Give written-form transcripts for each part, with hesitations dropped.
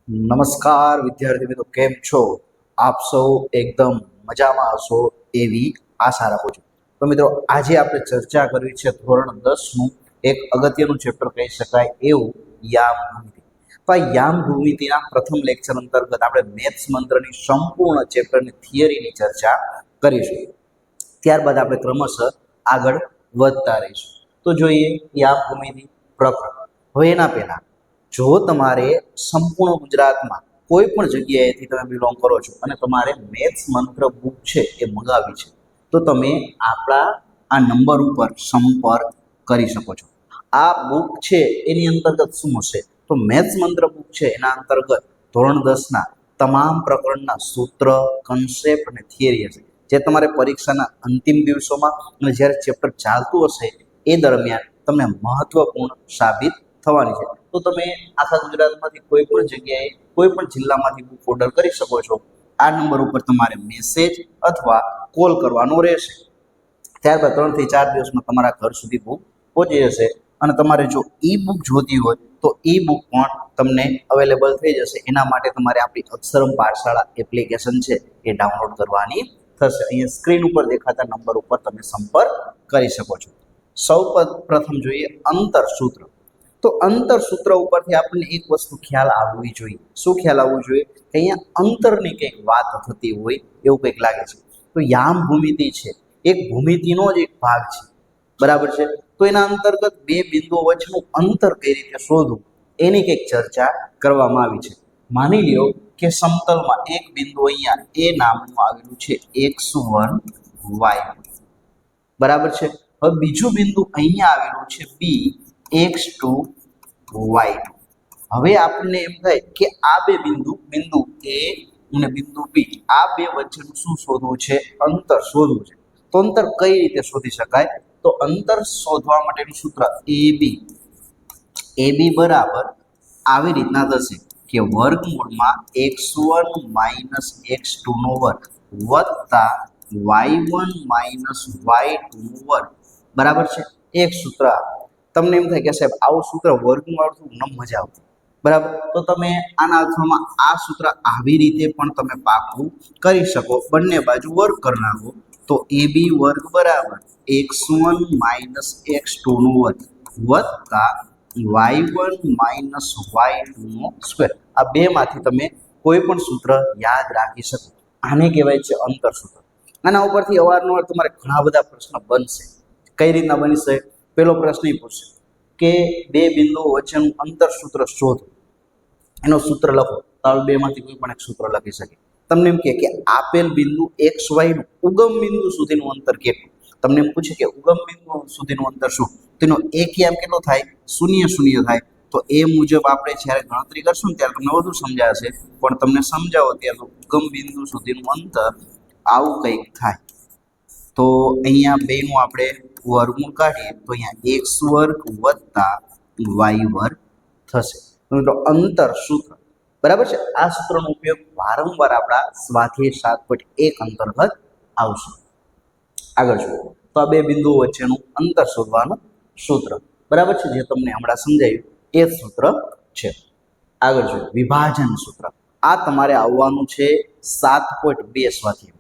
નમસ્કાર વિદ્યાર્થી મિત્રો, કેમ છો? આપ સૌ એકદમ મજામાં હશો એવી આશા રાખું છું. તો મિત્રો, આજે આપણે ચર્ચા કરવી છે ધોરણ 10નું એક અગત્યનું ચેપ્ટર કહી શકાય એવું યામ ભૂમિતિ. તો આ યામ ભૂમિતિના પ્રથમ લેક્ચર અંતર્ગત આપણે મેથ્સ મંત્રની સંપૂર્ણ ચેપ્ટરની થિયરીની ચર્ચા કરીશું. ત્યારબાદ આપણે ક્રમશઃ આગળ વધતા રહીશું. તો જોઈએ યામ ભૂમિતિ પ્રકરણ. હવે એના પહેલા જો તમારે સંપૂર્ણ ગુજરાતમાં કોઈ પણ જગ્યાએથી તમે બિલોંગ કરો છો અને તમારે મેથ્સ મંત્ર બુક છે એ મંગાવી છે, તો તમે આપણા આ નંબર ઉપર સંપર્ક કરી શકો છો. આ બુક છે એની અંતર્ગત શું હશે? તો મેથ્સ મંત્ર બુક છે એના અંતર્ગત ધોરણ 10ના તમામ પ્રકરણના સૂત્ર, કન્સેપ્ટ અને થિયરી હશે, જે તમારે પરીક્ષાના અંતિમ દિવસોમાં અને જ્યારે ચેપ્ટર ચાલતું હશે એ દરમિયાન તમને મહત્વપૂર્ણ સાબિત થવાની છે. તો તમે આખા ગુજરાતમાંથી કોઈ પણ જગ્યાએ કોઈ પણ જિલ્લામાંથી બુક ઓર્ડર કરી શકો છો. આ નંબર ઉપર તમારે મેસેજ અથવા કોલ કરવાનો રહેશે. ત્યારબાદ 3 થી 4 દિવસમાં તમારા ઘર સુધી બુક પહોંચી જશે. અને તમારે જો ઈ બુક જોતી હોય તો ઈ બુક પણ તમને અવેલેબલ થઈ જશે. એના માટે તમારે આપણી અક્ષરમ પાઠશાળા એપ્લિકેશન છે એ ડાઉનલોડ કરવાની થશે. અહીંયા સ્ક્રીન ઉપર દેખાતા નંબર ઉપર તમે સંપર્ક કરી શકો છો. સૌ પ્રથમ જોઈએ અંતર સૂત્ર. તો અંતર સૂત્ર ઉપરથી આપણને એક વસ્તુ ખ્યાલ આવવી જોઈએ. શું ખ્યાલ આવવું જોઈએ? કે અહીંયા અંતરની કંઈક વાત થતી હોય એવું કંઈક લાગે છે. તો યામ ભૂમિતિ છે એક ભૂમિતિનો જ એક ભાગ છે, બરાબર છે. તો એના અંતર્ગત બે બિંદુઓ વચ્ચેનું અંતર કઈ રીતે શોધવું એની કંઈક ચર્ચા કરવામાં આવી છે. માની લ્યો કે સમતલમાં એક બિંદુ અહીંયા એ નામનું આવેલું છે x1 y1, બરાબર છે. હવે બીજું બિંદુ અહીંયા આવેલું છે b x2 y2. હવે આપણને એમ થાય કે આ બે બિંદુ a અને બિંદુ b, આ બે વચ્ચેનું શું શોધવું છે? અંતર શોધવું છે. તો અંતર કઈ રીતે શોધી શકાય? તો અંતર શોધવા માટેનું સૂત્ર ab બરાબર આવી રીતના થશે કે વર્ગમૂળમાં x1 x2 નો વર્ગ વત્તા y1 y2 નો વર્ગ, બરાબર છે. એક સૂત્ર. તમને એમ થાય કે સાહેબ આવું સૂત્ર વર્ગમાં આવતું ન મજા આવતી, બરાબર. તો તમે આના અર્થમાં આ સૂત્ર આવી રીતે પણ તમે પાકું કરી શકો. બંને બાજુ વર્ગ કરી નાખો તો ab વર્ગ બરાબર x1 x2 નો વર્ગ વત્તા y1 y2 નો સ્ક્વેર. આ બેમાંથી તમે કોઈ પણ સૂત્ર યાદ રાખી શકો. આને કહેવાય છે અંતર સૂત્ર. આના ઉપરથી અવારનવાર તમારે ઘણા બધા પ્રશ્ન બનશે. કઈ રીતના બનશે? પેલો પ્રશ્ન એ પૂછશે કે બે બિંદુઓ વચ્ચેનું અંતર સૂત્ર શોધો, એનો સૂત્ર લખો. તો આ બેમાંથી કોઈ પણ એક સૂત્ર લખી શકે. તમને એમ કે આપેલ બિંદુ XY નું ઉગમ બિંદુ સુધીનું અંતર કેટલું? તમને એમ પૂછે કે ઉગમ બિંદુ સુધીનું અંતર શું? તેનો એક યામ કેટલો થાય? 0 0 થાય. તો એ મુજબ આપણે જ્યારે ગણતરી કરશું ને ત્યારે તમને વધુ સમજાશે, પણ તમને સમજાવો ત્યારે ઉગમ બિંદુ સુધીનું અંતર આવું કંઈક થાય. તો અહીંયા બેનું આપણે વર્ગમૂળ કાઢીએ તો અહીંયા x વર્ગ વત્તા y વર્ગ થશે. તો અંતર સૂત્ર, બરાબર છે. આ સૂત્રનો ઉપયોગ વારંવાર આપણા સ્વાધ્યાય 7.1 અંતર્ગત આવશે. આગળ જોઈએ તો આ બે બિંદુઓ વચ્ચેનું અંતર શોધવાનું સૂત્ર, બરાબર છે, જે તમને હમણાં સમજાયું એ સૂત્ર છે. આગળ જોઈએ વિભાજન સૂત્ર. આ તમારે આવવાનું છે 7.2 સ્વાધ્યાય.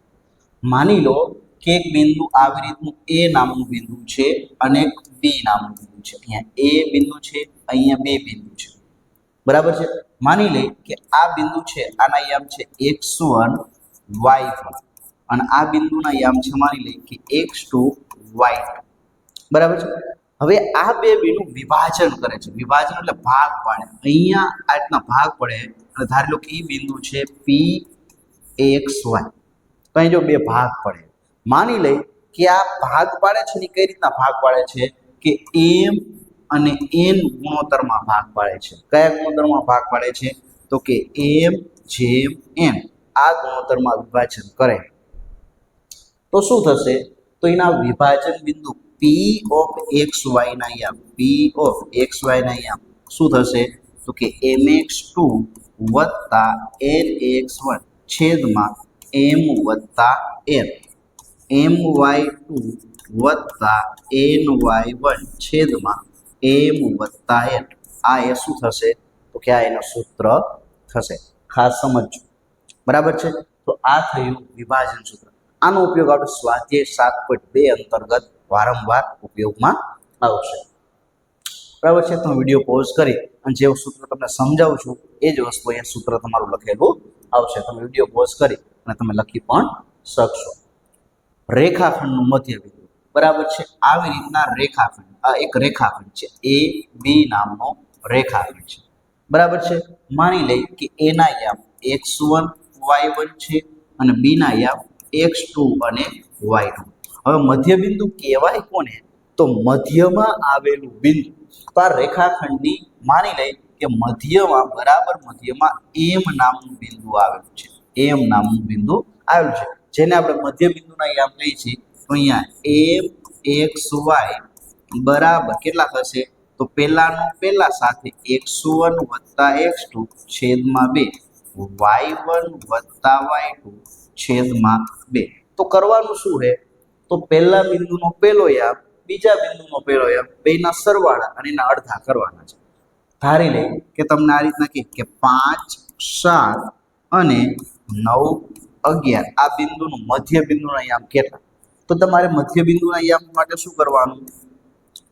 માની લો કે એક બિંદુ આવી રીતનું a નામનું બિંદુ છે અને b નામનું બિંદુ છે. અહીંયા a બિંદુ છે, અહીંયા બે બિંદુ છે, બરાબર છે. માની લે કે આ બિંદુ છે, આના યામ છે x1 y1 અને આ બિંદુના યામ છે માની લે કે x2 y2, બરાબર છે. હવે આ બે બિંદુ વિભાજન કરે છે. વિભાજન એટલે ભાગ પાડે. અહીંયા આ રીતના ભાગ પડે અને ધારી લો કે એ બિંદુ છે p xy. તો અહીં જો બે ભાગ પડે. માની લે કે આ ભાગ પાડે છે ને કઈ રીતના ભાગ પાડે છે કે m અને n ગુણોત્તરમાં ભાગ પાડે છે. કયા ગુણોત્તરમાં ભાગ પાડે છે? તો કે m જેમ n આ ગુણોત્તરમાં વિભાજન કરે. તો શું થશે? તો એના વિભાજન બિંદુ p of xy ના યામ શું થશે? તો કે mx2 વત્તા nx1 છેદમાં m વત્તા n, my2 વત્તા ny1 છેદમાં m વત્તા n. આ એ શું થશે? તો કે આ એનું સૂત્ર થશે. ખાસ સમજજો, બરાબર છે. તો આ થયું વિભાજન સૂત્ર. આનો ઉપયોગ આપણે સ્વાધ્યાય 7.2 અંતર્ગત વારંવાર ઉપયોગમાં આવશે, બરાબર છે. તો વિડીયો પોઝ કરી અને જે સૂત્ર તમને સમજાવું છું એ જ વસ્તુ અહીંયા સૂત્ર તમારું લખેલું આવશે. તમે વિડીયો પોઝ કરી અને તમે લખી પણ શકશો. રેખાખંડનું મધ્યબિંદુ, બરાબર છે. આવી રીતના રેખાખંડ, આ એક રેખાખંડ છે, એ બી નામનો રેખાખંડ છે, બરાબર છે. માની લઈ કે એ ના યામ x1 y1 છે અને બી ના યામ x2 અને y2. હવે મધ્યબિંદુ કહેવાય કોને? તો મધ્યમાં આવેલું બિંદુ. તો આ રેખાખંડની માની લઈ કે મધ્યમાં, બરાબર મધ્યમાં એમ નામનું બિંદુ આવેલું છે, એમ નામનું બિંદુ આવેલું છે, જેને આપણે મધ્યબિંદુના યામ કહીએ છીએ. તો અહીંયા એમ એક્સ વાય બરાબર કેટલા થશે? તો પહેલાનો પહેલા સાથે x1 + x2 છેદમાં 2 y1 + y2 છેદમાં 2. તો કરવાનું શું છે? તો પહેલા બિંદુનો પહેલો યામ, બીજા બિંદુનો પહેલો યામ, બેના સરવાળા અને એના અડધા કરવાના છે. ધારી લે કે તમને આ રીતના કે 5 7 અને 9 11 આ બિંદુનું મધ્ય બિંદુના યામ કેટલા? તો તમારે મધ્ય બિંદુના યામ માટે શું કરવાનું?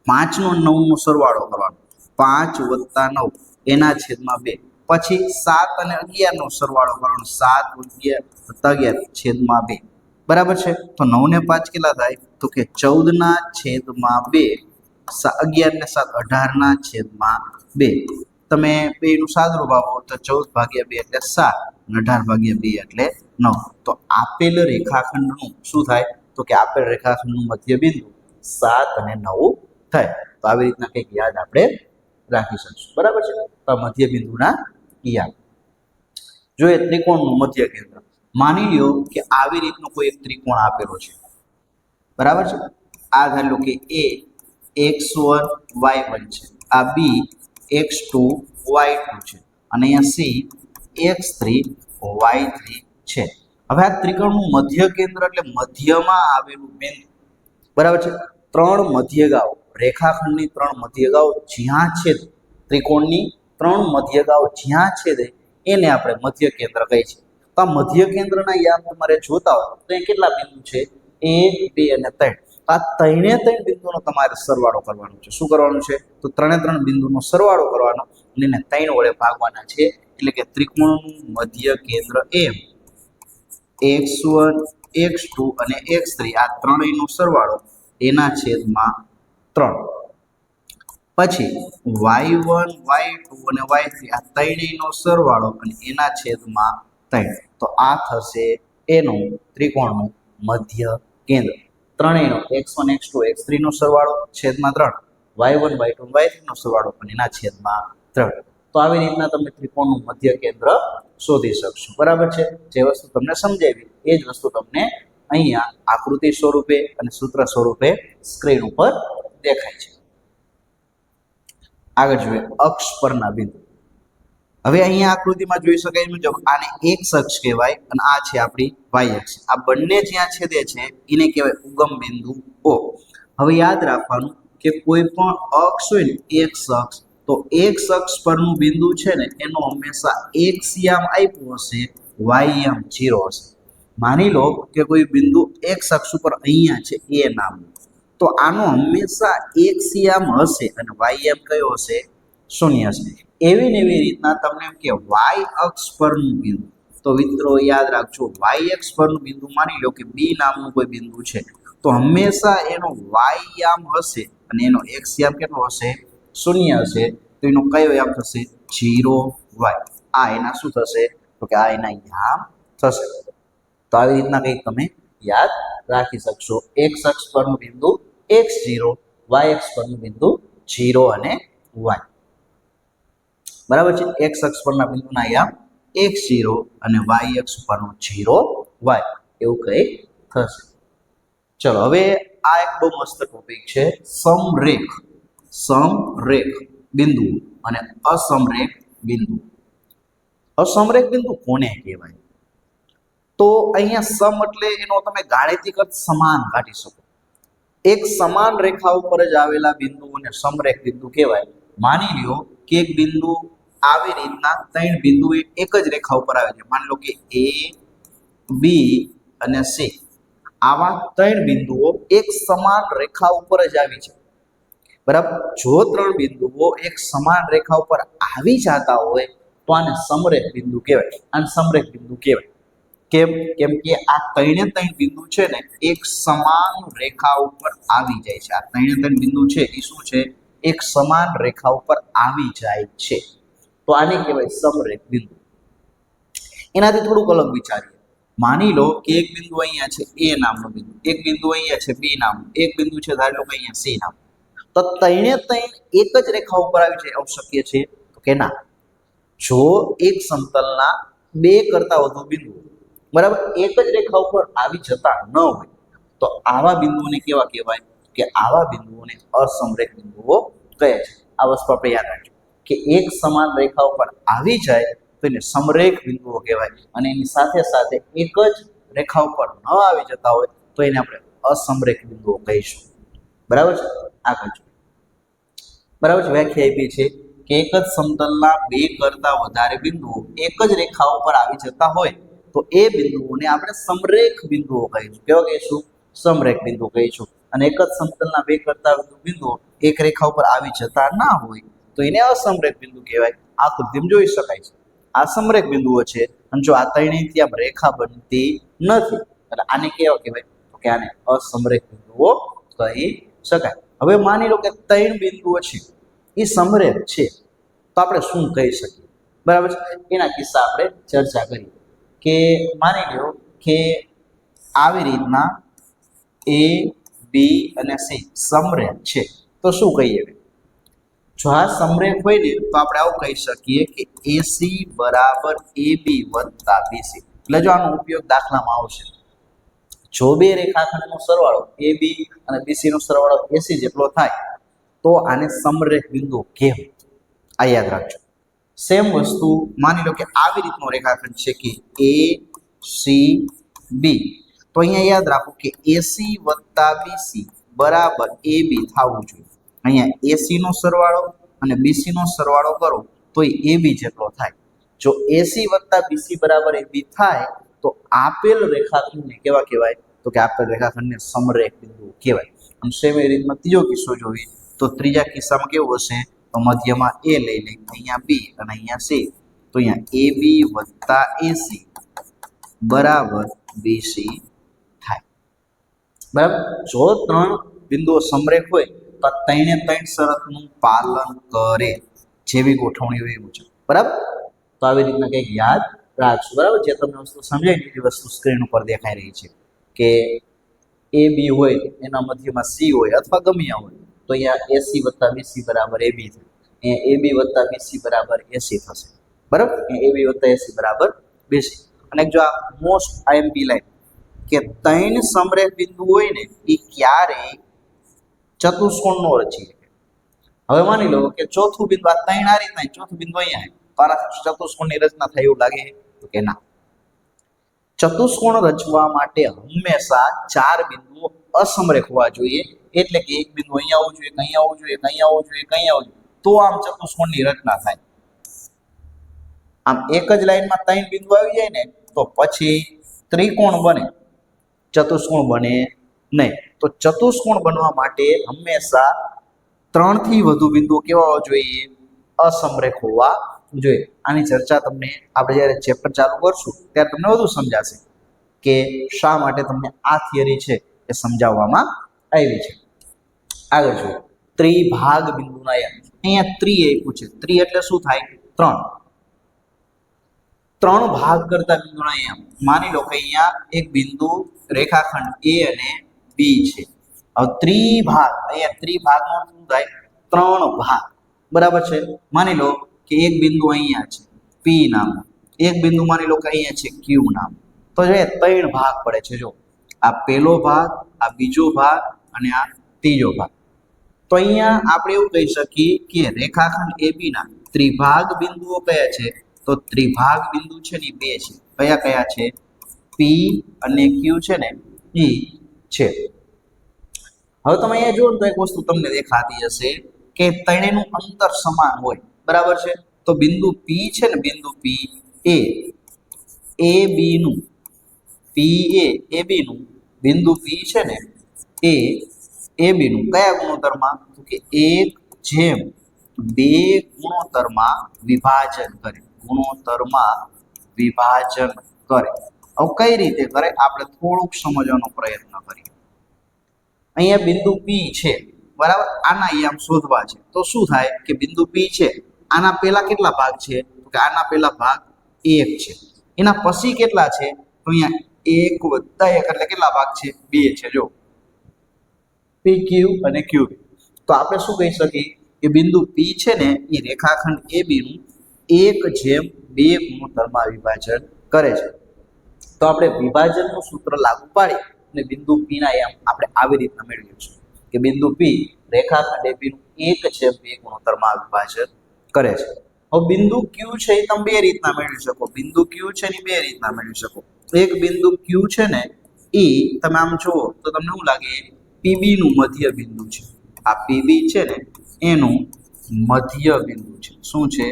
5 નો 9 નો સરવાળો કરવાનો, 5 + 9 એના છેદમાં 2. પછી 7 અને 11 નો સરવાળો કરવાનો, 7 + 11 છેદમાં 2, બરાબર છે. તો 9 ને 5 કેટલા થાય? તો કે 14 ના છેદમાં 2, 11 ને 7 18 ના છેદમાં 2. તમે બેનું સાદુરૂપ આપો તો 14/2 એટલે 7 અને 18/2 એટલે 9. તો આપેલ રેખાખંડનું શું થાય? તો કે આપેલ રેખાખંડનું મધ્યબિંદુ 7 અને 9 થાય. તો આવી રીતના કંઈક યાદ આપણે રાખી શકશું, બરાબર છે. તો મધ્યબિંદુના યાદ જોઈએ. ત્રિકોણનું મધ્ય કેન્દ્ર, માની લ્યો કે આવી રીતનો કોઈ એક ત્રિકોણ આપેલો છે, બરાબર છે. આ ધારી લો કે એ x1 y1 છે, આ બી x2 y2 છે અને અહીંયા સી x3 y3 છે. હવે આ ત્રિકોણનું મધ્ય કેન્દ્ર એટલે મધ્યમાં આવેલું બિંદુ, બરાબર છે. ત્રણ મધ્યગાઓ, રેખાખંડની ત્રણ મધ્યગાઓ જ્યાં છેદે, ત્રિકોણની ત્રણ મધ્યગાઓ જ્યાં છેદે એને આપણે મધ્ય કેન્દ્ર કહીએ છીએ. તો આ મધ્ય કેન્દ્રના યામ તમારે જોતા હોય તો એ કેટલા બિંદુ છે? 1 2 અને 3. આ ત્રણે ત્રણ બિંદુનો તમારે સરવાળો કરવાનો છે. શું કરવાનું છે? તો ત્રણે ત્રણ બિંદુનો સરવાળો કરવાનો અને એને 3 વડે ભાગવાના છે. એટલે કે ત્રિકોણનું મધ્ય કેન્દ્ર એમ x1 x2 અને x3 આ ત્રણેયનો સરવાળો એના છેદમાં 3. પછી y1 y2 અને y3 આ ત્રણેયનો સરવાળો અને એના છેદમાં 3. તો આ થશે એનું ત્રિકોણનું મધ્ય કેન્દ્ર. ત્રણેયનો x1 x2 x3 નો સરવાળો છેદમાં 3, y1 y2 y3 નો સરવાળો અને એના છેદમાં 3. તો આવી રીતના તમે ત્રિકોણનું મધ્ય કેન્દ્ર શોધી શકશો, બરાબર છે. જે વસ્તુ તમને સમજાવી એ જ વસ્તુ તમને અહીંયા આકૃતિ સ્વરૂપે અને સૂત્ર સ્વરૂપે સ્ક્રીન ઉપર દેખાય છે. આગળ જોઈએ અક્ષ પરના બિંદુ. હવે અહીંયા આકૃતિમાં જોઈ શકાય મુજબ આને x અક્ષ કહેવાય અને આ છે આપણી y અક્ષ. આ બંને જ્યાં છેદે છે એને કહેવાય ઉગમ બિંદુ O. હવે યાદ રાખવાનું કે કોઈ પણ અક્ષ હોય ને x અક્ષ, તો x અક્ષ પરનું બિંદુ છે ને એનો હંમેશા x યામ આપ્યું હશે, y યામ 0 હશે. માની લો કે કોઈ બિંદુ x અક્ષ ઉપર અહીંયા છે A નામનું, તો આનો હંમેશા x યામ હશે અને y યામ કયો હશે? 0 હશે. એવી ને એવી રીતના તમને એમ કે y અક્ષ પરનું બિંદુ, તો મિત્રો યાદ રાખજો y અક્ષ પરનું બિંદુ માની લો કે B નામનું કોઈ બિંદુ છે, તો હંમેશા એનો y યામ હશે અને એનો x યામ કેટલો હશે? 0 હશે. તો એનો કયો યામ થશે? 0y. આ એના શું થશે? તો કે આ એના યામ થશે. તો આવી રીતના કંઈક તમે યાદ રાખી શકશો. x અક્ષ પરનું બિંદુ x0, y અક્ષ પરનું બિંદુ 0 અને y, બરાબર છે. x અક્ષ પરના બિંદુના યામ x0 અને y અક્ષ પરનો 0y એવું કંઈક થશે. ચલો હવે આ એક બહુ મસ્ત ટોપિક છે, સમરેખ. સમરેખ બિંદુ અને અસમરેખ બિંદુ. અસમરેખ બિંદુ કોને કહેવાય? તો અહીંયા સમ એટલે એનો તમે ગાણિતિક અર્થ સમાન કાઢી શકો. એક સમાન રેખા ઉપર જ આવેલા બિંદુઓને સમરેખ બિંદુ કહેવાય. માની લ્યો કે એક બિંદુ આવી રીતના ત્રણ બિંદુ એક જ રેખા ઉપર આવે છે. માની લો કે એ બી અને સી આવા ત્રણ બિંદુઓ એક સમાન રેખા ઉપર જ આવી છે. બરાબર, જો ત્રણ બિંદુઓ એક સમાન રેખા ઉપર આવી જતા હોય તો આને સમરેખ બિંદુ કહેવાય. આને સમરેખ બિંદુ કહેવાય. કેમ? કેમ કે આ ત્રણે ત્રણ બિંદુ છે ને એક સમાન રેખા ઉપર આવી જાય છે. આ ત્રણે ત્રણ બિંદુ છે એ શું છે? એક સમાન રેખા ઉપર આવી જાય છે. તો આને કહેવાય સમરેખ બિંદુ. એનાથી થોડુંક અલગ વિચારીએ. માની લો કે એક બિંદુ અહીંયા છે એ નામનું બિંદુ, એક બિંદુ અહીંયા છે બી નામનું, એક બિંદુ છે ધારી લો કે અહીંયા સી નામનું. તો ત્રણે ત્રણ એક જ રેખા ઉપર આવી જાય એવું શક્ય છે? તો કે ના. જો એક સમતલના બે કરતા વધુ બિંદુઓ બરાબર એક જ રેખા ઉપર આવી જતા ન હોય તો આવા બિંદુઓને કેવા કહેવાય? કે આવા બિંદુઓને અસમરેખ બિંદુઓ કહે છે. આ વસ્તુ આપણે યાદ રાખજો કે એક સમાન રેખા ઉપર આવી જાય તો એને સમરેખ બિંદુઓ કહેવાય, અને એની સાથે સાથે એક જ રેખા ઉપર ન આવી જતા હોય તો એને આપણે અસમરેખ બિંદુઓ કહીશું. બરાબર છે? આગળ જોઈએ. બરાબર છે, વ્યાખ્યા આપી છે કે એક જ સમતલના બે કરતા વધારે બિંદુઓ એક જ રેખા ઉપર આવી જતા હોય તો એ બિંદુઓને આપણે સમરેખ બિંદુઓ કહીશું. કેવા કહીશું? સમરેખ બિંદુ કહીશું. અને એક જ સમતલના બે કરતા વધુ બિંદુઓ એક રેખા ઉપર આવી જતા ના હોય તો એને અસમરેખ બિંદુ કહેવાય. આકૃતિમાં જોઈ શકાય છે. આ સમરેખ બિંદુઓ છે અને જો આ ત્રણેયથી આમ રેખા બનતી નથી એટલે આને કેવા કહેવાય? તો કે આને અસમરેખ બિંદુઓ કહી શકાય. હવે માની લો કે ત્રણ બિંદુઓ છે એ સમરેખ છે તો આપણે શું કહી શકીએ? બરાબર છે, એના કિસ્સા આપણે ચર્ચા કરીએ. કે માની લો કે આવી રીતના એ બી અને સી સમરેખ છે તો શું કહીએ? જો આ સમરેખ હોય ને તો આપણે આવું કહી શકીએ કે એસી બરાબર એ બી વત્તા બીસી. એટલે જો આનો ઉપયોગ દાખલામાં આવશે, જો બે રેખાખંડનો સરવાળો એ બી અને બીસી નો સરવાળો એસી જેટલો થાય તો આને સમરેખ બિંદુ કહેવાય. આ યાદ રાખજો. સેમ વસ્તુ માની લો કે આવી રીતનો રેખાખંડ છે કે એ સી બી, તો અહીંયા યાદ રાખો કે એસી વત્તા બીસી બરાબર એ બી થવું જોઈએ. અહીંયા એસી નો સરવાળો અને બીસી નો સરવાળો કરો તો એ બી જેટલો થાય. જો એસી વત્તા બીસી બરાબર એ બી થાય તો આપેલ રેખાખંડને કેવા કહેવાય? તો કે આપેલ રેખાખંડને સમરેખ બિંદુ કહેવાય. અને સેમ એ રીતમાં ત્રીજો કિસ્સો જોઈએ તો ત્રીજા કિસ્સામાં કેવું હશે? તો મધ્યમાં એ લઈ લઈ, અહીંયા બી અને અહીંયા સી, તો અહીંયા એ બી વત્તા એસી બરાબર બીસી થાય. બરાબર, જો ત્રણ બિંદુઓ સમરેખ હોય તો ત્રણે ત્રણ શરતનું પાલન કરે જેવી ગોઠવણી હોય એવું છે. બરાબર, તો આવી રીતના કંઈક યાદ રાખજો. બરાબર, જે તમને વસ્તુ સમજાય એ વસ્તુ સ્ક્રીન ઉપર દેખાઈ રહી છે કે એ બી હોય એના મધ્યમાં સી હોય અથવા ગમ્યા હોય તો અહીંયા એસી વત્તા બીસી બરાબર એ બી થાય. અહીંયા એ બી વત્તા બીસી બરાબર એસી થશે. બરાબર, એ બી વત્તા એસી બરાબર બીસી. અને જો આ મોસ્ટ આઈએમપી લાઈન કે ત્રણ સમરેખ બિંદુ હોય ને એ ક્યારેય ચતુષ્કોણ નો રચી. હવે માની લો કે ચોથું બિંદુ આ ત્રણ આ રીતના, ચોથું બિંદુ અહીંયા તો આનાથી ચતુષ્કોણની રચના થાય એવું લાગે? તો કે ના. ચતુષ્કોણ રચવા માટે હંમેશા ચાર બિંદુઓ અસમરેખ હોવા જોઈએ. એટલે કે એક બિંદુ અહીંયા આવવું જોઈએ, અહીંયા આવવું જોઈએ, અહીંયા આવવું જોઈએ, અહીંયા આવવું જોઈએ, તો આમ ચતુષ્કોણની રચના થાય. આમ એક જ લાઈનમાં ત્રણ બિંદુ આવી જાય ને તો પછી ત્રિકોણ બને, ચતુષ્કોણ બને નહીં. તો ચતુષ્કોણ બનવા માટે હંમેશા ત્રણથી વધુ બિંદુઓ કેવા હોવા જોઈએ? અસમરેખ હોવા જોઈએ. આની ચર્ચા તમને આપણે જ્યારે ચેપ્ટર ચાલુ કરશું ત્યારે તમને વધુ સમજાશે કે શા માટે તમને આ થિયરી છે એ સમજાવવામાં આવી છે. આગળ જોઈએ ત્રિભાગ બિંદુના અહીંયા ત્રિ આપ્યું છે. ત્રિ એટલે શું થાય? ત્રણ. ત્રણ ભાગ કરતા બિંદુના અહીંયા માની લો કે અહીંયા એક બિંદુ રેખાખંડ એ અને બી છે. હવે ત્રિભાગ, અહીંયા ત્રિભાગનો શું થાય? ત્રણ ભાગ. બરાબર છે. માની લો કે એક બિંદુ અહીંયા છે પી નામ, એક બિંદુ માની લો કે અહીંયા છે ક્યુ નામ. તો જે ત્રણ ભાગ પડે છે. જો આ પહેલો ભાગ, આ બીજો ભાગ અને આ ત્રીજો ભાગ. તો અહીંયા આપણે એવું કહી શકીએ કે રેખાખંડ AB ના ત્રિભાગ બિંદુઓ કયા છે? તો ત્રિભાગ બિંદુ છે ને બે છે. કયા કયા છે? P અને Q છે ને એ છે. હવે તમે અહીંયા જુઓ તો એક વસ્તુ તમને દેખાતી હશે કે ત્રણેયનું અંતર સમાન હોય. બરાબર છે. તો બિંદુ પી છે ને બિંદુ પી એ બી નું પી એ બી નું બિંદુ પી છે ને એ બી નું કયા ગુણોત્તરમાં તો કે 1/2 ગુણોત્તરમાં વિભાજન કરે ગુણોત્તરમાં વિભાજન કરે હવે કઈ રીતે કરે આપણે થોડુંક સમજવાનો પ્રયત્ન કરીએ અહીંયા બિંદુ પી છે બરાબર આના યામ શોધવા છે તો શું થાય કે બિંદુ પી છે આના પહેલા કેટલા ભાગ છે તો કે આના પહેલા ભાગ 1 છે એના પછી કેટલા છે તો અહીંયા 1 + 1 એટલે કેટલા ભાગ છે 2 છે જો પી ક્યુ અને ક્યુ તો આપણે શું કહી શકીએ કે બિંદુ પી છે ને એ રેખાખંડ AB નું 1/2 ગુણોત્તરમાં વિભાજન કરે છે તો આપણે વિભાજનનું સૂત્ર લાગુ પાડી અને બિંદુ P ના યામ આપણે આવી રીતના મેળવીશું કે બિંદુ P રેખાખંડ AB નું 1/2 ગુણોત્તરમાં વિભાજન કરે છે હવે બિંદુ Q છે એ તમે બે રીતના મેળવી શકો બિંદુ Q છે ને બે રીતના મેળવી શકો એક બિંદુ Q છે ને એ તમે આમ જુઓ તો તમને શું લાગે PB નું મધ્ય બિંદુ છે આ PB છે ને એનું મધ્ય બિંદુ છે શું છે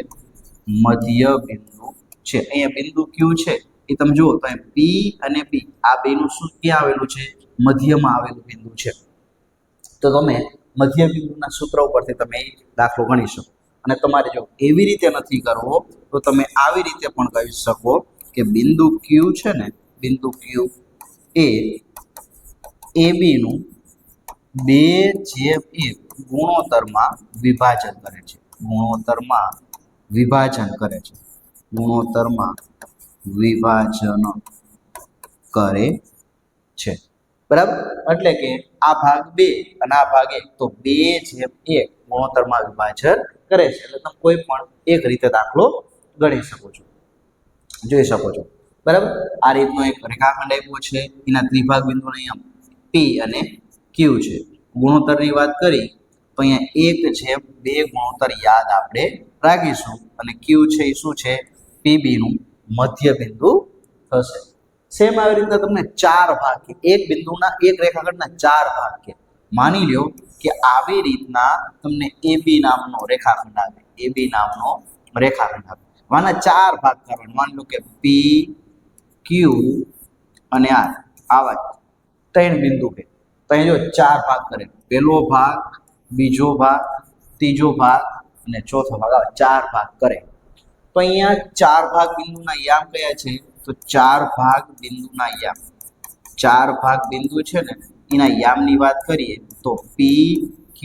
મધ્ય બિંદુ છે અહીંયા બિંદુ Q છે એ તમે જુઓ તો અહીં P અને B આ બેનું શું ક્યાં આવેલું છે મધ્યમાં આવેલું બિંદુ છે તો તમે મધ્ય બિંદુના સૂત્ર ઉપરથી તમે એ દાખલો ગણી શકો અને તમારે જો એવી રીતે નથી કરવો તો તમે આવી રીતે પણ કહી શકો કે બિંદુ Q છે ને બિંદુ Q એ AB નું 2/1 ગુણોત્તરમાં વિભાજન કરે છે ગુણોત્તરમાં વિભાજન કરે છે ગુણોત્તરમાં વિભાજન કરે છે બરાબર એટલે કે આ ભાગ 2 અને આ ભાગ 1 તો 2/1 ગુણોત્તરમાં વિભાજન કરે છે એટલે તમે કોઈ પણ એક રીતે દાખલો ગણી શકો છો જોઈ શકો છો બરાબર આ રીતનો એક રેખાખંડ આપ્યો છે એના ત્રિભાગ બિંદુનો નિયમ P અને Q છે ગુણોત્તરની વાત કરી તો અહીંયા 1/2 ગુણોત્તર યાદ આપણે રાખીશું અને Q છે એ શું છે PB નું મધ્ય બિંદુ થશે સેમ આવી રીતે તમને 4 ભાગ કે એક બિંદુના એક રેખાખંડના 4 ભાગ કે માની લ્યો કે આવી રીતના તમને AB નામનો રેખાખંડ આવે AB નામનો રેખાખંડ આવે આના 4 ભાગ કરવાના માની લો કે P Q અને R આવા 3 બિંદુ છે તો અહીં જો 4 ભાગ કરે પહેલો ભાગ બીજો ભાગ ત્રીજો ભાગ અને ચોથો ભાગ આવા 4 ભાગ કરે તો અહીંયા 4 ભાગ બિંદુના યામ કયા છે તો 4 ભાગ બિંદુના યામ 4 ભાગ બિંદુ છે ને એના યામની વાત કરીએ તો P Q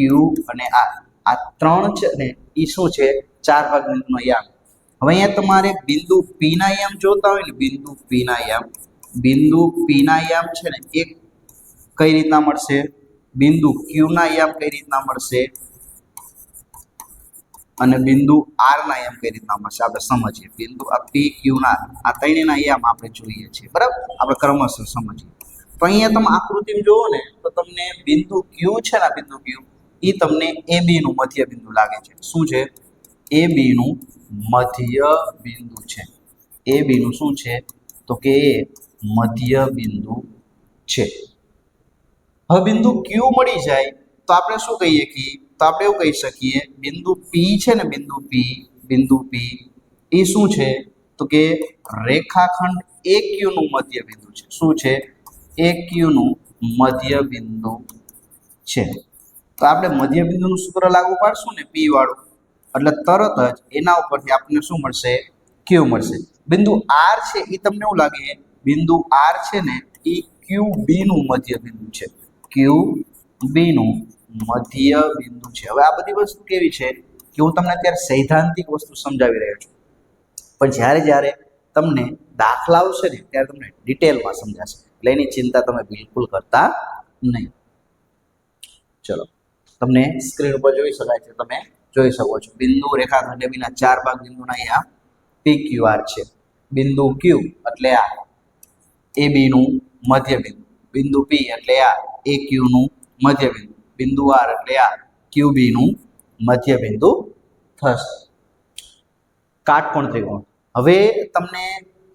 અને R આ 3 છે ને એ શું છે 4 ભાગ બિંદુનો યામ હવે અહીંયા તમારે બિંદુ P ના યામ જોતા હોય ને બિંદુ P ના યામ છે ને એક કઈ રીતના મળશે બિંદુ Q ના યામ કઈ રીતના મળશે અને બિંદુ R ના યામ કઈ રીતના મળશે આપણે સમજીએ બિંદુ આ P Q ના આ ત્રણેયના યામ આપણે જોઈએ છીએ બરાબર આપણે ક્રમશઃ સમજીએ તો અહીંયા તમે આકૃતિમાં જોવો ને તો તમને બિંદુ Q છે ને બિંદુ Q એ તમને AB નું મધ્ય બિંદુ લાગે છે શું છે AB નું મધ્ય બિંદુ છે AB નું શું છે તો કે એ મધ્ય બિંદુ છે હવે બિંદુ Q મળી જાય તો આપણે શું કહીએ કે તો આપણે એવું કહી શકીએ બિંદુ P છે ને બિંદુ P એ શું છે તો કે રેખાખંડ AQ નું મધ્ય બિંદુ છે શું છે AQ નું મધ્ય બિંદુ છે તો આપણે મધ્ય બિંદુનું સૂત્ર લાગુ પાડશું ને P વાળું એટલે તરત જ એના ઉપરથી આપણને શું મળશે Q મળશે બિંદુ R છે એ તમને એવું લાગે બિંદુ R છે ને એ QB નું મધ્ય બિંદુ છે QB નું મધ્ય બિંદુ છે હવે આ બધી વસ્તુ કેવી છે કે હું તમને અત્યારે સૈદ્ધાંતિક વસ્તુ સમજાવી રહ્યો છું પણ જ્યારે તમને દાખલા આવશે ને ત્યારે તમને ડિટેલમાં સમજાશે એટલે એની ચિંતા તમે બિલકુલ કરતા નહીં ચલો તમને સ્ક્રીન ઉપર જોઈ શકાય છે તમે જોઈ શકો છો બિંદુ રેખાખંડ ABના 4 ભાગ બિંદુના અહીંયા PQR છે બિંદુ Q એટલે આ AB નું મધ્ય બિંદુ બિંદુ P એટલે આ AQ નું મધ્ય બિંદુ બિંદુ R એટલે આ QB નું મધ્ય બિંદુ થશે કાટકોણ ત્રિકોણ હવે તમને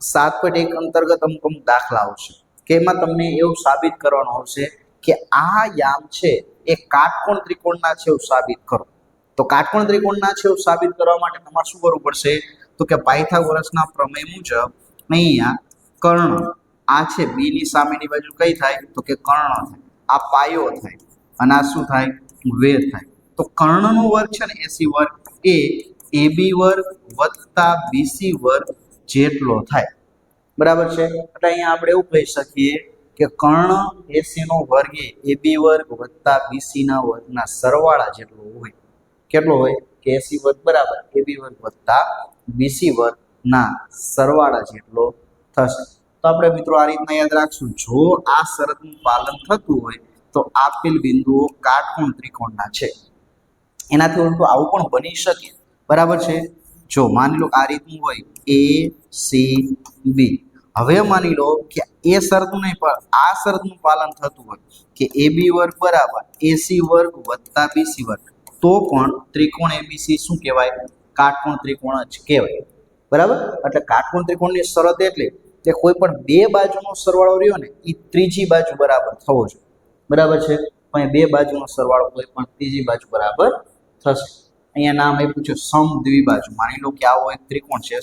7.1 અંતર્ગત અમુક દાખલા આવશે કે એમાં તમને એવું સાબિત કરવાનું આવશે કે આ યામ છે એ કાટકોણ ત્રિકોણના છે એવું સાબિત કરો તો કાટકોણ ત્રિકોણના છે એવું સાબિત કરવા માટે તમારે શું કરવું પડશે તો કે પાયથાગોરસના પ્રમેય મુજબ અહીંયા કર્ણ આ છે બી ની સામેની બાજુ કઈ થાય તો કે કર્ણ થાય, આ પાયો થાય અને આ શું થાય વેર થાય. તો કર્ણનો વર્ગ છે ને એસી વર્ગ એ એબી વર્ગ વત્તા બીસી વર્ગ જેટલો થાય. બરાબર છે. એટલે અહીંયા આપણે એવું કહી શકીએ કે કર્ણ એસી નો વર્ગ એ એબી વર્ગ વત્તા બીસી ના વર્ગના સરવાળા જેટલો હોય. કેટલો હોય કે એસી વર્ગ બરાબર એબી વર્ગ વત્તા બીસી વર્ગ ના સરવાળા જેટલો થશે. તો આપણે મિત્રો આ રીતના યાદ રાખશું, જો આ શરતનું પાલન થતું હોય તો આપેલ બિંદુઓ કાટકોણ ત્રિકોણના છે. એનાથી ઉલટું આવું પણ બની શકે. બરાબર છે. જો માની લો આ રીતનું હોય એ સી બી, હવે માની લો કે એ શરતનું નહીં પણ આ શરતનું પાલન થતું હોય કે એ બી વર્ગ બરાબર એસી વર્ગ વત્તા બીસી વર્ગ, તો પણ ત્રિકોણ એબીસી શું કહેવાય કાટકોણ ત્રિકોણ જ કહેવાય. બરાબર. એટલે કાટકોણ ત્રિકોણની શરત એટલે કે કોઈ પણ બે બાજુનો સરવાળો રહ્યો ને એ ત્રીજી બાજુ બરાબર થવો જોઈએ. બરાબર છે. અહીં બે બાજુનો સરવાળો કોઈ પણ ત્રીજી બાજુ બરાબર થશે. અહીંયા નામ આપ્યું છે સમદ્વિબાજુ. માની લો કે આવો એક ત્રિકોણ છે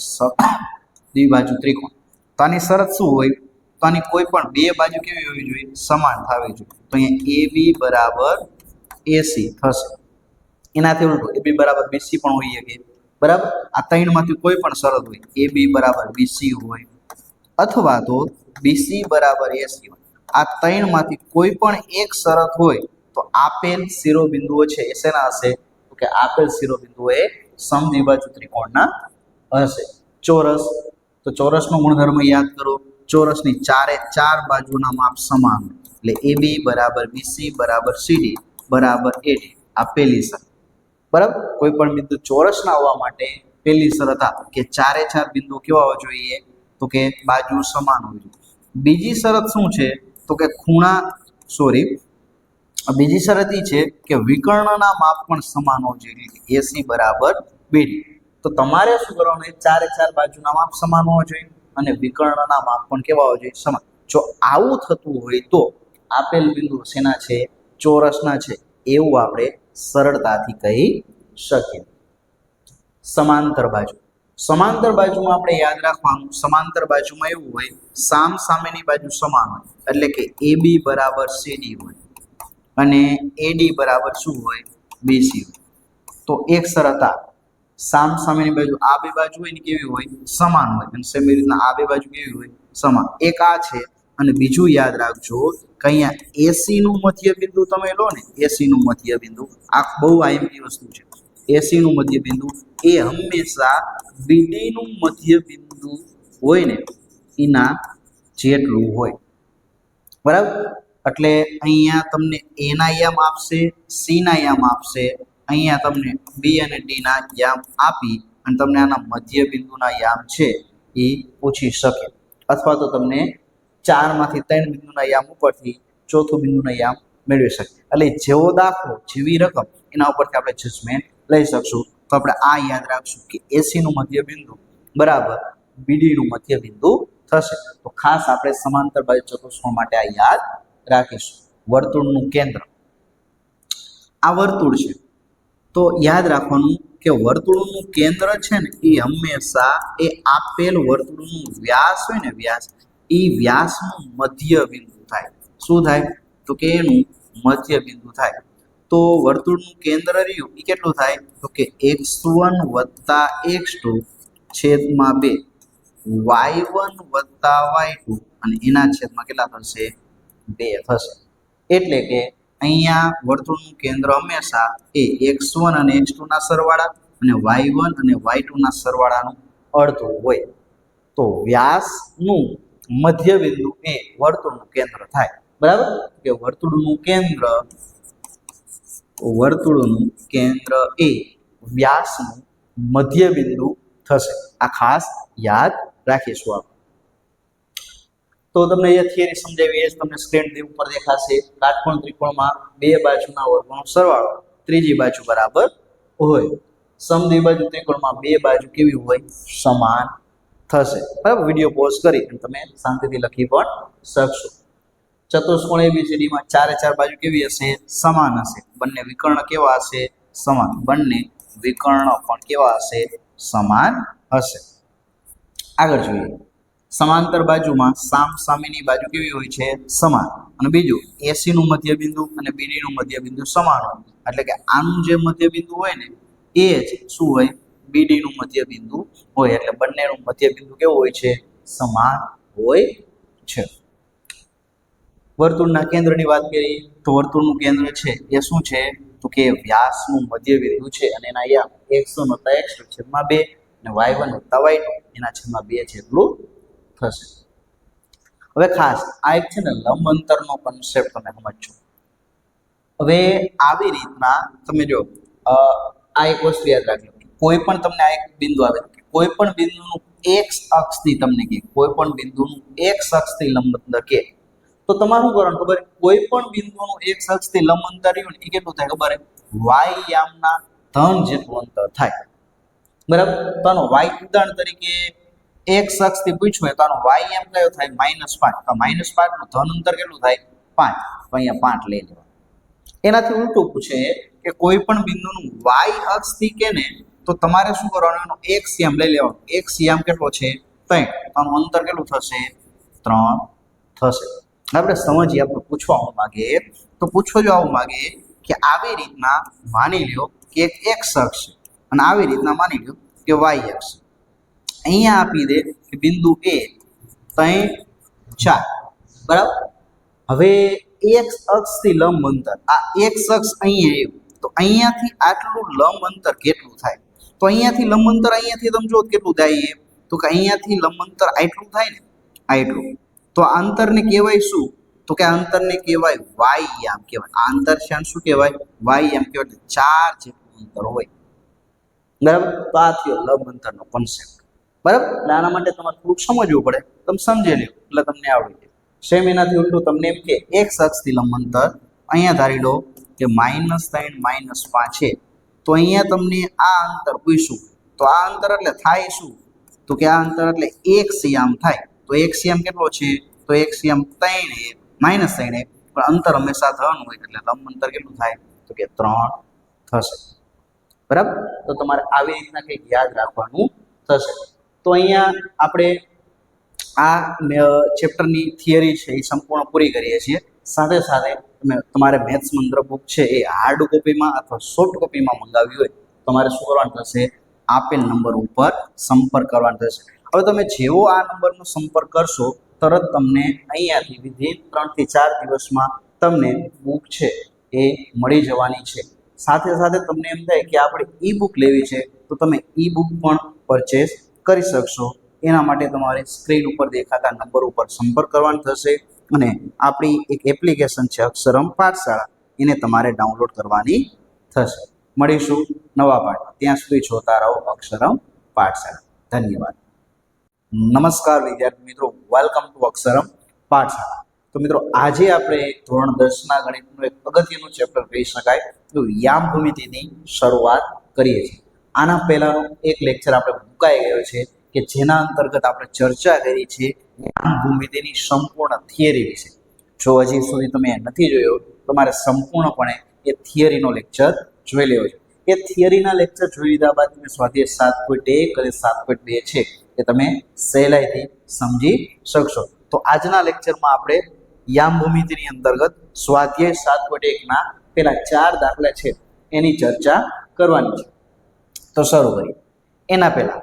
દ્વિબાજુ ત્રિકોણ, તો આની શરત શું હોય તો આની કોઈ પણ બે બાજુ કેવી હોવી જોઈએ સમાન થવી જોઈએ. તો અહીંયા એ બી બરાબર એસી થશે. એનાથી ઉલટું એ બી બરાબર બીસી પણ હોઈ શકે. બરાબર. આ ત્રણમાંથી કોઈ પણ શરત હોય એ બી બરાબર બીસી હોય અથવા તો બીસી બરાબર એસી હોય. આ ત્રણમાંથી કોઈ પણ એક શરત હોય તો આપેલ શિરોબિંદુઓ છે એ શેના હશે તો કે આપેલ શિરોબિંદુઓ એ સમદ્વિબાજુ ત્રિકોણના હશે. ચોરસ, તો ચોરસનો ગુણધર્મ યાદ કરો, ચોરસની ચારે ચાર બાજુના માપ સમાન એટલે એ બી બરાબર બીસી બરાબર સીડી બરાબર એડી. આ પહેલી શરત. બરાબર. કોઈ પણ બિંદુ ચોરસના હોવા માટે પહેલી શરત આ કે ચારે ચાર બિંદુ કેવા હોવા જોઈએ તો કે બાજુ સમાન હોવી જોઈએ. બીજી શરત શું છે તો કે બીજી શરત એ છે કે વિકર્ણના માપ પણ સમાન હોવા જોઈએ, એસી બરાબર બીડી. તો તમારે શું કરવાનું ચારે ચાર બાજુના માપ સમાન હોવા જોઈએ અને વિકર્ણના માપ પણ કેવા હોવા જોઈએ સમાન. જો આવું થતું હોય તો આપેલ બિંદુ શેના છે ચોરસના છે એવું આપણે સરળતાથી કહી શકીએ. સમાંતર બાજુ, સમાંતર બાજુમાં આપણે યાદ રાખવાનું, સમાંતર બાજુમાં એવું હોય સામ સામેની બાજુ સમાન હોય એટલે કે એ બી બરાબર સીડી હોય અને એડી બરાબર શું હોય બીસી હોય. તો એક શરત આ સામ સામેની બાજુ આ બે બાજુ હોય ને કેવી હોય સમાન હોય અને સેમ રીતના આ બે બાજુ કેવી હોય સમાન. એક આ છે અને બીજું યાદ રાખજો કે અહીંયા એસી નું મધ્ય બિંદુ તમે લો ને, એસી નું મધ્ય બિંદુ આ બહુ આઈએમપી વસ્તુ છે. એસી નું મધ્ય બિંદુ એ હંમેશા બીડી નું મધ્ય બિંદુ હોય ને એના જેટલું હોય. બરાબર. એટલે અહીંયા તમને એ ના યામ આપશે, સી ના યામ આપશે, અહીંયા તમને બી અને ડી ના યામ આપી અને તમને આના મધ્ય બિંદુના યામ છે એ પૂછી શકે અથવા તો તમને ચારમાંથી ત્રણ બિંદુના યામ ઉપરથી ચોથું બિંદુના યામ મેળવી શકે. એટલે જેવો દાખલો જેવી રકમ એના ઉપરથી આપણે જજમેન્ટ લઈ શકશું. તો આપણે આ યાદ રાખશું કે એસી નું મધ્ય બિંદુ બરાબર બીડી નું મધ્ય બિંદુ થશે. તો ખાસ આપણે સમાંતર બાજુ ચતુષ્કોણ માટે આ યાદ રાખીશું. વર્તુળનું કેન્દ્ર, આ વર્તુળ છે તો યાદ રાખવાનું કે વર્તુળનું કેન્દ્ર છે ને એ હંમેશા એ આપેલ વર્તુળનું વ્યાસ હોય ને વ્યાસ એ વ્યાસનું મધ્ય બિંદુ થાય. શું થાય તો કે એનું મધ્ય બિંદુ થાય. તો વર્તુળનું કેન્દ્ર રહ્યું એ કેટલું થાય તો કે x1 વત્તા x2 છેદમાં 2 y1 વત્તા y2 અને એના છેદમાં કેટલા થશે 2 થશે. એટલે કે અહીંયા વર્તુળનું કેન્દ્ર હંમેશા એ x1 અને x2 ના સરવાળા અને y1 અને y2 ના સરવાળાનું અડધું હોય. તો વ્યાસનું મધ્ય બિંદુ એ વર્તુળનું કેન્દ્ર થાય. બરાબર. કે વર્તુળનું કેન્દ્ર એ વ્યાસનું મધ્ય બિંદુ થશે. આ ખાસ યાદ રાખીશું આપણે. તો તમને એ થિયરી સમજાવી એ જ તમને સ્ક્રીન ઉપર દેખાશે. કાટકોણ ત્રિકોણમાં બે બાજુના વર્ગોનો સરવાળો ત્રીજી બાજુ બરાબર હોય. સમદ્વિબાજુ ત્રિકોણમાં બે બાજુ કેવી હોય સમાન થશે. બરાબર. વિડીયો પોઝ કરી અને તમે શાંતિથી લખી પણ શકશો. ચતુષ્કોણ એબીસીડી માં ચારે ચાર બાજુ કેવી હશે સમાન હશે. બંને વિકર્ણ કેવા હશે સમાન, બંને વિકર્ણ પણ કેવા હશે? સમાન હશે. આગળ જોઈએ, સમાંતર બાજુમાં સામેની બાજુ કેવી હોય છે? સમાન. અને બીજું એસી નું મધ્યબિંદુ અને બીડી નું મધ્યબિંદુ સમાન હોય, એટલે કે આનું જે મધ્યબિંદુ હોય ને એ જ શું હોય? બીડી નું મધ્યબિંદુ હોય, એટલે બંનેનું મધ્યબિંદુ કેવું હોય છે? સમાન હોય છે. વર્તુળના કેન્દ્રની વાત કરીએ તો વર્તુળનું કેન્દ્ર છે એ શું છે? તો કે વ્યાસનું મધ્યબિંદુ છે, અને એના અહીંયા x1 + x2 છેદમાં 2 અને y1 + y2 એના છેદમાં 2 જેટલું થશે. હવે ખાસ આ એક છે ને લંબ અંતરનો કોન્સેપ્ટ તમે સમજજો. હવે આવી રીતના તમે જો આ એક વસ્તુ યાદ રાખજો, કોઈ પણ તમને આ એક બિંદુ આવે, કોઈ પણ બિંદુનું x અક્ષથી તમને કે કોઈ પણ બિંદુનું x અક્ષથી લંબ અંતર કે, તો તમારું કરવાનું ખબર, કોઈ પણ બિંદુનું x અક્ષથી લંબ અંતર રહ્યું ને એ કેટલું થાય ખબર? y યામના ધન જેટલું અંતર થાય. બરાબર? તો આનો y ઉદાહરણ તરીકે x અક્ષથી પૂછ્યું હોય તો આનો y યામ કયો થાય? -5. તો -5 નું ધન અંતર કેટલું થાય? 5. તો અહીંયા 5 લઈ લેવા. એનાથી ઉલટું પૂછે કે કોઈ પણ બિંદુનું y અક્ષથી કે ને તો તમારે શું કરવાનું? એનો x યામ લઈ લેવાનો. x યામ કેટલો છે? 3. તો આનું અંતર કેટલું થશે? 3 થશે. આપણે સમજીએ, આપણે પૂછવા માંગે તો પૂછો જો આવું માંગે કે આવી રીતના માની લ્યો કે એક x અક્ષ છે અને આવી રીતના માની લ્યો કે y અક્ષ. અહીંયા આપી દે કે બિંદુ A 3 4. બરાબર? હવે x અક્ષથી લંબ અંતર, આ x અક્ષ અહીંયા આવ્યું તો અહીંયાથી આટલું લંબ અંતર કેટલું થાય? તો અહીંયાથી લંબ અંતર અહીંયાથી તમે જો કેટલું થાય? તો કે અહીંયાથી લંબ અંતર આટલું થાય ને, આટલું. તો આ અંતરને કહેવાય શું? તો કે આ અંતરને કહેવાય y યામ કહેવાય. આ અંતર છે શું કહેવાય? y યામ કહેવાય. એટલે 4 જેટલું અંતર હોય. બરાબર? તો આ થયો લંબ અંતરનો કોન્સેપ્ટ. બરાબર? એટલે આના માટે તમારે થોડુંક સમજવું પડે, તમે સમજી લ્યો એટલે તમને આવડી જાય. સેમ એનાથી ઉલટું તમને એમ કે x અક્ષથી લંબ અંતર અહીંયા ધારી લો કે -3 -5 છે, તો અહીંયા તમને આ અંતર પૂછ્યું, તો આ અંતર એટલે થાય શું? તો કે આ અંતર એટલે x યામ થાય. તો x યામ કેટલો છે? તો x યામ 3 -3 પણ અંતર હંમેશા ધન હોય, એટલે લંબ અંતર કેટલું થાય? તો કે 3 થશે. બરાબર? તો તમારે આવી રીતના કંઈક યાદ રાખવાનું થશે. તો અહીંયા આપણે આ ચેપ્ટરની થિયરી છે એ સંપૂર્ણ પૂરી કરીએ છીએ. સાથે સાથે તમારે મેથ્સ મંત્ર બુક છે એ હાર્ડ કોપીમાં અથવા સોફ્ટ કોપીમાં મંગાવી હોય તમારે શું કરવાનું થશે? આપેલ નંબર ઉપર સંપર્ક કરવાનો થશે. હવે તમે જેવો આ નંબરનો સંપર્ક કરશો તરત તમને અહીંયાથી વિધિન 3 થી 4 દિવસમાં તમને બુક છે એ મળી જવાની છે. સાથે સાથે તમને એમ થાય કે આપણે ઈ બુક લેવી છે તો તમે ઈ બુક પણ પરચેસ કરી શકશો. એના માટે તમારે સ્ક્રીન ઉપર દેખાતા નંબર ઉપર સંપર્ક કરવાનો થશે અને આપણી એક એપ્લિકેશન છે અક્ષરમ પાઠશાળા, એને તમારે ડાઉનલોડ કરવાની થશે. મળીશું નવા પાઠમાં. ત્યાં સુધી જોતા રહો અક્ષરમ પાઠશાળા. ધન્યવાદ. નમસ્કાર વિદ્યાર્થી મિત્રો, વેલકમ ટુ અક્ષરમ પાઠશાળા. તો મિત્રો આજે આપણે ધોરણ 10ના ગણિતનું એક અગત્યનું ચેપ્ટર કહી શકાય તો યામ ભૂમિતિની શરૂઆત કરીએ છીએ. આના પહેલાનો એક લેક્ચર આપણે મુકાઈ ગયો છે કે જેના અંતર્ગત આપણે ચર્ચા કરી છે યામ ભૂમિતિની સંપૂર્ણ થિયરી વિશે. જો હજી સુધી તમે નથી જોયો તો તમારે સંપૂર્ણપણે એ થિયરીનો લેક્ચર જોઈ લેવો છે. એ થિયરીના લેક્ચર જોઈ લીધા બાદ તમે સ્વાધ્યાય 7.1 અને 7.2 છે એ તમે સહેલાઈથી સમજી શકશો. તો આજના લેક્ચરમાં આપણે યામ ભૂમિતિની અંતર્ગત સ્વાધ્યાય 7.1ના પેલા 4 દાખલા છે એની ચર્ચા કરવાની છે. તો શરૂ કરીએ. એના પહેલા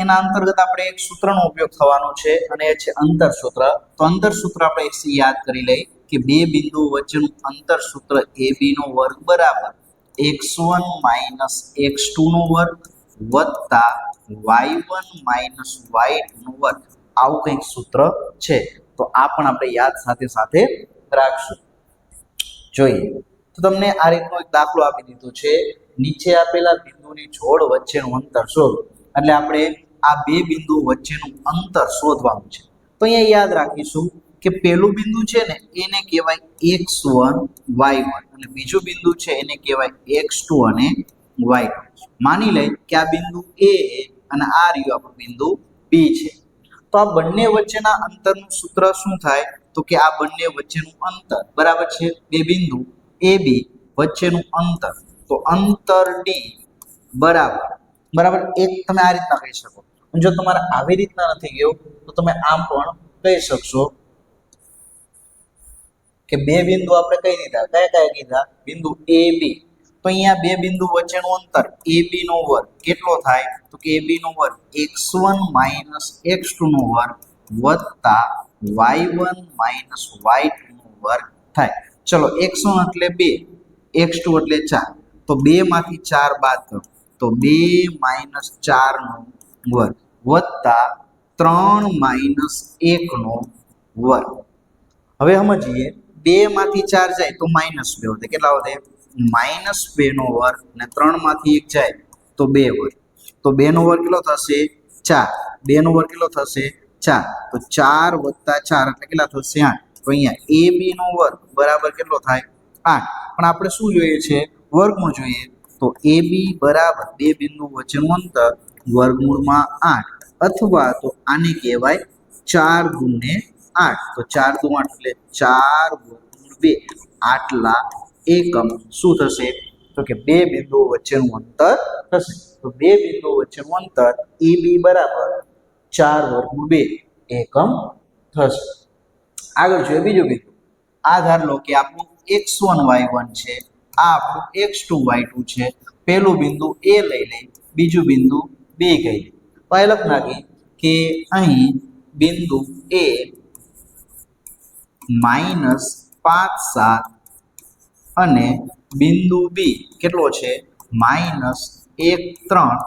એના અંતર્ગત આપણે એક સૂત્રનો ઉપયોગ થવાનો છે અને એ છે અંતર સૂત્ર. તો અંતર સૂત્ર આપણે યાદ કરી લઈએ કે બે બિંદુઓ વચ્ચેનું અંતર સૂત્ર AB નો વર્ગ બરાબર x1 - x2 નો વર્ગ વત્તા y1 - y2 નો વર્ગ. આવું કંઈક સૂત્ર છે. તો આ પણ આપણે યાદ સાથે સાથે રાખશું. જોઈએ તો તમને આ રીતનો એક દાખલો આપી દીધો છે. નીચે આપેલા બિંદુની જોડ વચ્ચેનું અંતર શોધો. એટલે આપણે આ બે બિંદુઓ વચ્ચેનું અંતર શોધવાનું છે. તો અહીંયા યાદ રાખીશું કે પહેલું બિંદુ છે ને એને કહેવાય x1 y1 અને બીજું બિંદુ છે એને કહેવાય x2 અને y2. માની લઈએ કે આ બિંદુ A અને આ રહ્યું આપણું બિંદુ B છે. તો આ બંને વચ્ચેના અંતરનું સૂત્ર શું થાય? તો કે આ બંને વચ્ચેનું અંતર બરાબર છે બે બિંદુ AB વચ્ચેનું અંતર તો અંતર ડી બરાબર બરાબર એક તમે આ રીતના કહી શકો. જો તમારે આવી રીતના નથી ગયો તો તમે આમ પણ કહી શકશો કે બે બિંદુ આપણે કઈ દીધા, કયા કયા કીધા, બિંદુ એ બી. તો અહીંયા બે બિંદુ વચ્ચેનું અંતર એ બી નો વર્ગ કેટલો થાય, તો કે એ બી નો વર્ગ x1 - x2 નો વર્ગ વત્તા y1 - y2 નો વર્ગ થાય. ચલો x1 એટલે 2, x2 એટલે 4. તો 2 માંથી 4 બાદ કરો તો 2 - 4 નો વર્ગ વત્તા 3 - 1 નો વર્ગ. હવે સમજીએ 2 માંથી 4 જાય તો -2 વધે. કેટલા વધે? -2 નો વર્ગ અને 3 માંથી 1 જાય તો 2 વર્ગ. તો 2 નો વર્ગ કેટલો થશે? 4. 2 નો વર્ગ કેટલો થશે? 4. તો 4 વત્તા 4 એટલે કેટલા થશે? 8. તો અહીંયા એ બી નો વર્ગ બરાબર કેટલો થાય? 8. પણ આપણે શું જોઈએ છે? વર્ગમૂળ જોઈએ. તો એ બી બરાબર બે બિંદુ વચ્ચેનું અંતર વર્ગમૂળમાં 8 અથવા તો આને કહેવાય 4 ગુણે 8. તો 4 દુ 8 એટલે 4 વર્ગમૂળ 2 આટલા એકમ શું થશે? તો કે બે બિંદુઓ વચ્ચેનું અંતર થશે. તો બે બિંદુઓ વચ્ચેનું અંતર એ બી બરાબર 4 વર્ગમૂળ 2 એકમ થશે. આગળ જોઈએ બીજું બિંદુ. આ ધાર લો કે આપણું x1 y1 છે, આ આપણું x2 y2 છે. પહેલું બિંદુ એ લઈ લઈ, બીજું બિંદુ B કહી લઈ. તો આ લખ નાખી કે અહીં બિંદુ A -5 7 અને બિંદુ B કેટલો છે? -1 3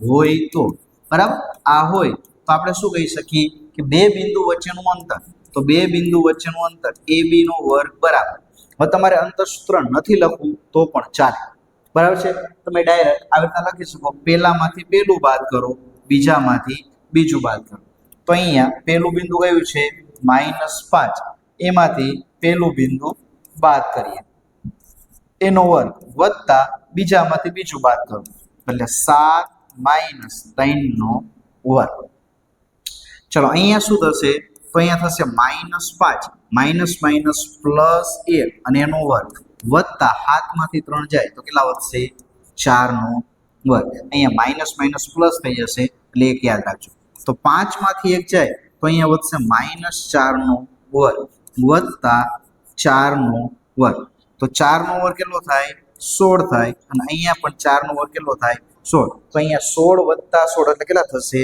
હોય તો બરાબર. આ હોય તો આપણે શું કહી શકીએ કે બે બિંદુ વચ્ચેનું અંતર, તો બે બિંદુ વચ્ચેનું અંતર AB નો વર્ગ બરાબર. હવે તમારે અંતર સૂત્ર નથી લખવું તો પણ ચાલે, બરાબર છે. તમે ડાયરેક્ટ આવી રીતના લખી શકો, પહેલામાંથી પહેલું બાદ કરો, બીજામાંથી બીજું બાદ કરો. તો અહીંયા પહેલું બિંદુ કયું છે? -5. એમાંથી પહેલું બિંદુ બાદ કરીએ એનો વર્ગ વત્તા બીજામાંથી બીજું બાદ કરો એટલે 7 - 3 નો વર્ગ. ચલો અહીંયા શું થશે? તો અહીંયા થશે -5 માઇનસ માઇનસ પ્લસ 1 અને એનો વર્ગ વત્તા 7 માંથી 3 જાય તો કેટલા વધશે? 4 નો વર્ગ. અહીંયા માઇનસ માઇનસ પ્લસ થઈ જશે એટલે એક યાદ રાખજો. તો 5 માંથી 1 જાય તો અહીંયા વધશે -4 નો વર્ગ વત્તા 4 નો વર્ગ. તો 4 નો વર્ગ કેટલો થાય? 16 થાય. અને અહીંયા પણ 4 નો વર્ગ કેટલો થાય? 16. તો અહીંયા 16 વત્તા 16 એટલે કેટલા થશે?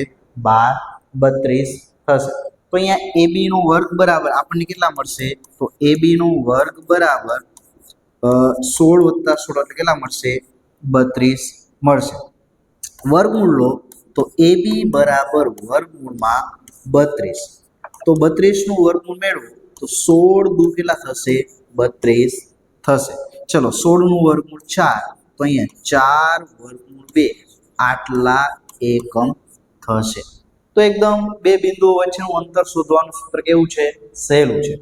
12 32 થશે. તો અહીંયા AB નો વર્ગ બરાબર આપણને કેટલા મળશે? તો AB નો વર્ગ બરાબર 16 વત્તા 16 એટલે કેટલા મળશે? 32 મળશે. વર્ગમૂળ લો તો AB બરાબર વર્ગમૂળમાં 32. તો 32 નું વર્ગમૂળ મેળવો તો 16 દુ કેટલા થશે? 32 થશે. ચલો 16 નું વર્ગમૂળ 4 તો અહીંયા 4 વર્ગમૂળ 2 આટલા એકમ થશે. તો એકદમ બે બિંદુઓ વચ્ચેનું અંતર શોધવાનું સૂત્ર કેવું છે? સહેલું છે.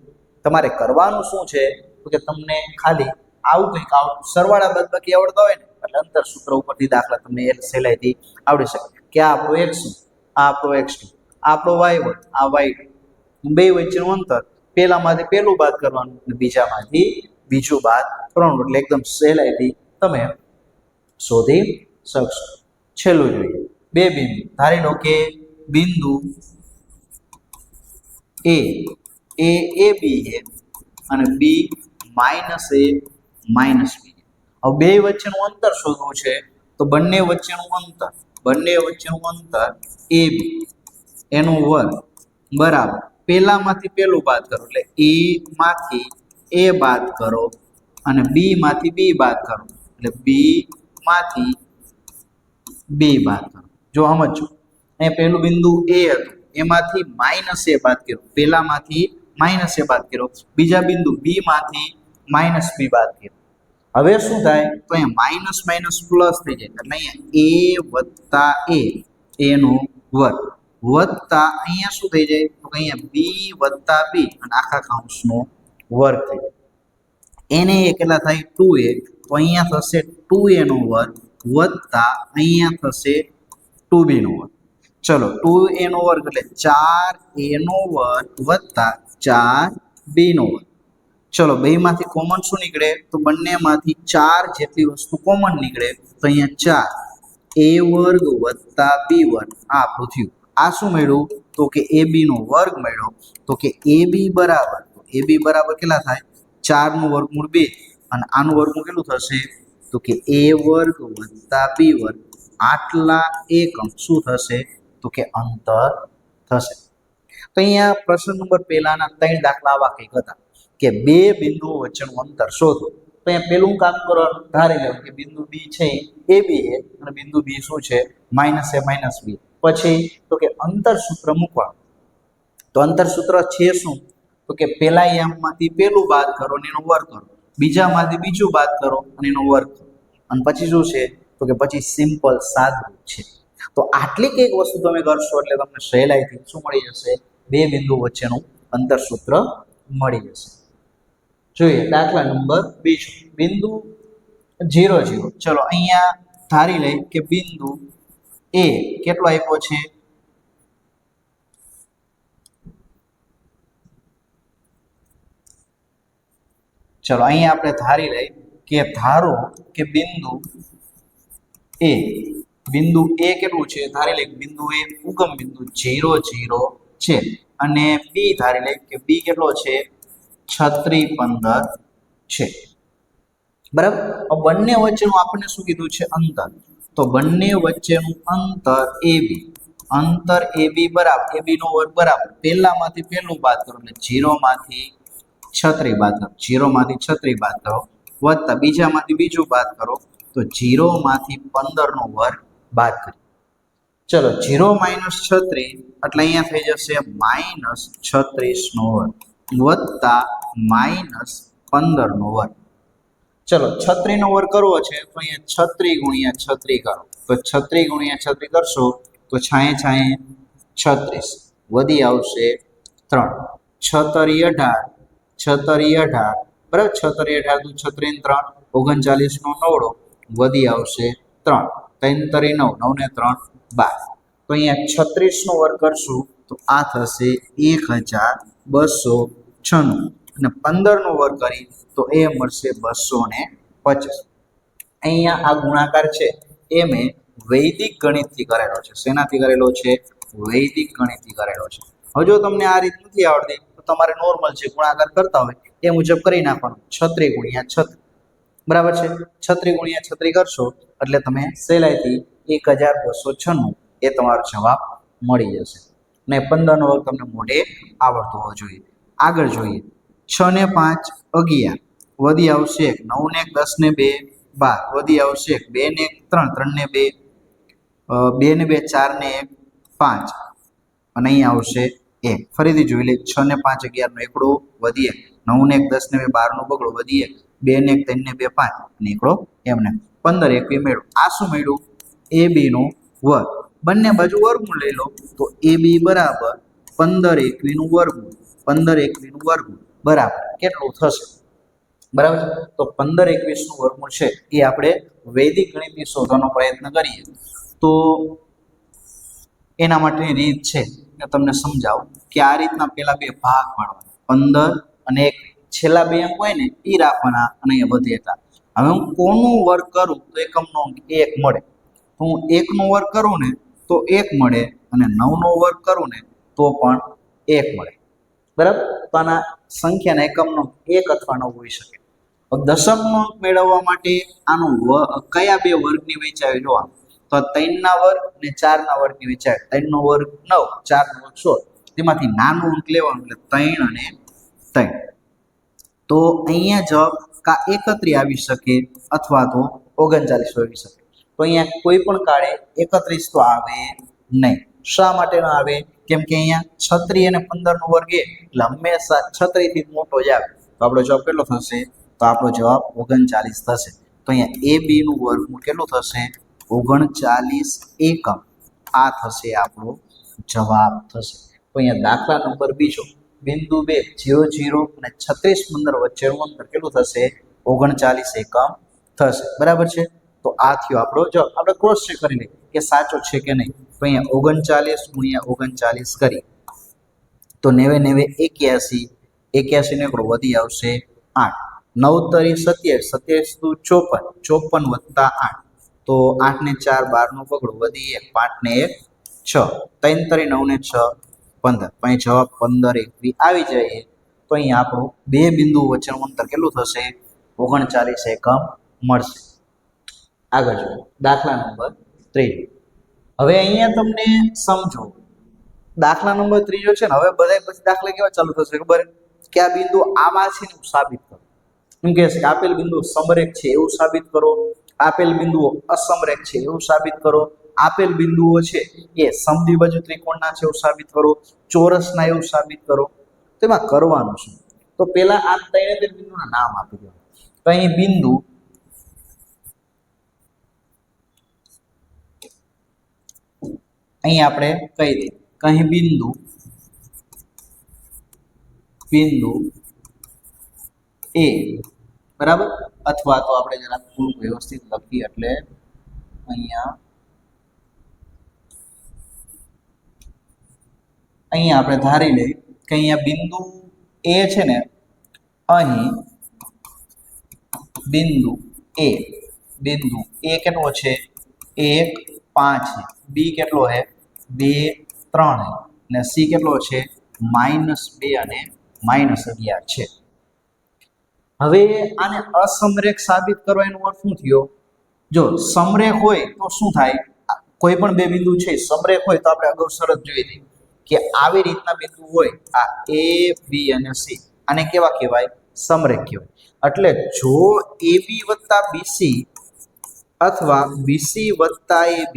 તમારે કરવાનું શું છે તો કે તમને ખાલી આવું કંઈક આવડતું, સરવાળા બાદબાકી આવડતા હોય ને એટલે અંતર સૂત્ર ઉપરથી દાખલા તમને સહેલાઈથી આવડી શકે કે આ આપણો x1, આ આપણો x2, આ આપણો y1, આ y2. બે વચ્ચેનું અંતર પહેલામાંથી પહેલું બાદ કરવાનું અને બીજામાંથી બીજું બાદ કરવાનું એટલે એકદમ સહેલાઈથી તમે શોધી શકશો. છેલ્લું જોઈએ બે બિંદુ. ધારી લો કે બિંદુ A AB છે અને B -A -B. હવે બે વચ્ચેનું અંતર શોધવું છે તો બંને વચ્ચેનું અંતર AB એનો વર્ગ બરાબર પહેલામાંથી પહેલું બાદ કરો એટલે A માંથી A બાદ કરો અને B માંથી B બાદ કરો એટલે B માંથી B બાદ કરો. જો સમજો અહીંયા પહેલું બિંદુ A હતું એમાંથી -A બાદ કર્યો, પહેલામાંથી -A બાદ કર્યો, બીજા બિંદુ B માંથી -B બાદ કર્યો. હવે શું થાય? તો અહીંયા માઇનસ માઇનસ પ્લસ થઈ જાય એટલે અહીંયા A + A નો વર્ગ વત્તા અહીંયા શું થઈ જાય તો અહીંયા B + B અને આખા કૌંસનો વર્ગ થઈ જાય. એને કેટલા થાય? 2A. તો અહીંયા થશે 2A નો વર્ગ વત્તા અહીંયા થશે 2B નો વર્ગ. ચલો 2A નો વર્ગ એટલે 4A નો વર્ગ વત્તા 4B નો વર્ગ. ચલો બેમાંથી કોમન શું નીકળે તો બંનેમાંથી 4 જેટલી વસ્તુ કોમન નીકળે તો અહીંયા 4 a વર્ગ વત્તા b વર્ગ આ આપણું થયું આ શું મળ્યું તો કે ab નો વર્ગ મળ્યો તો કે ab બરાબર કેટલા થાય 4 નું વર્ગમૂળ 2 અને આનું વર્ગમૂળ કેટલું થશે તો કે a વર્ગ વત્તા b વર્ગ આટલા એકમ શું થશે તો કે અંતર થશે તો અહીંયા પ્રશ્ન નંબર પહેલાના 3 દાખલા આવા કંઈક હતા કે બે બિંદુઓ વચ્ચેનું અંતર શોધો તો અહીંયા પહેલું કામ કરવાનું ધારી લેવું કે બિંદુ B છે એ AB છે અને બિંદુ B શું છે -a -b પછી તો કે અંતર સૂત્ર મૂકવાનું તો અંતર સૂત્ર છે શું તો કે પહેલા યામમાંથી પહેલું બાદ કરો અને એનો વર્ગ કરો બીજામાંથી બીજું બાદ કરો અને એનો વર્ગ કરો અને પછી શું છે તો કે પછી સિમ્પલ સાદુરૂપ છે તો આટલી કંઈક વસ્તુ તમે કરશો એટલે તમને સહેલાઈથી શું મળી જશે બે બિંદુ વચ્ચેનું અંતર સૂત્ર મળી જશે જોઈએ દાખલા નંબર 2 બિંદુ 0 0 ચલો અહીંયા ધારી લઈ કે બિંદુ A કેટલો આપ્યો છે ચલો અહીંયા આપણે ધારી લઈ કે ધારો કે બિંદુ A કેટલું છે ધારી લઈ બિંદુ A ઉગમ બિંદુ 0 0 છે અને B ધારી લઈ કે B કેટલો છે 36 15 છે બરાબર બંને વચ્ચેનું આપણને શું કીધું છે અંતર તો બંને વચ્ચેનું અંતર AB બરાબર AB નો વર્ગ બરાબર પહેલામાંથી પહેલું બાદ કરો એટલે 0 માંથી 36 બાદ કરો 0 માંથી 36 બાદ કરો વત્તા બીજામાંથી બીજું બાદ કરો તો 0 માંથી 15 નો વર્ગ બાદ કરીએ ચલો 0 -36 એટલે અહીંયા થઈ જશે -36 નો વર્ગ વત્તા -15 નો વર્ગ ચલો 36 નો વર્ગ કરવો છે તો અહીંયા 36 × 36 કરો તો 36 × 36 કરશો તો 6 36 વધી આવશે 3 6 18 બરાબર 6 18 36 3 39 નો નવડો વધી આવશે 3 3 9 9 ને 3 12 તો અહીંયા 36 નો વર્ગ કરશું તો આ થશે 1296 અને 15 નો વર્ગ કરી તો એ મળશે 250 અહીંયા આ ગુણાકાર છે એ મેં વૈદિક ગણિતથી કરેલો છે શેનાથી કરેલો છે વૈદિક ગણિતથી કરેલો છે હવે જો તમને આ રીત નથી આવડતી તો તમારે નોર્મલ છે ગુણાકાર કરતા હોય એ મુજબ કરી નાખવાનું 36 × 36 બરાબર છે 36 × 36 કરશો એટલે તમે સહેલાઈથી 1296 એ તમારો જવાબ મળી જશે ને 15 નો વર્ગ તમને મોઢે આવડતો હોવો જોઈએ આગળ જોઈએ 6 ને 5 11 વધી આવશે 9 ને 10 ને 2 12 વધી આવશે 2 ને 3 3 ને 2 2 ને 2 4 ને 1 5 અને અહીં આવશે 1 ફરીથી જોઈ લે 6 ને 5 11 નો એકડો વધી 9 ને 10 ને 2 12 નો બગડો વધી 2 ને 3 ને 2 5 અને એકડો એમને 15 21 મેળવો આ શું મળ્યું AB નો વર્ગ બંને બાજુ વર્ગમૂળ લઈ લો તો AB બરાબર 15 21 નું વર્ગમૂળ 15 21 નું વર્ગમૂળ બરાબર કેટલું થશે બરાબર તો 15 21 નું વર્ગમૂળ છે એ આપણે વૈદિક ગણિતથી શોધવાનો પ્રયત્ન કરીએ તો એના માટેની રીત છે કે તમને સમજાવું કે આ રીતના પેલા બે ભાગ પાડવાના 15 અને 1 છેલ્લા બે અંક હોય ને એ રાખવાના અને અહીંયા વધે એટલા હવે હું કોનું વર્ગ કરું તો એકમનો અંક 1 મળે તો હું 1 નો વર્ગ કરું ને તો 1 મળે અને 9 નો વર્ગ કરું ને તો પણ 1 મળે બરાબર તો આના સંખ્યાના એકમનો 1 અથવા 9 હોઈ શકે દશકનો અંક મેળવવા માટે આનો કયા બે વર્ગની વહેંચાવી જોવાનું તો 3 ના વર્ગ અને 4 ના વર્ગની વહેંચાવી 3 નો વર્ગ 9 4 નો વર્ગ 16 તેમાંથી નાનો અંક લેવાનો એટલે 3 અને 3 તો અહીંયા જવાબ કા 31 આવી શકે અથવા તો 39 આવી શકે તો અહીંયા કોઈ પણ કાળે 31 તો આવે નહીં શા માટે ન આવે કેમ કે અહીંયા 36 અને 15 નો વર્ગ એટલે હંમેશા 36 થી મોટો જ આવે તો આપણો જવાબ કેટલો થશે તો આપણો જવાબ 39 થશે તો અહીંયા AB નું વર્ગમૂળ કેટલું થશે 39 એકમ આ થશે આપણો જવાબ થશે તો અહીંયા દાખલા નંબર 2 બિંદુ 2 0 0 અને 36 15 વચ્ચેનું અંતર કેટલું થશે 39 એકમ થશે બરાબર છે તો આ થયો આપણો જવાબ આપણે ક્રોસ ચેક કરી લઈએ કે સાચો છે કે નહીં તો અહીંયા 39 × 39 કરી તો 90 91 81 ને એકડો વધી આવશે 8 9 તરી 27 27 દુ 54 54 વત્તા 8 તો 8 ને 4 12 નો પકડો વધી 1 5 ને 1 6 3 તરી 9 ને 6 15 પછી જવાબ 15 21 આવી જાય તો અહીં આપણું બે બિંદુ વચ્ચેનું અંતર કેટલું થશે 39 એકમ મળશે આગળ જો દાખલા નંબર 3 હવે અહીંયા તમને સમજો દાખલા નંબર 3 છે ને હવે બધા પછી દાખલા કેવા ચાલુ થશે ખબર કે આ બિંદુ આમાં છે ને સાબિત કરો એમ કહે છે કે આપેલ બિંદુ સમરેખ છે એવું સાબિત કરો આપેલ બિંદુઓ અસમરેખ છે એવું સાબિત કરો આપેલ બિંદુઓ છે એ સમદ્વિબાજુ ત્રિકોણના છે એવું સાબિત કરો ચોરસના એવું સાબિત કરો તો એમાં કરવાનું શું તો પહેલા આ ત્રણે બિંદુના નામ આપી દો તો અહીં બિંદુ અહીં આપણે કહી દઈએ કहीं બિંદુ બિંદુ એ બરાબર અથવા તો આપણે જરા થોડું વ્યવસ્થિત લખીએ એટલે અહીંયા આપણે ધારી લઈએ કે અહીંયા બિંદુ એ છે ને અહીં બિંદુ એ કેટલો છે 1 5 है बी કેટલો है 2 3 है અને સી કેટલો છે -2 અને -11 છે હવે આને અસમરેખ સાબિત કરવા એનો અર્થ શું થયો જો સમરેખ હોય તો શું થાય કોઈ પણ બે બિંદુ છે સમરેખ હોય તો આપણે અગાઉ શરત જોઈ હતી કે આવી રીતના બિંદુ હોય આ એ બી અને સી આને કેવા કહેવાય સમરેખ કહેવાય એટલે જો AB + BC અથવા BC + AB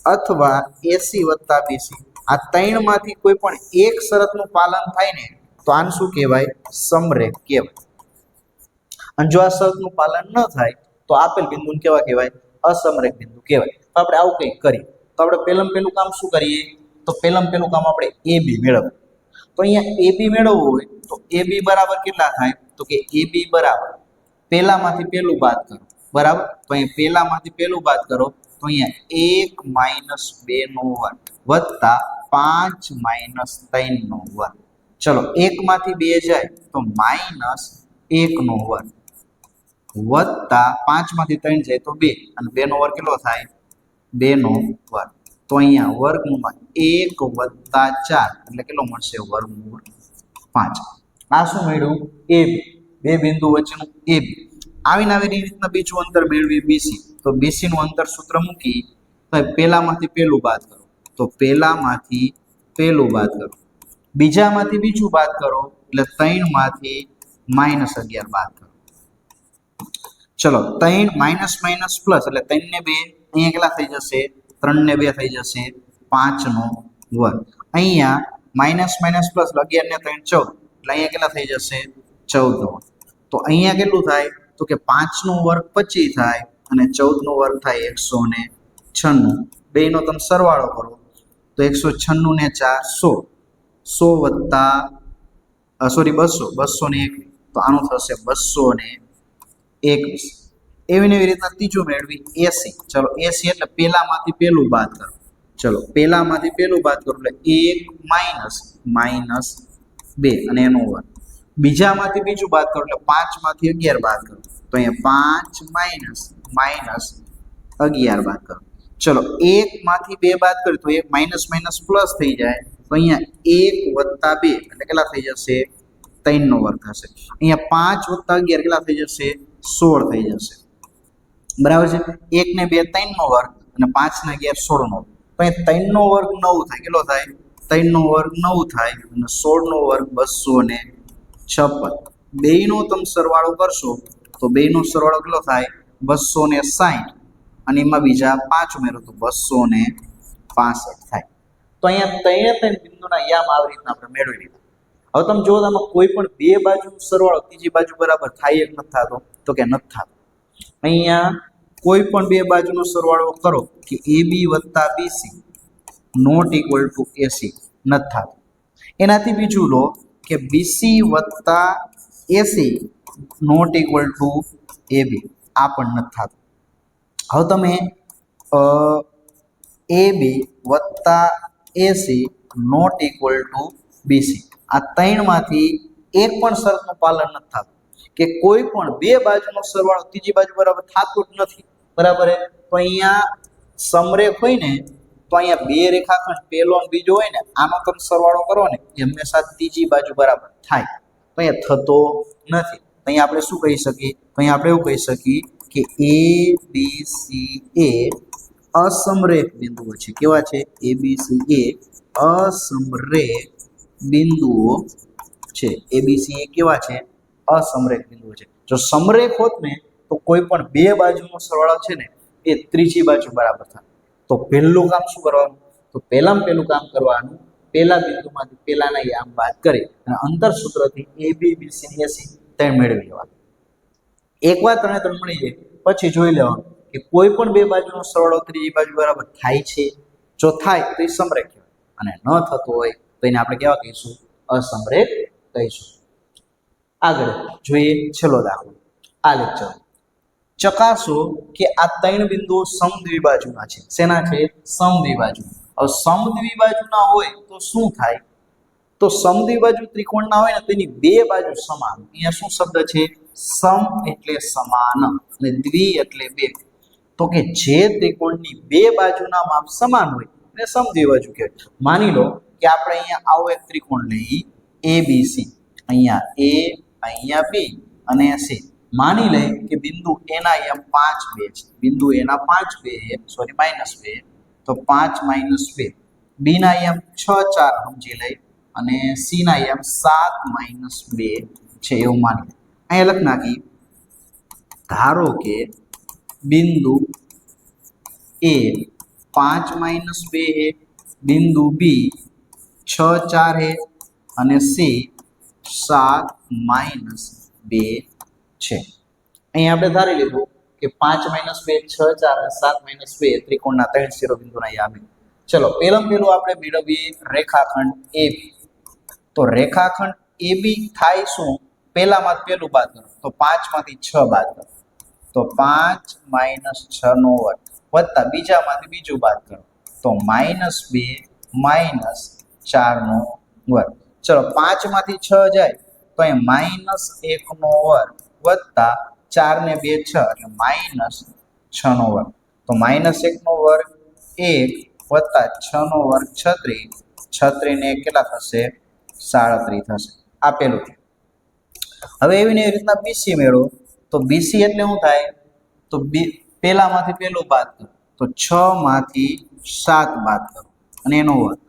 અથવા AC + BC આ ત્રણમાંથી કોઈ પણ એક શરતનું પાલન થાય ને તો આને શું કહેવાય સમરેખ કહેવાય અને જો આ શરતનું પાલન ન થાય તો આપેલ બિંદુને કેવા કહેવાય અસમરેખ બિંદુ કહેવાય તો આપણે આવું કંઈક કરીએ તો આપણે પહેલું કામ શું કરીએ તો પહેલું કામ આપણે AB મેળવવું તો અહીંયા AB મેળવવું હોય તો AB બરાબર કેટલા થાય તો કે AB બરાબર પહેલામાંથી પહેલું બાદ કરો બરાબર તો અહીંયા પહેલામાંથી પહેલું બાદ કરો તો અહીંયા 1 - 2 નો વર્ગ વત્તા 5 - 3 નો વર્ગ ચલો 1 માંથી 2 જાય તો -1 નો વર્ગ વત્તા 5 માંથી 3 જાય તો 2 અને 2 નો વર્ગ કેટલો થાય 2 નો વર્ગ તો અહીંયા વર્ગમૂળમાં 1 વત્તા 4 એટલે કેટલો મળશે વર્ગમૂળ 5 આ શું મળ્યું AB બે બિંદુ વચ્ચેનું AB આવી રીતના બીજું અંતર મેળવી BC તો BC નું અંતર સૂત્ર મૂકી તો પહેલામાંથી પહેલું બાદ કરો તો પહેલામાંથી પહેલું બાદ કરો બીજામાંથી બીજું બાદ કરો એટલે 3 માંથી -11 બાદ કરો ચલો 3 માઇનસ માઇનસ પ્લસ એટલે 3 ને 2 અહીંયા કેટલા થઈ જશે 3 ને 2 થઈ જશે 5 નો વર્ગ અહીંયા માઇનસ માઇનસ પ્લસ 11 ને 3 14 એટલે અહીંયા કેટલા થઈ જશે 14 નો તો અહીંયા કેટલું થાય તો કે 5 નો વર્ગ 25 થાય અને 14 નો વર્ગ થાય 196 બેયનો તમે સરવાળો કરો તો 196 ને 4 100 વત્તા 200 ને 1 તો આનું થશે 221 એવી રીતના ત્રીજું મેળવી AC ચલો AC એટલે પહેલામાંથી પહેલું બાદ કરો ચલો પહેલામાંથી પહેલું બાદ કરો એટલે 1 માઇનસ 2 અને એનો વર્ગ બીજામાંથી બીજું બાદ કરો એટલે 5 માંથી 11 બાદ કરો તો અહીંયા 5 માઇનસ 11 બાદ કરો ચલો 1 માંથી 2 બાદ કરીએ તો 1 માઇનસ પ્લસ થઈ જાય તો અહીંયા 1 વત્તા 2 એટલે કેટલા થઈ જશે 3 નો વર્ગ થશે અહીંયા 5 વત્તા 11 કેટલા થઈ જશે 16 થઈ જશે બરાબર છે 1 ને 2 3 નો વર્ગ અને 5 ને 11 16 નો તો અહીંયા 3 નો વર્ગ 9 થાય કેટલો થાય 3 નો વર્ગ 9 થાય અને 16 નો વર્ગ 256 બેયનો તમે સરવાળો કરશો તો બેયનો સરવાળો કેટલો થાય 260 અને એમાં બીજા 5 ઉમેરો તો 265 થાય તો અહીંયા ત્રણે બિંદુના યામ આવી રીતના આપણે મેળવી લીધા હવે તમે જો આમાં કોઈ પણ બે બાજુનો સરવાળો ત્રીજી બાજુ બરાબર થાય કે નથી થતો તો કે નથી થતો અહીંયા કોઈ પણ બે બાજુનો સરવાળો કરો કે AB + BC not equal to AC નથી થતો એનાથી બીજું લો કે BC + AC not equal to AB આ પણ નથી થતું હવે તમે AB + AC not equal to BC આ ત્રણમાંથી એક પણ શરતનું પાલન નથી થતું કે કોઈ પણ બે બાજુનો સરવાળો ત્રીજી બાજુ બરાબર થતો જ નથી, બરાબર. તો અહીંયા સમરેખ હોય ને તો અહીંયા બે રેખાખંડ પહેલો અને બીજો હોય ને આનો તમે સરવાળો કરો ને એ હંમેશા ત્રીજી બાજુ બરાબર થાય, તો અહીંયા થતો નથી. અહીંયા આપણે શું કહી શકીએ? તો અહીંયા આપણે એવું કહી શકીએ કે એ બી સી એ અસમરેખ બિંદુઓ છે. કેવા છે? એ બી સી એ અસમરેખ બિંદુઓ છે. એ બી સી એ કેવા છે? અસમરેખ બિંદુઓ છે. જો સમરેખ હોત ને તો કોઈ પણ બે બાજુનો સરવાળો છે ને એ ત્રીજી બાજુ બરાબર થાય. તો પહેલું કામ શું કરવાનું? તો પહેલું કામ કરવાનું, પહેલા બિંદુમાંથી પહેલાના યામ બાદ કરી અને અંતર સૂત્રથી એ બી બી સી ની એસી ત્રણ મેળવી લેવાનું. એકવાર ત્રણે ત્રણ મળી જાય પછી જોઈ લેવાનું કે કોઈ પણ બે બાજુનો સરવાળો ત્રીજી બાજુ બરાબર થાય છે. જો થાય તો એ સમરેખ કહેવાય અને ન થતો હોય તો એને આપણે કેવા કહીશું? અસમરેખ કહીશું. આગળ જોઈએ છેલ્લો દાખલો. આ લેક્ચર ચકાસો કે આ ત્રણ બિંદુઓ સમદ્વિબાજુના છે. શેના છે? સમદ્વિબાજુ. હવે સમદ્વિબાજુના હોય તો શું થાય? તો સમદ્વિબાજુ ત્રિકોણના હોય ને તેની બે બાજુ સમાન. અહીંયા શું શબ્દ છે? સમ એટલે સમાન અને દ્વિ એટલે બે. તો કે જે ત્રિકોણની બે બાજુના માપ સમાન હોય એને સમદ્વિબાજુ કહેવાય. માની લો કે આપણે અહીંયા આવો એક ત્રિકોણ લઈ એબીસી, અહીંયા એ, અહીંયા બી અને સી. માની લે કે બિંદુ એ ના એમ 5 2 છે. બિંદુ એ ના 5 2 સોરી -2, તો 5 - 2. બી ના એમ 6 4 સમજી લઈ અને સી ના એમ 7 - 2 છે એવું માની. અહીંયા લખ નાખી. ધારો કે બિંદુ એ 5 - 2 है, बिंदु बी 6 4 है અને સી 7 - 2 છે. અહીં આપણે ધારી લીધું કે 5 - 2 6 4 અને 7 - 2 ત્રિકોણના ત્રણ શિરોબિંદુના યામે. ચલો પહેલું આપણે મેળવીએ રેખાખંડ AB. તો રેખાખંડ AB થાય શું? પહેલામાં પહેલું બાદ કરો તો 5 માંથી 6 બાદ કરો તો 5 - 6 નો વર્ગ વત્તા બીજામાંથી બીજું બાદ કરો તો -2 - 4 નો વર્ગ. ચલો 5 માંથી 6 જાય તો અહીં -1 નો વર્ગ વત્તા 4 ને 2 6 એટલે -6 નો વર્ગ. તો -1 નો વર્ગ 1 વત્તા 6 નો વર્ગ 36, 36 ને કેટલા થશે? 37 થશે. આ પેલું. હવે એવી ને એવી રીતના બીસી મેળવો. તો બીસી એટલે શું થાય? તો પહેલામાંથી પહેલું બાદ કરો તો 6 માંથી 7 બાદ કરો અને એનો વર્ગ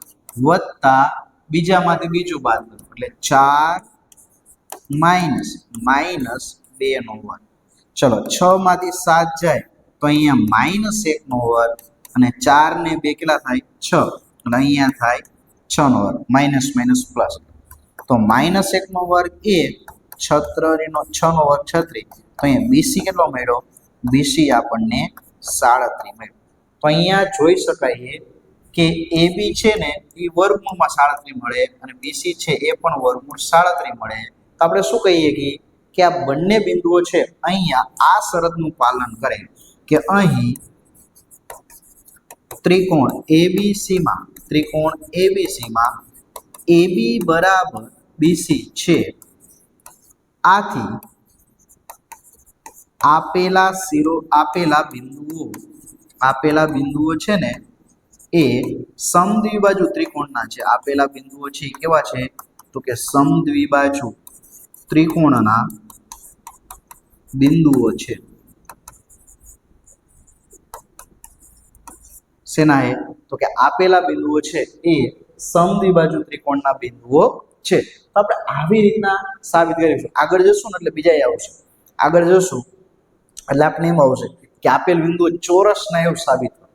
વત્તા બીજામાંથી બીજું બાદ કરો એટલે 4 - -2 નો વર્ગ. ચલો 6 માંથી 7 જાય તો અહીંયા -1 નો વર્ગ અને 4 ને 2 કેટલા થાય? 6 એટલે અહીંયા થાય 6 નો વર્ગ માઇનસ પ્લસ. તો -1 નો વર્ગ 1 6 નો વર્ગ 36. તો અહીંયા બીસી કેટલો મળ્યો? બીસી આપણને 37 મળ્યો. તો અહીંયા જોઈ શકાય કે AB છે ને એ વર્ગમૂળમાં 37 મળે અને BC છે એ પણ વર્ગમૂળ 37 મળે. તો આપણે શું કહીએ કે આ બંને બિંદુઓ છે અહીંયા આ શરતનું પાલન કરે કે અહીં ત્રિકોણ ABC માં AB બરાબર BC છે. આથી આપેલા બિંદુઓ છે ને એ સમદ્વિબાજુ ત્રિકોણના છે. આપેલા બિંદુઓ છે કેવા છે? તો કે સમદ્વિબાજુ ત્રિકોણના બિંદુઓ છે. શેના એ? તો કે આપેલા બિંદુઓ છે એ સમદ્વિબાજુ ત્રિકોણના બિંદુઓ છે. તો આપણે આવી રીતના સાબિત કરીશું. આગળ જશું ને એટલે બીજા આવશે. આગળ જશું એટલે આપણે એમ આવશે કે આપેલ બિંદુઓ ચોરસના એવું સાબિત કરો,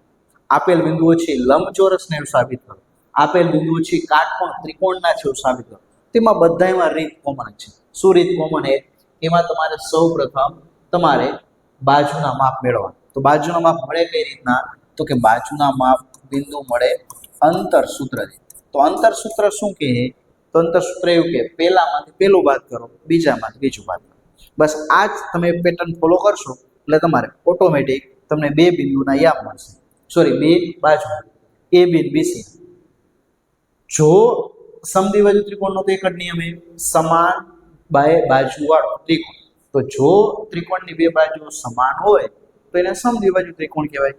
આપેલ બિંદુઓ છે લંબચોરસના એવું સાબિત કરો, આપેલ બિંદુઓ છે કાટકોણ ત્રિકોણના છે એવું સાબિત કરો. તેમાં બધામાં રીત કોમન છે. શું રીત કોમન છે? એમાં તમારે સૌપ્રથમ તમારે બાજુના માપ મેળવવા. તો બાજુના માપ મળે કઈ રીતના? તો કે બાજુના માપ બિંદુ મળે અંતર સૂત્રથી. તો અંતર સૂત્ર શું કહે? તો અંતર સૂત્ર એવું કે પહેલામાંથી પહેલું બાદ કરો, બીજામાંથી બીજું બાદ કરો. બસ આ જ તમે પેટર્ન ફોલો કરશો એટલે તમારે ઓટોમેટિક તમને બે બિંદુના યામ મળશે. સોરી, બે બાજુ AB અને BC. જો સમદ્વિબાજુ ત્રિકોણનો તો એક જ નિયમ છે, સમાન બાજુવાળો ત્રિકોણ. તો જો ત્રિકોણની બે બાજુઓ સમાન હોય તો એને સમદ્વિબાજુ ત્રિકોણ કહેવાય.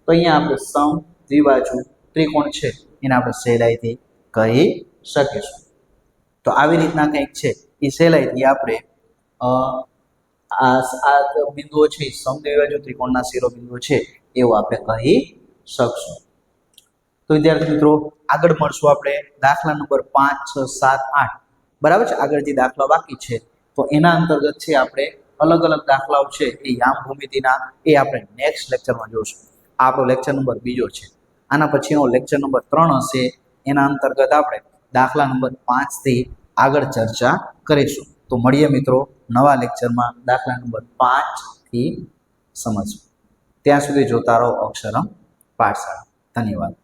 તો અહીંયા આપણે સમદ્વિબાજુ ત્રિકોણ છે એને આપણે સહેલાઈથી કહી શકીશું. તો આવી રીતના કંઈક છે એ સહેલાઈથી આપણે આ બિંદુઓ છે સમદ્વિબાજુ ત્રિકોણના શિરોબિંદુઓ છે એવું આપણે કહી શકશું. તો વિદ્યાર્થી મિત્રો આગળ મળશું આપણે દાખલા નંબર 5, 6, 7, 8 બરાબર છે. આગળ જે દાખલા બાકી છે તો એના અંતર્ગત છે આપણે અલગ અલગ દાખલાઓ છે એ યામ ભૂમિતિના એ આપણે નેક્સ્ટ લેક્ચરમાં જોઈશું. આ આપણો લેક્ચર નંબર 2 છે. આના પછીનો લેક્ચર નંબર 3 હશે. એના અંતર્ગત આપણે દાખલા નંબર 5 થી આગળ ચર્ચા કરીશું. તો મળીએ મિત્રો નવા લેક્ચરમાં દાખલા નંબર 5 થી સમજવું. ત્યાં સુધી જોતા રહો અક્ષરમ પાઠશાળા. ધન્યવાદ.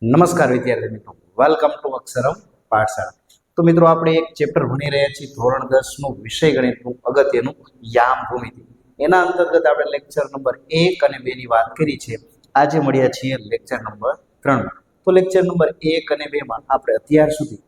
નમસ્કાર વિદ્યાર્થી મિત્રો, વેલકમ ટુ અક્ષરમ પાઠશાળા. તો મિત્રો આપણે એક ચેપ્ટર ભણી રહ્યા છીએ ધોરણ 10 નું વિષય ગણિતનું અગત્યનું યામ ભૂમિતિ. એના અંતર્ગત આપણે લેક્ચર નંબર 1 અને 2 ની વાત કરી છે. આજે મળ્યા છીએ લેક્ચર નંબર 3. તો લેક્ચર નંબર 1 અને 2 માં આપણે અત્યાર સુધી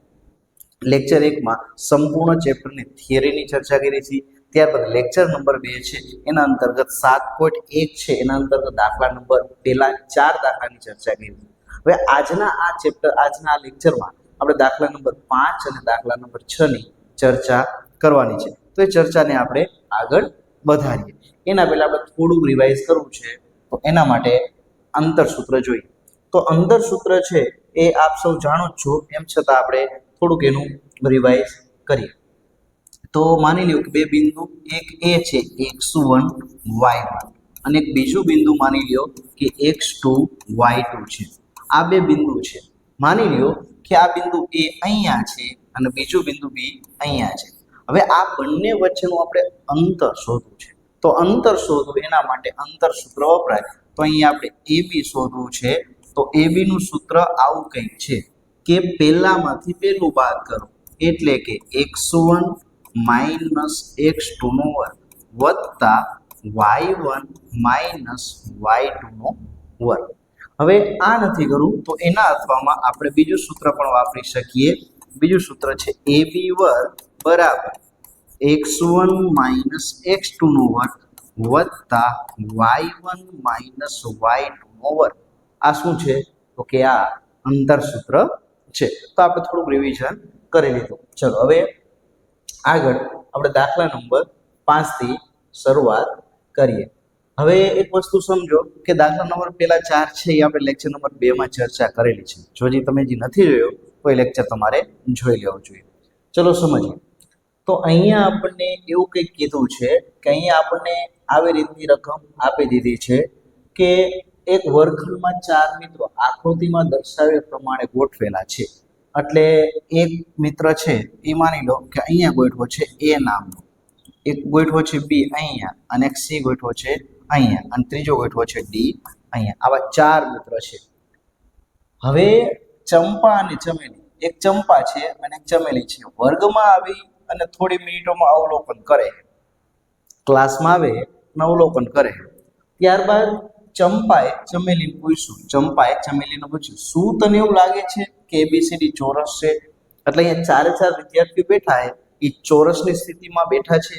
લેક્ચર 1 માં સંપૂર્ણ ચેપ્ટરની થિયરીની ચર્ચા કરી છે. ત્યારબાદ લેક્ચર નંબર 2 છે એના અંતર્ગત 7.1 છે એના અંતર્ગત દાખલા નંબર પહેલા 4 દાખલાની ચર્ચા કરી. હવે આજના આ લેક્ચરમાં આપણે દાખલા નંબર 5 અને દાખલા નંબર 6 ની ચર્ચા કરવાની છે. તો એ ચર્ચાને આપણે આગળ વધારીએ. એના પહેલા આપણે થોડું રિવાઇઝ કરવું છે. તો એના માટે અંતરસૂત્ર જોઈએ. તો અંતરસૂત્ર છે એ આપ સૌ જાણો જ છો, એમ છતાં આપણે થોડુંક એનું રિવાઇઝ કરીએ. તો માની લ્યો કે બે બિંદુ, એક એ છે x1 y1 અને એક બીજું બિંદુ માની લ્યો કે x2 y2 છે. આ બે બિંદુ છે. માની લ્યો કે આ બિંદુ એ અહીંયા છે અને બીજું બિંદુ બી અહીંયા છે. હવે આ બંને વચ્ચેનું આપણે અંતર શોધવું છે. તો અંતર શોધવું એના માટે અંતરસૂત્ર વપરાય. તો અહીંયા આપણે AB શોધવું છે. તો AB નું સૂત્ર આવું કંઈક છે કે પહેલામાંથી પહેલું બાદ કરો એટલે કે x1 માઇનસ x2 નો વર્ગ વત્તા y1 માઇનસ y2 નો વર્ગ. હવે આ નથી કરવું તો એના અથવામાં આપણે બીજું સૂત્ર પણ વાપરી શકીએ. બીજું સૂત્ર છે AB વર્ગ બરાબર x1 માઇનસ x2 નો વર્ગ વત્તા y1 માઇનસ y2 નો વર્ગ. આ શું છે તો કે આ અંતરસૂત્ર છે. તો આપણે થોડુંક રિવિઝન કરી લીધું. ચલો હવે આગળ આપણે દાખલા નંબર 5 થી શરૂઆત કરીએ. હવે એક વસ્તુ સમજો કે દાખલા નંબર પહેલા 4 છે એ આપણે લેક્ચર નંબર 2 માં ચર્ચા કરેલી છે. જો જે તમે જે નથી જોયો તો એ લેક્ચર તમારે જોઈ લેવો જોઈએ. ચલો સમજીએ. તો અહીંયા આપણને એવું કંઈક કીધું છે કે અહીંયા આપણને આવી રીતની રકમ આપી દીધી છે કે એક વર્ગખંડમાં 4 મિત્રો આકૃતિમાં દર્શાવ્યા પ્રમાણે ગોઠવેલા છે. એટલે એક મિત્ર છે એ માની લો કે અહીંયા ગોઠવો છે A નામનો, એક ગોઠવો છે B અહીંયા અને એક C ગોઠવો છે અહીંયા અને ત્રીજો ગોઠવો છે D અહીંયા. આવા 4 મિત્ર છે. હવે ચંપા અને ચમેલી, એક ચંપા છે અને એક ચમેલી છે, વર્ગમાં આવી અને થોડી મિનિટોમાં અવલોકન કરે, ક્લાસમાં આવે અને અવલોકન કરે. ત્યારબાદ ચંપાએ ચમેલીને પૂછ્યું, શું તને એવું લાગે છે કે ABCD ચોરસ છે? એટલે અહીંયા 4 વિદ્યાર્થીઓ બેઠા એ ચોરસની સ્થિતિમાં બેઠા છે.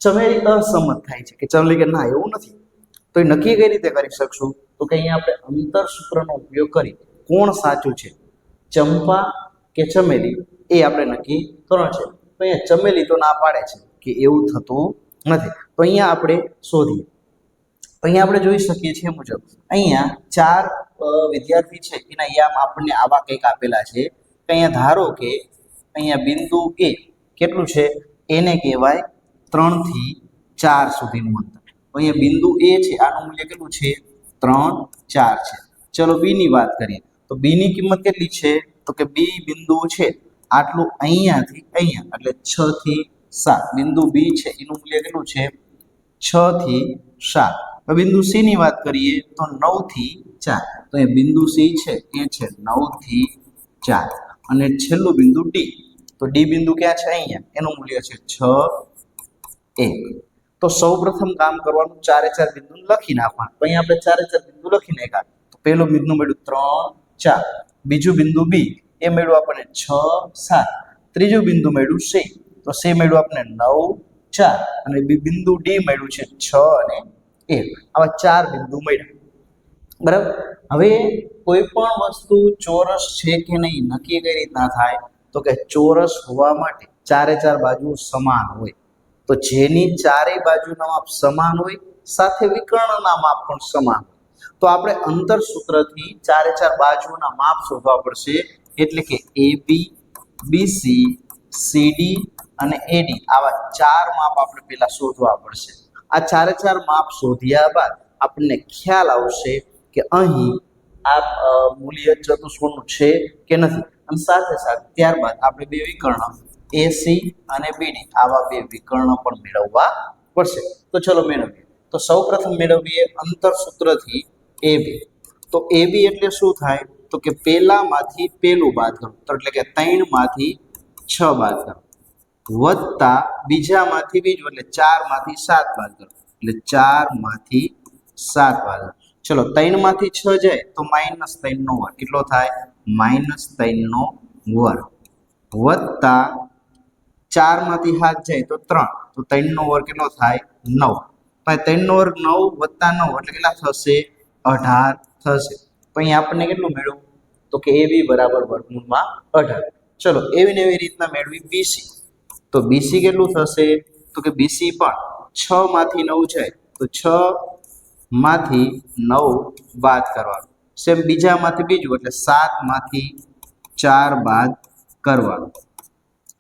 ચમેલી અસંમત થાય છે કે ચમેલી કે ના એવું નથી. તો એ નક્કી કઈ રીતે કરી શકશું તો કે અહીંયા આપણે અંતરસૂત્રનો ઉપયોગ કરી કોણ સાચું છે, ચંપા કે ચમેલી, એ આપણે નક્કી કરવાનું છે. તો અહીંયા ચમેલી તો ના પાડે છે કે એવું થતું નથી. તો અહીંયા આપણે શોધીએ. તો અહીંયા આપણે જોઈ શકીએ છીએ મુજબ અહીંયા 4 વિદ્યાર્થી છે એના યામ આપણને આવા કંઈક આપેલા છે. અહીંયા ધારો કે અહીંયા બિંદુ A કેટલું છે, એને કહેવાય 3 થી 4 સુધીનું અંતર. તો અહીંયા બિંદુ A છે આનું મૂલ્ય કેટલું છે 3, 4 છે. ચલો B ની વાત કરીએ તો B ની કિંમત કેટલી છે તો કે B બિંદુ છે આટલું અહીંયાથી અહીંયા એટલે 6 થી 7. બિંદુ B છે એનું મૂલ્ય કેટલું છે 6 થી 7. હવે બિંદુ C ની વાત કરીએ તો 9 થી 4. તો એ બિંદુ C છે એ છે 9 થી 4 અને છેલ્લું બિંદુ D. તો D બિંદુ ક્યાં છે અહીંયા, એનું મૂલ્ય છે 6, 1. તો સૌપ્રથમ કામ કરવાનું 4 બિંદુ લખી નાખવાનું. તો અહીંયા આપણે 4 બિંદુ લખી નાખ્યા. તો પહેલું બિંદુ મળ્યું 3, 4. બીજું બિંદુ B એ મળ્યું આપણને 6, 7. ત્રીજું બિંદુ મળ્યું C. તો તો સી મળ્યું આપણે 9 4 અને બિંદુ ડી મળ્યું છે 6 અને 1 આવા 4 બિંદુ મળ્યા બરાબર હવે કોઈ પણ વસ્તુ ચોરસ છે કે નહીં નક્કી કઈ રીતના થાય તો કે ચોરસ હોવા માટે ચારે ચાર બાજુ સમાન હોય તો જેની ચારેય બાજુના માપ સમાન હોય સાથે વિકર્ણના માપ પણ સમાન તો આપણે અંતર સૂત્રથી ચારે ચાર બાજુના માપ શોધવા પડશે એટલે કે AB BC CD અને AD આવા ચાર માપ આપણે પહેલા શોધવા પડશે આ ચારે ચાર માપ શોધ્યા બાદ આપણને ખ્યાલ આવશે કે અહીં આ મૂલ્ય ચતુષ્કોણનું છે કે નથી અને સાથે સાથે ત્યારબાદ આપણે બે વિકર્ણ AC અને BD આવા બે વિકર્ણ પણ મેળવવા પડશે તો ચલો મેળવીએ તો સૌપ્રથમ મેળવીએ અંતર સૂત્રથી AB તો AB એટલે શું થાય તો કે પહેલામાંથી પહેલું બાદ કરો તો એટલે કે 3 માંથી 6 બાદ કરો વત્તા બીજામાંથી બીજું એટલે 4 માંથી 7 બાદ કરો એટલે 4 માંથી 7 બાદ કરો ચલો 3 માંથી 6 જાય તો -3 નો વર્ગ કેટલો થાય -3 નો વર્ગ વત્તા 4 માંથી 7 જાય તો 3 તો 3 નો વર્ગ કેટલો થાય 9 તો 3 નો વર્ગ 9 વત્તા 9 એટલે કેટલા થશે 18 થશે તો અહીં આપણને કેટલું મળ્યું તો કે AB બરાબર વર્ગમૂળમાં 18 ચલો એવી ને એવી રીતના મેળવી BC તો BC કેટલું થશે તો કે BC પણ 6 માંથી 9 જાય તો 6 માંથી 9 બાદ કરવાનું સેમ બીજામાંથી બીજું એટલે 7 માંથી 4 બાદ કરવાનું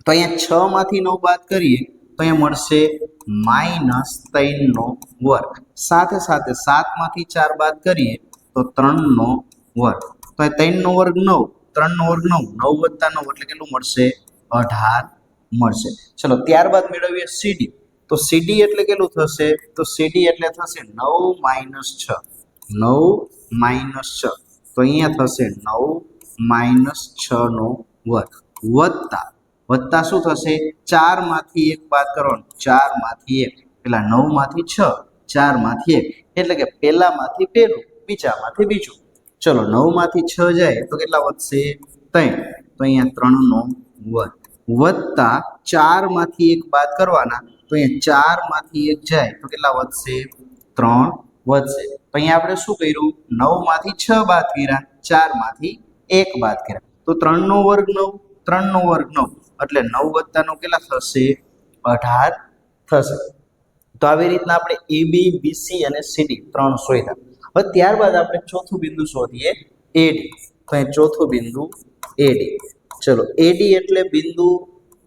તો અહીંયા 6 માંથી 9 બાદ કરીએ તો અહીંયા મળશે -3 નો વર્ગ સાથે સાથે 7 માંથી 4 બાદ કરીએ તો 3 નો વર્ગ તો 3 નો વર્ગ 9 3 નો વર્ગ 9 9 વત્તા 9 એટલે કેટલું મળશે 18 મળશે ચલો ત્યારબાદ મેળવીએ CD તો CD એટલે કેટલું થશે તો CD એટલે થશે 9 - 6 9 - 6 તો અહીંયા થશે 9 - 6 નો વર્ગ વત્તા શું થશે 4 માંથી 1 બાદ કરવાનું 4 માંથી 1 પેલા 9 માંથી 6 4 માંથી 1 એટલે કે પહેલામાંથી પહેલું બીજામાંથી બીજું ચલો 9 માંથી 6 જાય તો કેટલા વધશે 3 તો અહીંયા 3 નો વર્ગ વત્તા 4 માંથી 1 બાદ કરવાના તો અહીંયા 4 માંથી 1 જાય તો કેટલા વધશે 3 વધશે તો અહીંયા આપણે શું કર્યું 9 માંથી 6 બાદ કર્યા 4 માંથી 1 બાદ કર્યા તો 3 નો વર્ગ 9 3 નો વર્ગ 9 એટલે 9 વત્તા 9 કેટલા થશે 18 થશે તો આવી રીતના આપણે AB BC અને CD ત્રણ શોધ્યા હવે ત્યારબાદ આપણે ચોથું બિંદુ શોધીએ AD તો અહીં ચોથું બિંદુ AD ચલો AD એટલે બિંદુ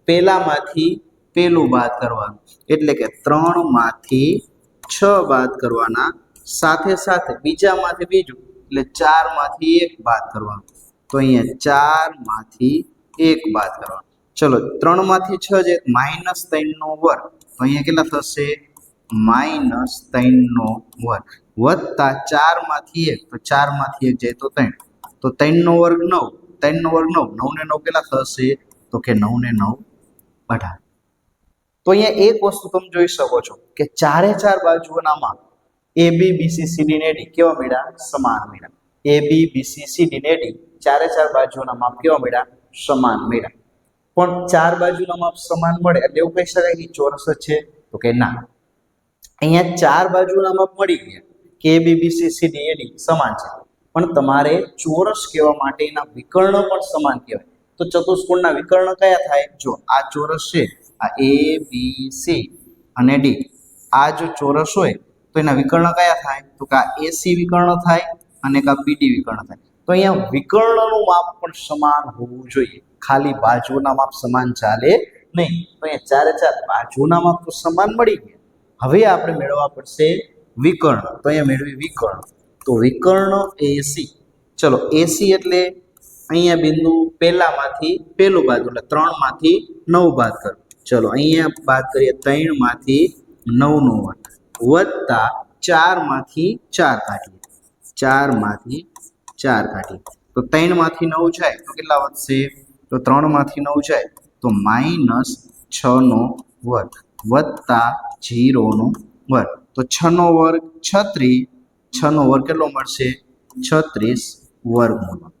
પહેલામાંથી પહેલું બાદ કરવાનું એટલે કે 3 માંથી 6 બાદ કરવાના સાથે સાથે બીજામાંથી બીજું એટલે 4 માંથી 1 બાદ કરવાનું તો અહીંયા 4 માંથી 1 બાદ કરવાનું ચલો 3 માંથી 6 જે -3 નો વર્ગ તો અહીંયા કેટલા થશે -3 નો વર્ગ વત્તા 4 માંથી 1 તો 4 માંથી 1 જાય તો 3 તો 3 નો વર્ગ 9 3 નો વર્ગ 9 9 ને 9 કેટલા થશે તો કે 9 ને 9 18 તો અહીંયા એક વસ્તુ તમે જોઈ શકો છો કે ચારે ચાર બાજુઓના માપ AB BC CD ને AD કેવા મળ્યા સમાન મળ્યા AB BC CD ને AD ચારે ચાર બાજુઓના માપ કેવા મળ્યા સમાન મળ્યા પણ ચાર બાજુના માપ સમાન મળે એટલે એવું કહી શકાય કે ચોરસ જ છે તો કે ના અહીંયા ચાર બાજુના માપ મળી ગયા કે AB BC CD AD સમાન છે પણ તમારે ચોરસ કહેવા માટે એના વિકર્ણ પણ સમાન કહેવાય તો ચતુષ્કોણના વિકર્ણ કયા થાય જો આ ચોરસ છે આ ABC અને D આ જો ચોરસ હોય તો એના વિકર્ણ કયા થાય તો કે આ AC વિકર્ણ થાય અને કા BD વિકર્ણ થાય તો અહીંયા વિકર્ણનું માપ પણ સમાન હોવું જોઈએ ખાલી બાજુના માપ સમાન ચાલે નહીં તો અહીંયા ચારે ચાર બાજુના માપ તો સમાન મળી ગયા હવે આપણે મેળવવા પડશે વિકર્ણ તો અહીંયા મેળવી વિકર્ણ તો વિકર્ણ AC ચલો AC એટલે અહીંયા બિંદુ પહેલામાંથી પહેલું બાદ એટલે 3 માંથી 9 બાદ કરો ચલો અહીંયા બાદ કરીએ 3 માંથી 9 નો વર્ગ વત્તા 4 માંથી 4 કાઢીએ 4 માંથી 4 કાઢીએ તો 3 માંથી 9 જાય તો કેટલા વધશે તો 3 માંથી 9 જાય તો -6 નો વર્ગ વત્તા 0 નો વર્ગ તો 6 નો વર્ગ 36 6 નો વર્ગ કેટલો મળશે 36 વર્ગમૂળ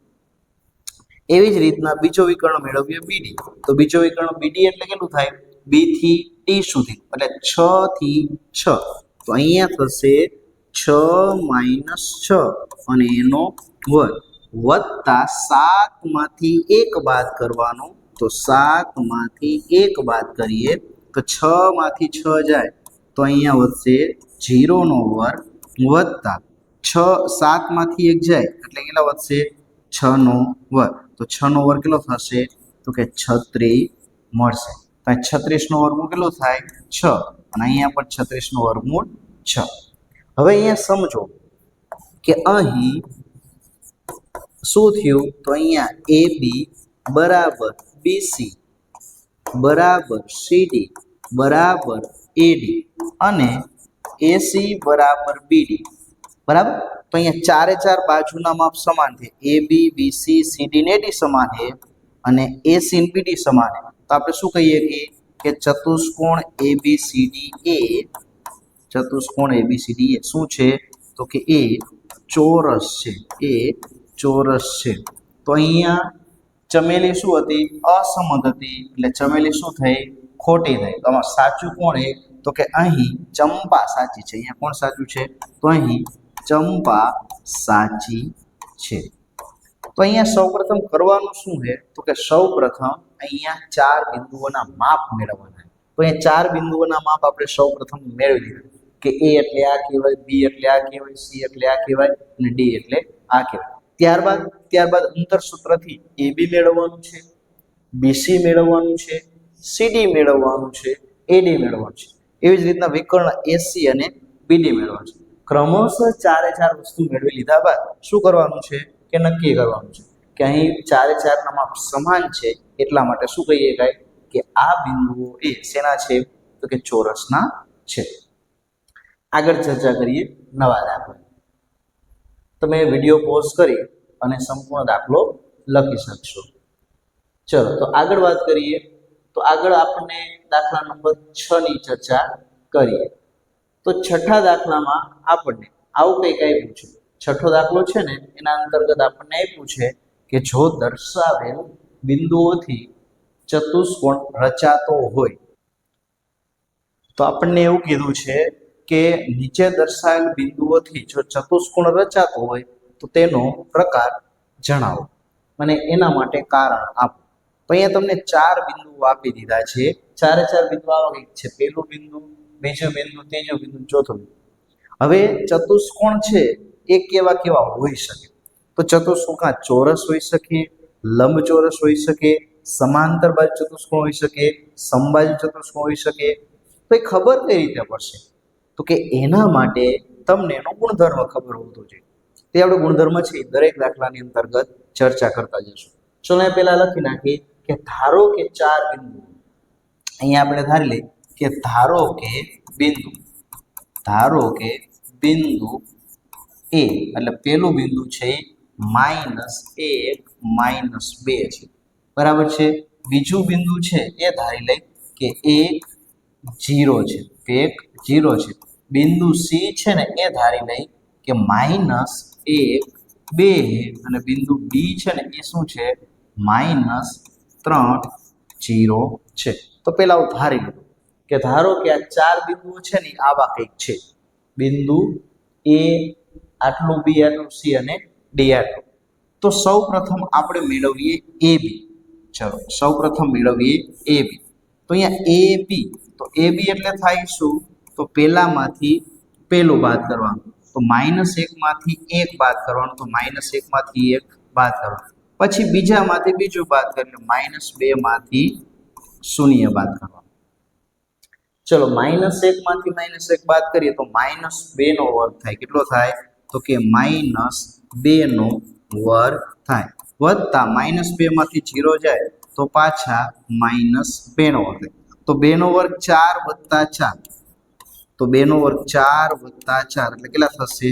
એવી જ રીતના બીજો વિકર્ણ મેળવીએ BD તો બીજો વિકર્ણ BD એટલે કેટલું થાય બી થી ટી સુધી એટલે 6 થી 6 તો અહીંયા થશે 6 માઇનસ 6 અને એનો વર્ગ વત્તા 7 માંથી 1 બાદ કરવાનો તો 7 માંથી 1 બાદ કરીએ તો 6 માંથી 6 જાય તો અહીંયા વધશે 0 નો વર્ગ વત્તા 6 7 માંથી 1 જાય એટલે કેટલા વધશે 6 નો વર્ગ તો 6 નો વર્ગ કેટલો થશે તો કે 36 મળશે તો 36 નો વર્ગમૂળ કેટલો થાય 6 અને અહીંયા પણ 36 નો વર્ગમૂળ 6 હવે અહીંયા સમજો કે અહીં શું થયું તો અહીંયા AB બરાબર BC બરાબર CD બરાબર AD અને AC બરાબર BD બરાબર તો અહીંયા ચારે ચાર બાજુના માપ સમાન છે AB BC CD ને AD સમાન છે અને AC ને BD સમાન છે તો આપણે શું કહીએ કે ચતુષ્કોણ ABCD એ ચતુષ્કોણ ABCD એ શું છે તો કે એ ચોરસ છે એ ચોરસ છે તો અહીંયા ચમેલી શું હતી અસમત હતી એટલે ચમેલી શું થઈ ખોટી થઈ તો આમાં સાચું કોણ છે તો કે અહીં ચંપા સાચી છે અહીંયા કોણ સાચું છે તો અહીં ચંપા સાચી છે તો અહીંયા સૌપ્રથમ કરવાનું શું છે તો કે સૌપ્રથમ અહીંયા ચાર બિંદુઓના માપ મેળવવાના તો અહીંયા ચાર બિંદુઓના માપ આપણે સૌપ્રથમ મેળવી લીધા કે A એટલે આ કહેવાય B એટલે આ કહેવાય C એટલે આ કહેવાય અને D એટલે આ કહેવાય ત્યારબાદ અંતર સૂત્રથી AB મેળવવાનું છે BC મેળવવાનું છે CD મેળવવાનું છે AD મેળવવાનું છે એવી જ રીતના વિકર્ણ AC અને BD મેળવવાનું છે ક્રમશઃ ચારે ચાર વસ્તુ મેળવી લીધા બાદ શું કરવાનું છે કે નક્કી કરવાનું છે કે અહીં ચારે ચારના માપ સમાન છે એટલા માટે શું કહીએ શકાય કે આ બિંદુઓ એ શેના છે તો કે ચોરસના છે આગળ ચર્ચા કરીએ નવા દાખલા તમે વિડીયો પોઝ કરી અને સંપૂર્ણ દાખલો લખી શકશો ચલો તો આગળ વાત કરીએ તો આગળ આપણને દાખલા નંબર 6 ની ચર્ચા કરીએ તો છઠ્ઠા દાખલામાં આપણને આવું કંઈ પૂછ્યું છઠ્ઠો દાખલો છે ને એના અંતર્ગત આપણને એ પૂછે કે જો દર્શાવેલ બિંદુઓથી ચતુષ્કોણ રચાતો હોય તો આપણને એવું કીધું છે કે નીચે દર્શાવેલ બિંદુઓથી જો ચતુષ્કોણ રચાતો હોય તો તેનો પ્રકાર જણાવો અને એના માટે કારણ આપો તો અહીંયા તમને ચાર બિંદુઓ આપી દીધા છે ચારે ચાર બિંદુ આવા છે પહેલું બિંદુ બીજું બિંદુ ત્રીજું બિંદુ ચોથું બિંદુ હવે ચતુષ્કોણ છે એ કેવા કેવા હોઈ શકે તો ચતુષ્કોણ ચોરસ હોઈ શકે લંબચોરસ હોઈ શકે સમાંતર બાજુ ચતુષ્કોણ હોઈ શકે સમબાજુ ચતુષ્કોણ હોઈ શકે તો એ ખબર કઈ રીતે પડશે તો કે એના માટે તમને એનો ગુણધર્મ ખબર હોવો જોઈએ તે આપણો ગુણધર્મ છે દરેક દાખલાની અંતર્ગત ચર્ચા કરતા જશું ચલો પહેલા લખી નાખીએ કે ધારો કે ચાર બિંદુ અહીંયા આપણે ધારી લઈએ કે ધારો કે બિંદુ એ એટલે પેલું બિંદુ છે -1 -2 છે બરાબર છે બીજું બિંદુ છે એ ધારી લઈ કે 1 0 છે 0 છે બિંદુ સી છે ને એ ધારી લઈ કે -1 2 અને બિંદુ ડી છે ને એ શું છે -3 0 છે તો પેલા હું ધારી લઉં કે ધારો કે આ ચાર બિંદુઓ છે ને આવા કંઈક છે બિંદુ એ આટલું બી આટલું સી અને ડી આટલું તો સૌપ્રથમ આપણે મેળવીએ AB ચલો સૌપ્રથમ મેળવીએ AB તો અહીંયા AB તો AB એટલે થાય શું તો પહેલામાંથી પહેલું બાદ કરવાનું તો -1 માંથી 1 બાદ કરવાનું તો -1 માંથી 1 બાદ કરવાનું પછી બીજામાંથી બીજું બાદ કરીને -2 માંથી 0 બાદ કરવાનું ચલો -1 માંથી -1 બાદ કરીએ તો -2 નો વર્ગ થાય કેટલો થાય તો કે -2 નો વર્ગ થાય વત્તા -2 માંથી 0 જાય તો પાછા -2 નો વર્ગ થાય તો 2 નો વર્ગ 4 વત્તા 4 તો 2 નો વર્ગ 4 વત્તા 4 એટલે કેટલા થશે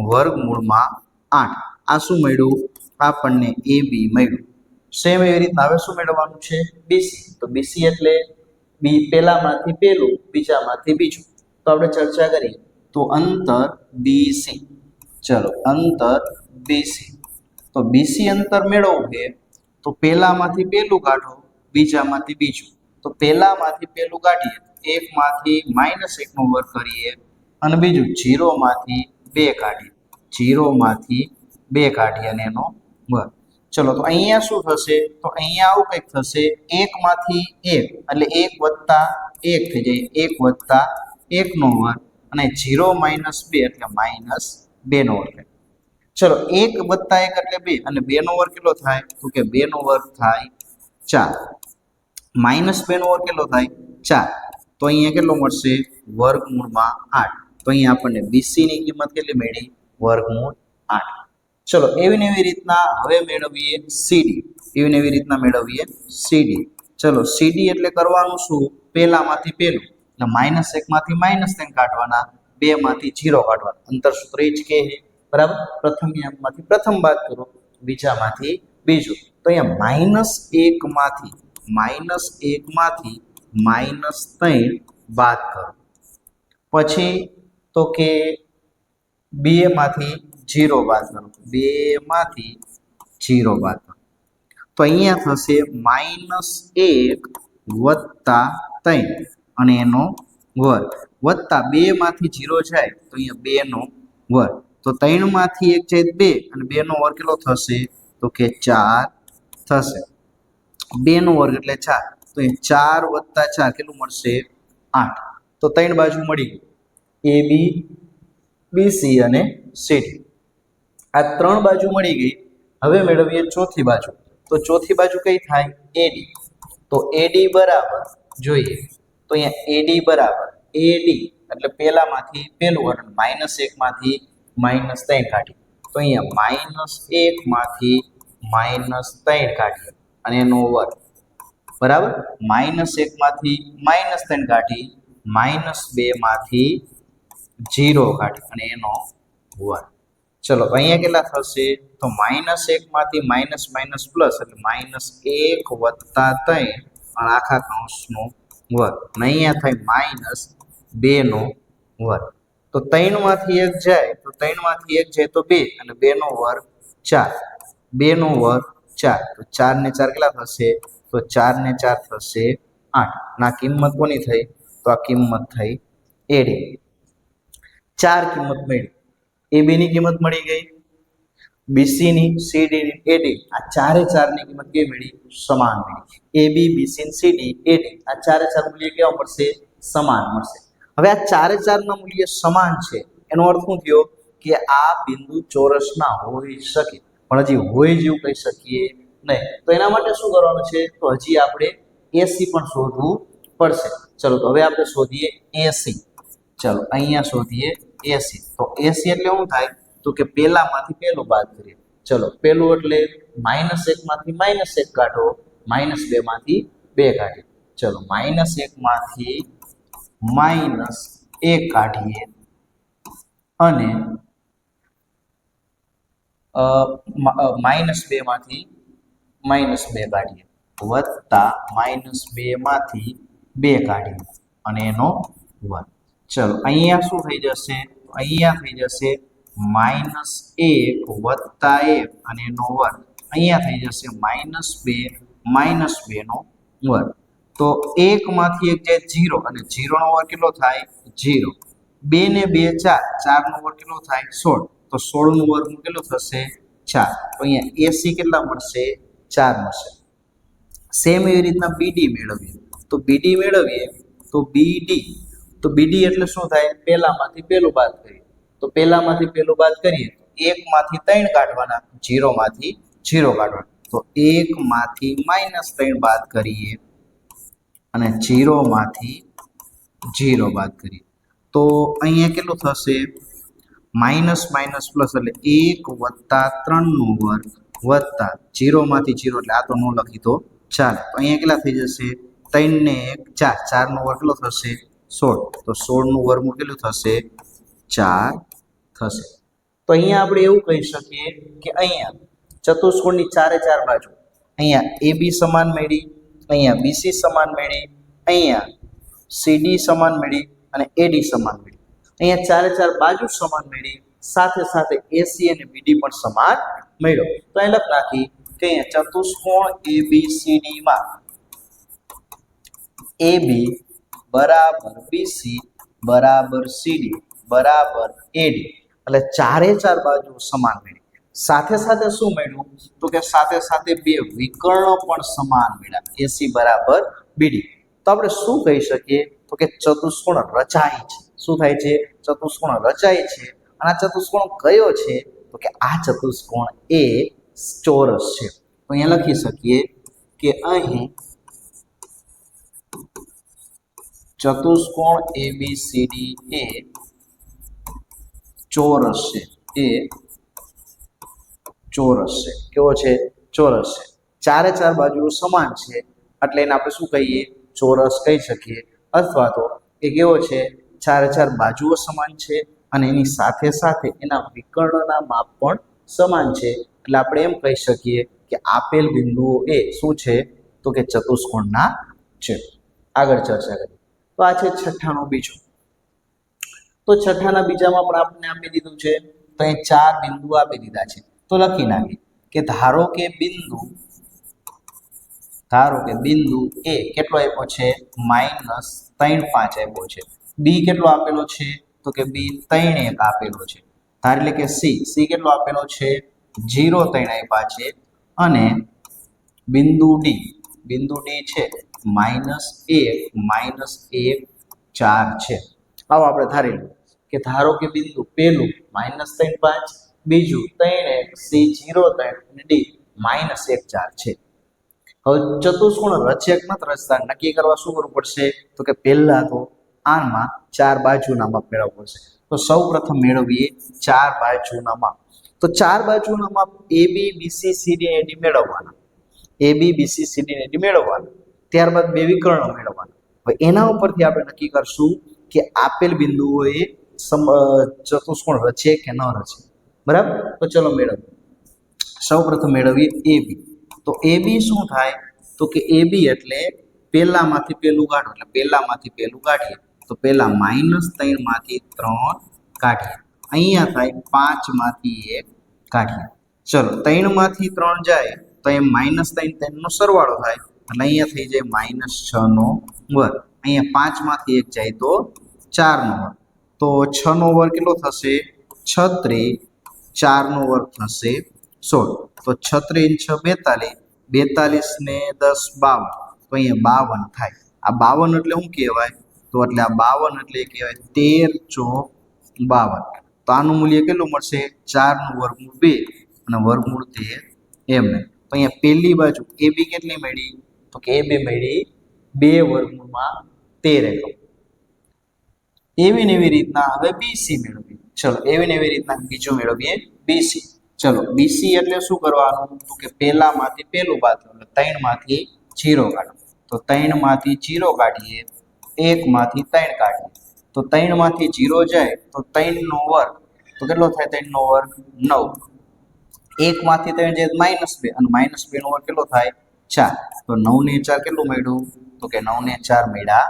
વર્ગમૂળમાં 8 આ શું મળ્યું આપણને AB મળ્યું સેમ એવી રીતના હવે શું મેળવવાનું છે BC તો BC એટલે બી પહેલામાંથી પહેલું બીજામાંથી બીજું તો આપણે ચર્ચા કરીએ તો અંતર BC ચલો અંતર BC તો BC અંતર મેળવવું છે તો પહેલામાંથી પહેલું કાઢો બીજામાંથી બીજું તો પહેલામાંથી પહેલું કાઢીએ, 1 માંથી -1 નો વર્ગ કરીએ અને બીજું 0 માંથી 2 કાઢીએ, 0 માંથી 2 કાઢીએ અને એનો વર્ગ. ચલો તો અહીંયા શું થશે? તો અહીંયા આવું કંઈક થશે, 1 માંથી 1 એટલે 1 વત્તા 1 થઈ જાય, 1 વત્તા 1 નો વર્ગ અને 0 માઇનસ 2 એટલે -2 નો વર્ગ. ચલો 1 વત્તા 1 એટલે 2 અને 2 નો વર્ગ કેટલો થાય? તો કે 2 નો વર્ગ થાય 4. -2 નો વર્ગ કેટલો થાય? 4. તો અહીંયા કેટલો મળશે? વર્ગમૂળમાં 8. તો અહીંયા આપણને BC ની કિંમત કેટલી મળી? વર્ગમૂળ 8. ચલો એવી ને એવી રીતના હવે મેળવીએ CD. એવી ને એવી રીતના મેળવીએ CD. ચલો CD એટલે કરવાનું શું? પહેલામાંથી પહેલું એટલે -1 માંથી -3 કાઢવાના, 2 માંથી 0 કાઢવાના. અંતર સૂત્ર એ જ કહે છે, બરાબર? પ્રથમ માંથી પ્રથમ બાદ કરો, બીજામાંથી બીજું. તો અહીંયા -1 માંથી -3 બાદ કરો. પછી તો કે 2 માંથી 0 બાદ કરો, 2 માંથી 0 બાદ કરો. તો અહીંયા થશે -1 વત્તા 3 અને એનો વર્ગ વત્તા 2 માંથી 0 જાય તો અહીંયા 2 નો વર્ગ. તો 3 માંથી 1 જાય 2 અને 2 નો વર્ગ કેટલો થશે? તો કે 4 થશે. 2 નો વર્ગ એટલે 4. તો એ 4 વત્તા 4 કેટલું મળશે? 8. તો 3 બાજુ મળી ગઈ, AB, BC અને CD. આ 3 બાજુ મળી ગઈ. હવે મેળવીએ ચોથી બાજુ. તો ચોથી બાજુ કઈ થાય? AD. તો AD બરાબર જોઈએ તો અહીંયા AD બરાબર AD એટલે પહેલામાંથી પહેલું અને -1 માંથી -3 કાઢીએ. તો અહીંયા -1 માંથી -3 કાઢીએ અને એનો વર્ગ, બરાબર? -1 માંથી -3 કાઢી, -2 માંથી 0 કાઢી અને એનો વર્ગ. ચલો અહીંયા કેટલા થશે? તો -1 માંથી માઇનસ પ્લસ એટલે -1 વત્તા 3 અને આખા કૌંસનો વર્ગ અને અહીંયા થાય -2 નો વર્ગ. તો 3 માંથી 1 જાય તો 3 માંથી 1 જાય તો 2 અને 2 નો વર્ગ 4. 2 નો વર્ગ 4. તો 4 ને 4 કેટલા થશે? તો 4 ને 4 થશે 8. ના કિંમત કોની થઈ? તો આ કિંમત થઈ AD. 4 કિંમત મળી. AB ની કિંમત મળી ગઈ, BC ની, CD ની, AD. આ ચારે ચારની કિંમત કેવી મળી? સમાન મળી. AB, BC, CD, AD આ ચારે ચાર મૂલ્ય કેવા મળશે? સમાન મળશે. હવે આ ચારે ચારના મૂલ્ય સમાન છે એનો અર્થ શું થયો? કે આ બિંદુ ચોરસના હોઈ શકે, પણ હજી હોય જેવું કહી શકીએ નહીં. તો એના માટે શું કરવાનું છે? તો હજી આપણે AC પણ શોધવું પડશે. ચલો તો હવે આપણે શોધીએ AC. ચલો અહીંયા શોધીએ AC. તો AC એટલે શું થાય? તો કે પહેલામાંથી પહેલું બાદ કરીએ. ચલો પહેલું એટલે -1 માંથી -1 કાઢો, -2 માંથી 2 કાઢીએ. ચલો -1 માંથી -1 કાઢીએ અને -2 માંથી -2 કાઢીએ વત્તા -2 માંથી 2 કાઢીએ અને એનો વર્ગ. ચલો અહીંયા શું થઈ જશે? અહીંયા થઈ જશે -1 વત્તા 1 અને એનો વર્ગ. અહીંયા થઈ જશે -2 નો વર્ગ. તો 1 માંથી 1 જાય 0 અને 0 નો વર્ગ કેટલો થાય? 0. 2 ને 2 4, 4 નો વર્ગ કેટલો થાય? 16. તો 16 નું વર્ગમૂળ કેટલું થશે? 4. તો અહીંયા AC કેટલા મળશે? 4 મળશે. સેમ એવી રીતના BD મેળવીએ. તો BD મેળવીએ તો BD એટલે શું થાય? પહેલામાંથી પહેલું બાદ કરીએ. તો પહેલામાંથી પહેલું બાદ કરીએ તો 1 માંથી 3 કાઢવાના, 0 માંથી 0 કાઢવાના. તો 1 માંથી -3 બાદ કરીએ અને 0 માંથી 0 બાદ કરીએ. તો અહીંયા કેટલું થશે? માઇનસ પ્લસ એટલે 1 વત્તા 3 નો વર્ગ વત્તા 0 માંથી 0 એટલે આ તો નો લખી તો ચાલે. તો અહીંયા કેટલા થઈ જશે? 3 ને 1 4, 4 નો વર્ગ કેટલો થશે? 16. તો 16 નું વર્ગમૂળ કેટલું થશે? 4 થશે. તો અહીંયા આપણે એવું કહી શકીએ કે અહીંયા ચતુષ્કોણની ચારે ચાર બાજુ અહીંયા AB સમાન મળી, અહીંયા BC સમાન મળી, અહીંયા CD સમાન મળી અને AD સમાન મળી. અહીંયા ચારે ચાર બાજુ સમાન મળી, સાથે સાથે AC અને BD પણ સમાન મળ્યો. તો અહીં લખ નાખી કે અહીંયા ચતુષ્કોણ ABCD માં AB બરાબર BC બરાબર CD બરાબર AD, એટલે ચારે ચાર બાજુ સમાન મળી. સાથે સાથે શું મળ્યું તો કે સાથે સાથે બે વિકર્ણો પણ સમાન મળ્યા, AC બરાબર BD. તો આપણે શું કહી શકીએ તો કે ચતુષ્કોણ રચાય છે. શું થાય છે? ચતુષ્કોણ રચાય છે. અને આ ચતુષ્કોણ કયો છે તો કે આ ચતુષ્કોણ એ ચોરસ છે. તો અહીંયા લખી શકીએ કે અહીં ચતુષ્કોણ ABCD એ ચોરસ છે. એ ચોરસ છે. કેવો છે? ચોરસ છે. ચારે ચાર બાજુઓ સમાન છે એટલે એને આપણે શું કહીએ? ચોરસ કહી શકીએ. અથવા તો એ કેવો છે? ચારે ચાર બાજુઓ સમાન છે અને એની સાથે સાથે એના વિકર્ણના માપ પણ સમાન છે, એટલે આપણે એમ કહી શકીએ કે આપેલ બિંદુઓ એ શું છે તો કે ચતુષ્કોણના છે. આગળ ચર્ચા કરીએ તો આ છે છઠ્ઠાનો બીજો. તો છઠ્ઠાના બીજામાં પણ આપણે આપી દીધું છે. તો અહીં ચાર બિંદુ આપી દીધા છે. તો લખી નાખીએ કે ધારો કે બિંદુ એ કેટલો આપ્યો છે? -3.5 આપ્યો છે. બી કેટલો આપેલો છે તો કે બી 3.1 આપેલો છે. એટલે કે સી કેટલો આપેલો છે? 0.3 આપ્યા છે. અને બિંદુ ડી છે -1 -1 4 છે. આવો આપણે ધારી લઈએ કે ધારો કે બિંદુ પહેલું -3.5, બીજું 3.1, સી 0.3 અને ડી -1 4 છે. હવે ચતુષ્કોણ રચે કે નથી રચતા નક્કી કરવા શું કરવું પડશે તો કે પહેલા તો આમાં ચાર બાજુના માપ મેળવવું પડશે. તો સૌ પ્રથમ મેળવીએ ચાર બાજુના માપ. તો ચાર બાજુના માપ AB BC CD AD મેળવવાના. AB BC CD AD મેળવવાના. ત્યારબાદ બે વિકર્ણો મેળવવાના. હવે એના ઉપરથી આપણે નક્કી કરશું કે આપેલ બિંદુઓએ ચતુષ્કોણ રચે કે ન રચે. બરાબર? તો ચલો મેળવીએ. સૌ પ્રથમ મેળવીએ AB. તો AB શું થાય તો કે AB એટલે પહેલામાંથી પહેલું કાઢો, એટલે પહેલામાંથી પહેલું કાઢીએ તો પહેલા -3 માંથી 3 કાઢીએ. અહીંયા થાય 5 માંથી 1 કાઢીએ. ચલો 3 માંથી 3 જાય તો એ -3 3 નો સરવાળો થાય એટલે અહીંયા થઈ જાય -6 નો વર્ગ. અહીંયા 5 માંથી 1 જાય તો 4 નો વર્ગ. તો 6 નો વર્ગ કેટલો થશે? 36. 4 નો વર્ગ થશે 16. તો 36 6 42, 42 ને 10 52, તો અહીંયા 52 થાય. આ 52 એટલે શું કહેવાય તો એટલે આ 52 એટલે કહેવાય 13 ચોક 52. તો આનું મૂલ્ય કેટલું મળશે? 4 નું વર્ગમૂળ 2 અને વર્ગમૂળ 13 એમને. તો અહીંયા પહેલી બાજુ AB કેટલી મળી તો કે AB મળી 2 વર્ગમૂળમાં 13 એકમ. એવી ને એવી રીતના હવે BC મેળવીએ. ચલો એવી ને એવી રીતના બીજું મેળવીએ BC. ચલો BC એટલે શું કરવાનું તો કે પહેલામાંથી પહેલું બાદ એટલે 3 માંથી 0 કાઢો. તો 3 માંથી 0 કાઢીએ, 1 માંથી 3 કાઢીએ. તો 3 માંથી 0 જાય તો 3 નો વર્ગ તો કેટલો થાય? 3 નો વર્ગ 9. 1 માંથી 3 જાય -2 અને -2 નો વર્ગ કેટલો થાય? 4. તો 9 ને 4 કેટલું મળ્યું તો કે 9 ને 4 મળ્યા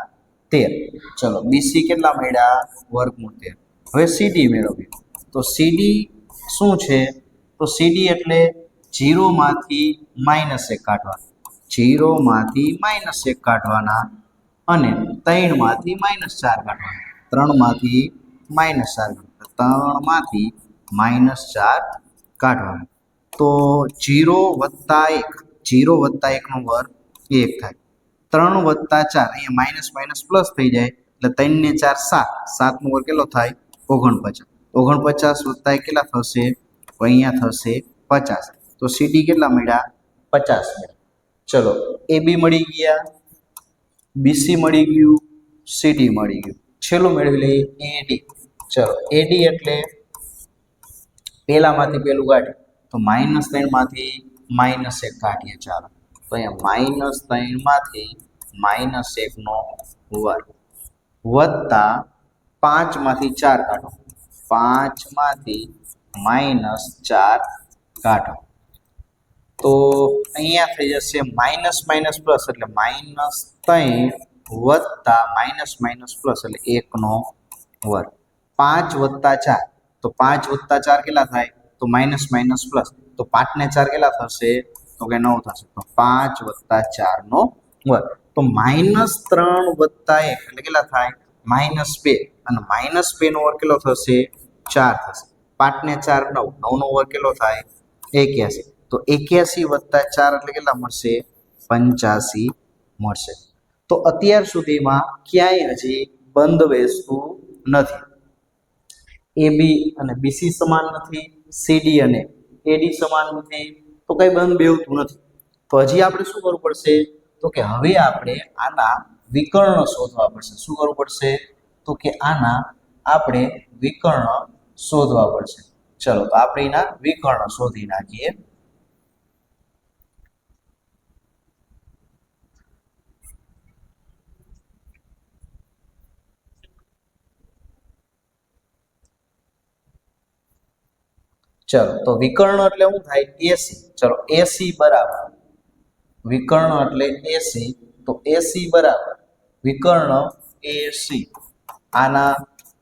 13. ચલો BC કેટલા મળ્યા? વર્ગમૂળ 13. હવે CD મેળવીએ. તો CD શું છે તો CD એટલે 0 માંથી -1 કાઢવાના. 0 માંથી -1 કાઢવાના અને 3 માંથી -4 કાઢવાના. 3 માંથી -4 3 માંથી -4 કાઢવાના. તો 0 વત્તા 1, 0 વત્તા 1 નો વર્ગ 1 થાય. 3 વત્તા 4 અહીંયા માઇનસ માઇનસ પ્લસ થઈ જાય એટલે 3 ને 4 7, 7 નો વર્ગ કેટલો થાય? 49. 49 વત્તા 1 કેટલા થશે? તો અહીંયા થશે 50. તો CD કેટલા મળ્યા? 50 મળ્યા. ચલો AB મળી ગયા, BC મળી ગયું, CD મળી ગયું. છેલ્લું મેળવી લઈએ AD. ચલો AD એટલે પહેલામાંથી પહેલું કાઢીએ તો -3 માંથી -1 કાઢીએ. ચાલો તો અહીંયા -3 માંથી -1 નો વર્ગ વત્તા 5 માંથી 4 કાઢો. 5 માંથી -4 કાઢો તો અહીંયા થઈ જશે માઇનસ માઇનસ પ્લસ એટલે -3 વત્તા માઇનસ માઇનસ પ્લસ એટલે 1 નો વર્ગ. 5 વત્તા 4 તો 5 વત્તા 4 કેટલા થાય? તો માઇનસ માઇનસ પ્લસ. તો 5 ને 4 કેટલા થશે? તો કે 9 થશે. તો 5 વત્તા 4 નો વર્ગ. તો -3 વત્તા 1 એટલે કેટલા થાય -2 અને -2 નો વર્ગ કેટલો થશે 4 થશે 5 ને 4 9 9 નો વર્ગ કેટલો થાય 81 તો 81 વત્તા 4 એટલે કેટલા મળશે 85 મળશે તો અત્યાર સુધીમાં ક્યાંય હજી બંધ બેસતું નથી AB અને BC સમાન નથી CD અને AD સમાન નથી તો કઈ બંધ બેસતું નથી તો હજી આપણે શું કરવું પડશે તો કે હવે આપણે આના વિકર્ણ શોધવા પડશે શું કરવું પડશે તો કે આના આપણે વિકર્ણ શોધવા પડશે ચલો તો આપણે એના વિકર્ણ શોધી નાખીએ ચલો તો વિકર્ણ એટલે શું થાય AC ચલો AC બરાબર વિકર્ણ એટલે AC તો AC બરાબર વિકર્ણ AC આના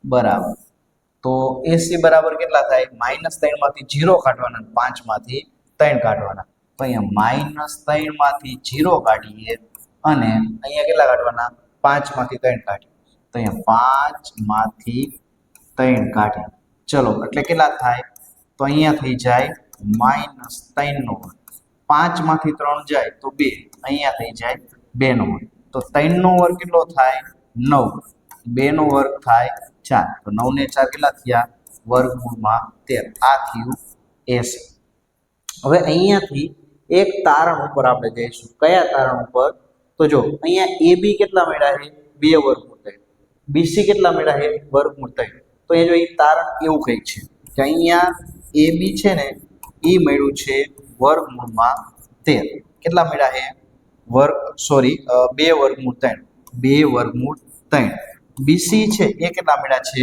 બરાબર તો AC બરાબર કેટલા થાય -3 માંથી 0 કાઢવાના 5 માંથી 3 કાઢવાના તો અહીંયા -3 માંથી 0 કાઢીએ અને અહીંયા કેટલા કાઢવાના 5 માંથી 3 કાઢીએ તો અહીંયા 5 માંથી 3 કાઢીએ ચલો એટલે કેટલા થાય તો અહીંયા થઈ જાય -3 નો વર્ગ 5 માંથી 3 જાય તો 2 અહીંયા થઈ જાય 2 નો વર્ગ તો 3 નો વર્ગ કેટલો થાય 9 2 નો વર્ગ થાય 4 તો 9 ને 4 કેટલા થયા વર્ગમૂળમાં 13 આ થયું 80 હવે અહીંયાથી એક તારણ ઉપર આપણે જઈશું કયા તારણ ઉપર તો જો અહીંયા AB કેટલા મળ્યા છે 2 વર્ગમૂળ 3 BC કેટલા મળ્યા છે વર્ગમૂળ 3 તો એ જો એ તારણ એવું કંઈક છે કે અહીંયા AB છે ને એ મળ્યું છે વર્ગમૂળમાં 13 કેટલા મળ્યા છે સોરી 2 વર્ગમૂળ 3 2 વર્ગમૂળ 3 BC છે એ કેટલા મળ્યા છે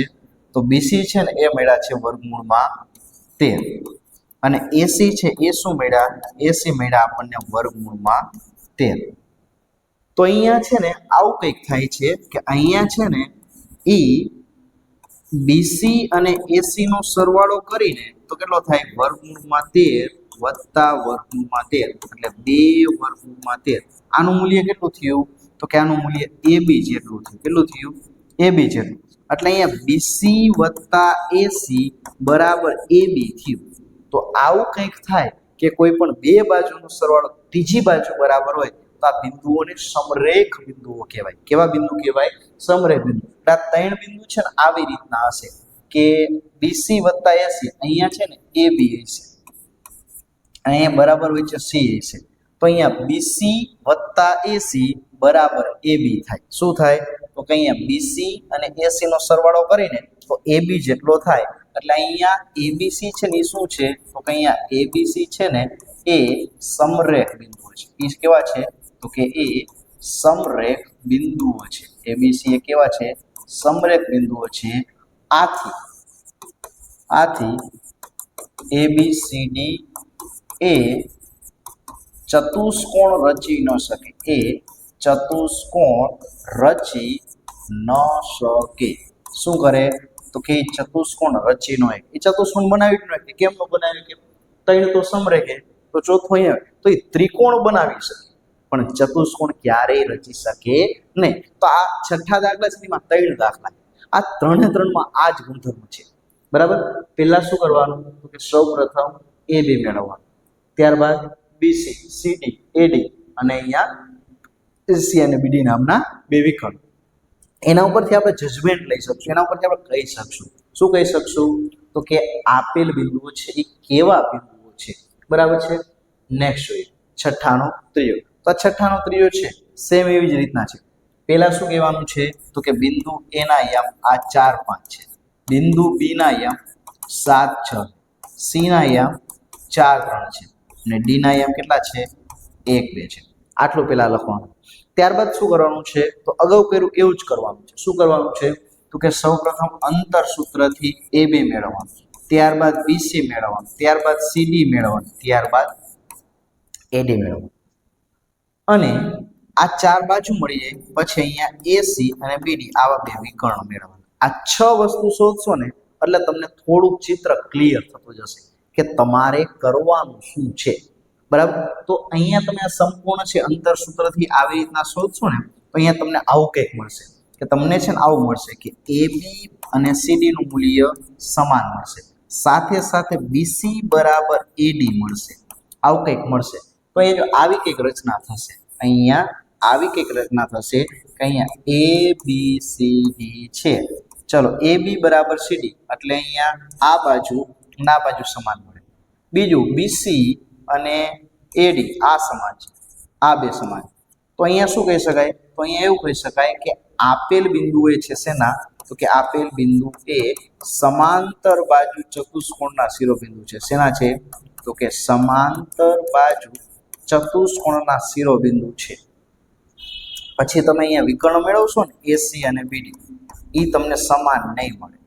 તો BC છે ને એ મળ્યા છે વર્ગમૂળમાં 13 અને AC છે એ શું મળ્યા AC મળ્યા આપણને વર્ગમૂળમાં 13 તો અહીંયા છે ને આવું કંઈક થાય છે કે અહીંયા છે ને એ BC અને AC નો સરવાળો કરીને તો કેટલો થાય વર્ગમૂળમાં 13 વત્તા વર્ગમૂળમાં 13 એટલે 2 વર્ગમૂળમાં 13 આનું મૂલ્ય કેટલું થયું તો કે આનું મૂલ્ય AB જેટલું થયું કેટલું થયું AB જેટલું એટલે અહીંયા BC વત્તા AC બરાબર AB થયું તો આવું કંઈક થાય કે કોઈ પણ બે બાજુનો સરવાળો ત્રીજી બાજુ બરાબર હોય તો આ બિંદુઓને સમરેખ બિંદુઓ કહેવાય કેવા બિંદુ કહેવાય સમરેખ બિંદુ આ 3 બિંદુ છે ને આવી રીતના હશે કે BC વત્તા AC અહીંયા છે ને AB હશે અહીંયા બરાબર વચ્ચે C હશે તો અહીંયા BC વત્તા AC બરાબર AB થાય શું થાય તો કે અહીંયા BC અને AC નો સરવાળો કરીને તો AB જેટલો થાય એટલે અહીંયા ABC છે ને એ શું છે તો કે અહીંયા ABC છે ને એ સમરેખ બિંદુઓ છે એ કેવા છે તો કે એ સમરેખ બિંદુઓ છે ABC એ કેવા છે સમરેખ બિંદુઓ છે આથી ABCD એ ચતુષ્કોણ રચી ન શકે એ ચતુષ્કોણ રચી ન શકે શું કરે તો કે ચતુષ્કોણ રચી નો એ ચતુષ્કોણ બનાવી ન શકે કેમ ન બનાવી કે ત્રણ તો સમરેખે તો ચોથો અહીંયા તો એ ત્રિકોણ બનાવી શકે પણ ચતુષ્કોણ ક્યારેય રચી શકે નહીં તો આ છઠ્ઠા દાખલા છે એમાં 3 દાખલા આ ત્રણે ત્રણમાં આ જ ગુણધર્મ છે બરાબર પહેલા શું કરવાનું તો કે સૌપ્રથમ AB મેળવવાનું ત્યારબાદ BC CD AD અને અહીંયા AC અને BD નામના બે વિકલ્પ એના ઉપરથી આપણે જજમેન્ટ લઈ શકશું એના ઉપરથી આપણે કહી શકશું શું કહી શકશું તો કે આપેલ બિંદુઓ છે એ કેવા બિંદુઓ છે બરાબર છે નેક્સ્ટ જોઈએ છઠ્ઠાનો ત્રીજો તો આ છઠ્ઠાનો ત્રીજો છે સેમ એવી જ રીતના છે પહેલા શું કહેવાનું છે તો કે બિંદુ A ના યમ આ 4 5 છે બિંદુ B ના યમ 7 6 C ના યમ 4 3 છે અને D ના યમ કેટલા છે 1 2 છે આટલું પહેલા લખવાનું ત્યારબાદ શું કરવાનું છે તો અગાઉ કર્યું એવું જ કરવાનું છે શું કરવાનું છે તો કે સૌપ્રથમ અંતર સૂત્રથી AB મેળવવાનું ત્યારબાદ BC મેળવવાનું ત્યારબાદ CD મેળવવાનું ત્યારબાદ AD મેળવવાનું અને આ 4 બાજુ મળી જાય પછી અહીંયા AC અને BD આવા બે વિકર્ણ મેળવવાના આ 6 વસ્તુ શોધશો ને એટલે તમને થોડુંક ચિત્ર ક્લિયર થતું જશે કે તમારે કરવાનું શું છે બરાબર. તો અહીંયા તમે આ સંપૂર્ણ છે અંતર સૂત્રથી આવી રીતના શોધશો ને તો અહીંયા તમને આવું કંઈક મળશે કે તમને છે ને આવું મળશે કે AB અને CD નું મૂલ્ય સમાન મળશે, સાથે સાથે BC બરાબર AD મળશે, આવું કંઈક મળશે. તો એ જો આવી કંઈક રચના થશે, અહીંયા આવી કંઈક રચના થશે કે અહીંયા ABCD છે. ચલો AB બરાબર CD એટલે અહીંયા આ બાજુ અને આ બાજુ સમાન મળે. બીજું BC અને AD આ સમાન છે, આ બે સમાન. તો અહીંયા શું કહી શકાય? તો અહીંયા એવું કહી શકાય કે આપેલ બિંદુએ છે શેના? તો કે આપેલ બિંદુ એ સમાંતર બાજુ ચતુષ્કોણના શિરોબિંદુ છે. શેના છે? તો કે સમાંતર બાજુ ચતુષ્કોણના શિરોબિંદુ છે. પછી તમે અહીંયા વિકર્ણ મેળવશો ને AC અને BD, એ તમને સમાન નહીં મળે.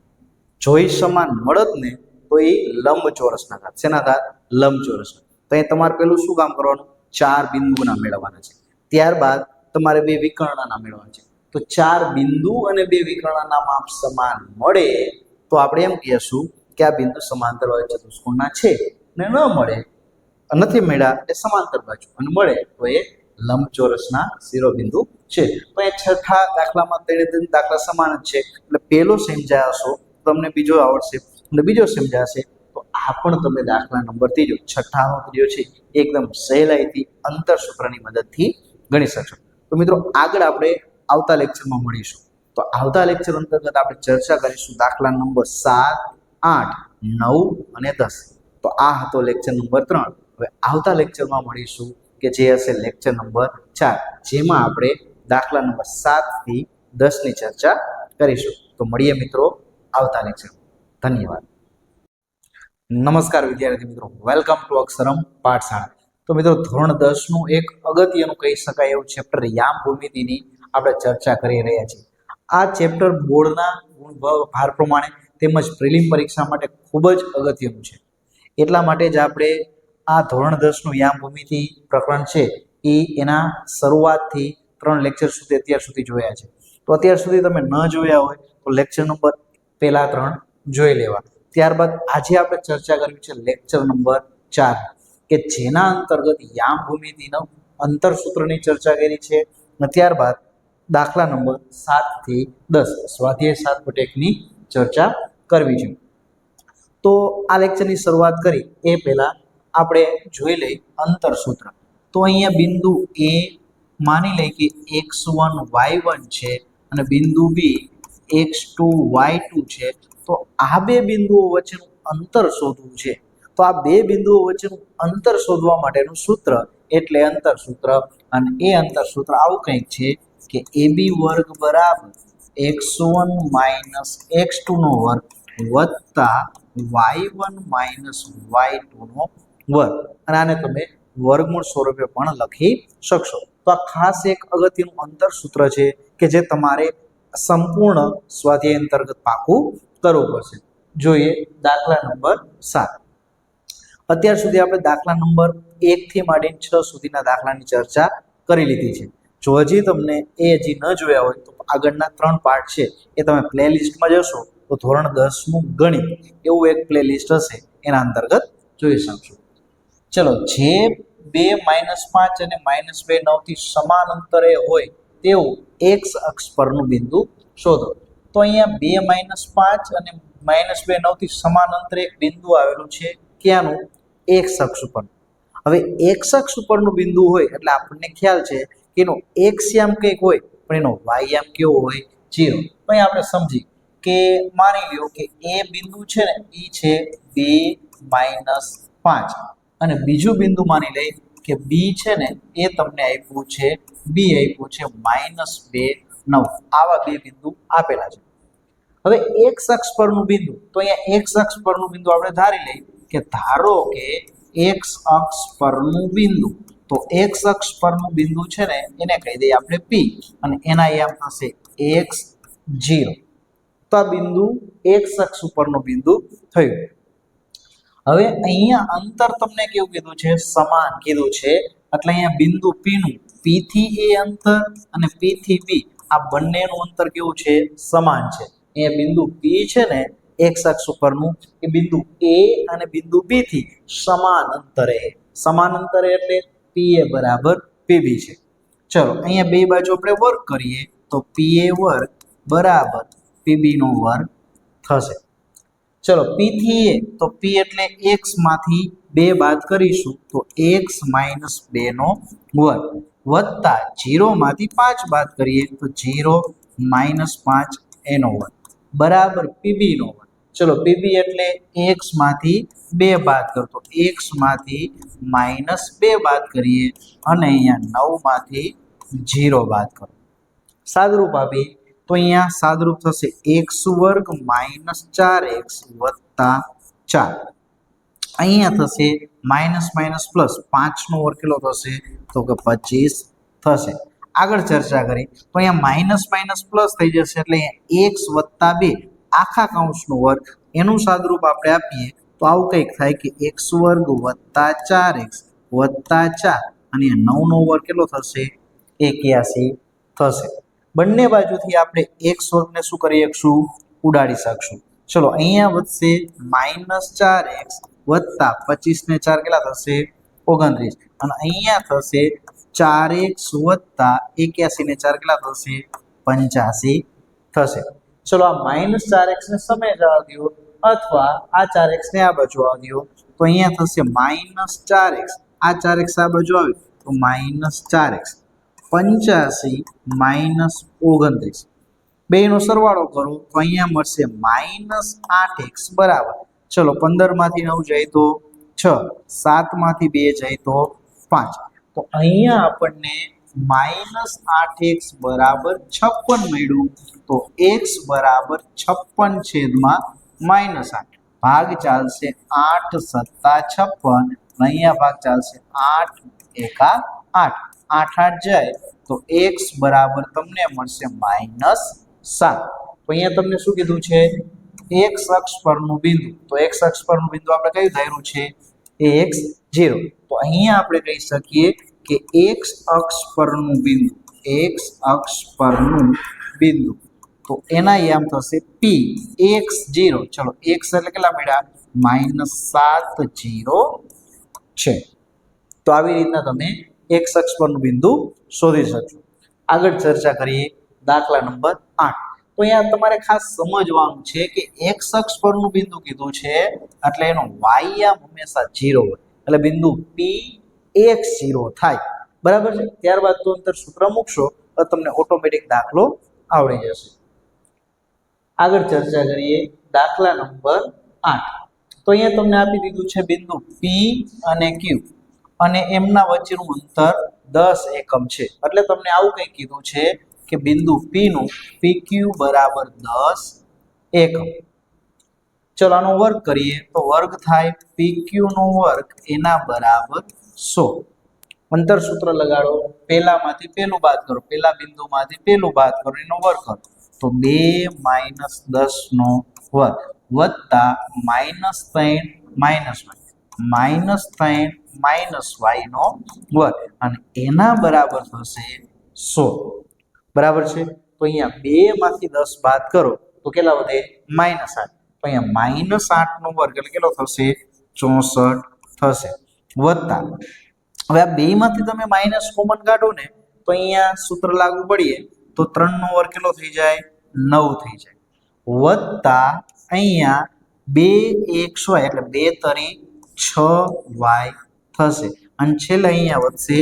જો એ સમાન મળત ને તો એ લંબચોરસના થાય. શેના થાય? લંબચોરસ. તો એ તમારે પેલું શું કામ કરવાનું? 4 બિંદુના મેળવવાના છે. ત્યારબાદ તમારે 2 વિકર્ણના મેળવવાના છે. તો 4 બિંદુ અને 2 વિકર્ણના માપ સમાન મળે તો આપણે એમ કહીશું કે આ બિંદુ સમાંતર બાજુ ચતુષ્કોણના છે. ને ન મળે, નથી મળ્યા એટલે સમાંતર બાજુ અને મળે તો એ લંબચોરસના શિરોબિંદુ છે. તો એ છઠ્ઠા દાખલામાં ત્રણે દાખલા સમાન જ છે એટલે પહેલો સમજાયા હશો તમને બીજો આવડશે અને બીજો સમજાશે તો આ પણ તમે દાખલા નંબર ત્રીજો છઠ્ઠાનો ત્રીજો છે એકદમ સહેલાઈથી અંતર સૂત્રની મદદથી ગણી શકશો. તો મિત્રો આગળ આપણે આવતા લેક્ચરમાં મળીશું. તો આવતા લેક્ચર અંતર્ગત આપણે ચર્ચા કરીશું દાખલા નંબર 7, 8, 9 અને 10. તો આ હતો લેક્ચર નંબર 3. હવે આવતા લેક્ચરમાં મળીશું કે જે હશે લેક્ચર નંબર 4, જેમાં આપણે દાખલા નંબર 7 થી 10 ની ચર્ચા કરીશું. તો મળીએ મિત્રો આવતા લેક્ચર. ધન્યવાદ. નમસ્કાર વિદ્યાર્થી મિત્રો, વેલકમ ટુ અક્ષરમ પાઠશાળા. તો મિત્રો ધોરણ 10 નું એક અગત્યનું કહી શકાય એવું ચેપ્ટર યામ ભૂમિતિની આપણે ચર્ચા કરી રહ્યા છીએ. આ ચેપ્ટર બોર્ડના ભાર પ્રમાણે તેમજ પ્રિલિમ પરીક્ષા માટે ખૂબ જ અગત્યનું છે. એટલા માટે જ આપણે આ ધોરણ 10 નું યામ ભૂમિતિ પ્રકરણ છે એ એના શરૂઆતથી 3 લેક્ચર સુધી અત્યાર સુધી જોયા છે. તો અત્યાર સુધી તમે ન જોયા હોય તો લેક્ચર નંબર પહેલા 3 જોઈ લેવા. ત્યારબાદ આજે આપણે ચર્ચા કરવી છે લેક્ચર નંબર 4 કે જેના અંતર્ગત યામ ભૂમિતિનો અંતર સૂત્રની ચર્ચા કરી છે અને ત્યારબાદ દાખલા નંબર 7 થી 10 સ્વાધ્યાય 7 ની ચર્ચા કરવી છે. તો આ લેક્ચરની શરૂઆત કરી એ પહેલા આપણે જોઈ લઈ અંતર સૂત્ર. તો અહીંયા બિંદુ A માની લઈએ કે x1 y1 છે અને બિંદુ B x2 y2 છે. તો આ બે બિંદુઓ વચ્ચેનું અંતર શોધવું છે. તો આ બે બિંદુઓ વચ્ચેનું અંતર શોધવા માટેનું સૂત્ર એટલે અંતર સૂત્ર, અને એ અંતર સૂત્ર આવું કંઈક છે કે AB વર્ગ બરાબર x1 માઇનસ x2 નો વર્ગ વત્તા y1 માઇનસ y2 નો વર્ગ, અને આને તમે વર્ગમૂળ સ્વરૂપે પણ લખી શકશો. તો આ ખાસ એક અગત્યનું અંતર સૂત્ર છે કે જે તમારે સંપૂર્ણ સ્વાધ્યાય અંતર્ગત પાકું કરવું પડશે. જોઈએ દાખલા નંબર 7. અત્યાર સુધી આપણે દાખલા નંબર 1 થી માંડીને 6 સુધીના દાખલાની ચર્ચા કરી લીધી છે. જો હજી તમને એ હજી ન જોયા હોય તો આગળના 3 પાર્ટ છે એ તમે પ્લેલિસ્ટમાં જશો તો ધોરણ 10 નું ગણિત એવું એક પ્લેલિસ્ટ હશે, એના અંતર્ગત જોઈ શકશો. ચલો, જે 2 -5 અને -2 9 થી સમાન અંતરે હોય તેવું x અક્ષ પરનું બિંદુ શોધો. તો અહીંયા 2 -5 અને -2 9 થી સમાન અંતરે એક બિંદુ આવેલું છે. ક્યાંનું? x અક્ષ ઉપર. હવે x અક્ષ ઉપરનું બિંદુ હોય એટલે આપણને ખ્યાલ છે કે એનો x યામ કંઈક હોય પણ એનો y યામ કેવો હોય? 0. તો અહીં આપણે સમજી કે માની લ્યો કે એ બિંદુ છે ને એ છે 2 -5 અને બીજું બિંદુ માની લઈએ કે b છે ને એ તમને આપ્યું છે b આપ્યું છે -2 9. આવા બે બિંદુ આપેલા છે. હવે x અક્ષ પરનું બિંદુ, તો અહીંયા x અક્ષ પરનું બિંદુ આપણે ધારી લઈએ કે ધારો કે x અક્ષ પરનું બિંદુ, તો x અક્ષ પરનું બિંદુ છે ને એને કહી દઈએ આપણે p અને એના યામ થશે x 0. તો આ બિંદુ x અક્ષ ઉપરનું બિંદુ થયું. હવે અહીંયા અંતર તમને કેવું કીધું છે? સમાન કીધું છે. એટલે અહીંયા બિંદુ p નું p થી a અંતર અને p થી b આ બંનેનું અંતર કેવું છે? સમાન છે. અહીંયા બિંદુ p છે ને x અક્ષ ઉપરનું એ બિંદુ a અને બિંદુ b થી સમાન અંતરે समानांतरे એટલે PA બરાબર PB છે। ચલો અહીંયા બે બાજુ આપણે વર્ક કરીએ તો PA વર્ગ બરાબર PB નો વર્ગ થશે। ચલો P થી A તો P એટલે x માંથી 2 બાદ કરીશું તો x - 2 નો વર્ગ વત્તા 0 માંથી 5 બાદ કરીએ તો 0 - 5 એનો વર્ગ બરાબર PB નો વર્ગ। ચલો PB એટલે x માંથી 2 બાદ કરો તો x માંથી -2 બાદ કરીએ અને અહીંયા 9 માંથી 0 બાદ કરો સાદરૂપ આપી તો અહીંયા સાદરૂપ થશે x વર્ગ - 4x વત્તા 4 અહીંયા થશે માઇનસ માઇનસ પ્લસ 5 નો વર્ગ કેટલો થશે તો કે 25 થશે। આગળ ચર્ચા કરી તો અહીંયા માઇનસ માઇનસ પ્લસ થઈ જશે એટલે x વત્તા 2 આખા કૌંસનો વર્ગ એનું સાદરૂપ આપણે આપીએ તો આવું કંઈક થાય કે x વર્ગ વત્તા 4x વત્તા 4 અને 9 નો વર્ગ કેટલો થશે 81 થશે। બંને બાજુથી આપણે x વર્ગને શું કરી શકશું ઉડાડી શકશું। ચલો અહીંયા વધશે -4x વત્તા 25 ને 4 કેટલા થશે 29 અને અહીંયા થશે 4x વત્તા 81 ને 4 કેટલા થશે 85 થશે। ચલો આ -4x ને સમય જવા દો અથવા આ 4x ને આ બાજુ આવવા દો તો અહીંયા થશે -4x આ 4x આ બાજુ આવે તો -4x 85 - 29 બેનો સરવાળો કરો તો અહીંયા મળશે -8x બરાબર ચલો 15 માંથી 9 જાય તો 6 7 માંથી 2 જાય તો 5 તો અહીંયા આપણને -8x બરાબર 56 મળ્યું તો x બરાબર 56 છેદમાં -8 ભાગ ચાલશે 8 સત્તા 56 અહીંયા ભાગ ચાલશે 8 એકા 8 8 8 જાય તો x બરાબર તમને મળશે -7 તો અહીંયા તમને શું કીધું છે x અક્ષ પરનું બિંદુ તો x અક્ષ પરનું બિંદુ આપણે કયું ધાર્યું છે x0 તો અહીંયા આપણે કહી શકીએ કે x અક્ષ પરનું બિંદુ તો એના યામ થશે p x0 ચલો x એટલે કેટલા મળ્યા -7 છે તો આવી રીતના તમે x અક્ષ પરનું બિંદુ શોધી શકશો। આગળ ચર્ચા કરીએ દાખલા નંબર 8 તો અહીંયા તમારે ખાસ સમજવાનું છે કે x અક્ષ પરનું બિંદુ કીધું છે એટલે એનો y યામ હંમેશા 0 હોય એટલે બિંદુ p x0 થાય બરાબર છે। ત્યારબાદ તો અંતર સૂત્ર મૂકશો તો તમને ઓટોમેટિક દાખલો આવડી જશે। આગળ ચર્ચા કરીએ દાખલા નંબર 8 તો અહીંયા તમને આપી દીધું છે બિંદુ p અને q અને એમના વચ્ચેનું અંતર 10 એકમ છે એટલે તમને આવું કંઈક કીધું છે કે બિંદુ p નું pq બરાબર 10 એકમ। ચલો આનો વર્ગ કરીએ તો વર્ગ થાય pq નો વર્ગ એના બરાબર 100 અંતર સૂત્ર લગાડો પહેલામાંથી પહેલું બાદ કરો પહેલા બિંદુમાંથી પહેલું બાદ કરો એનો વર્ગ કરો તો 2 - 10 નો વર્ગ વત્તા -3 y નો વર્ગ અને એના બરાબર થશે 100 બરાબર છે। તો અહીંયા 2 માંથી 10 બાદ કરો તો કેટલા વધે -8 તો અહીંયા -8 નો વર્ગ એટલે કેટલો થશે 64 થશે વત્તા હવે આ બે માંથી તમે માઇનસ કોમન કાઢો ને તો અહીંયા સૂત્ર લાગુ પડીએ તો 3 નો વર્ગ કેટલો થઈ જાય 9 થઈ જાય વત્તા અહીંયા 2 1 એટલે 2 તરી 6y થશે અને છેલ્લે અહીંયા વધશે y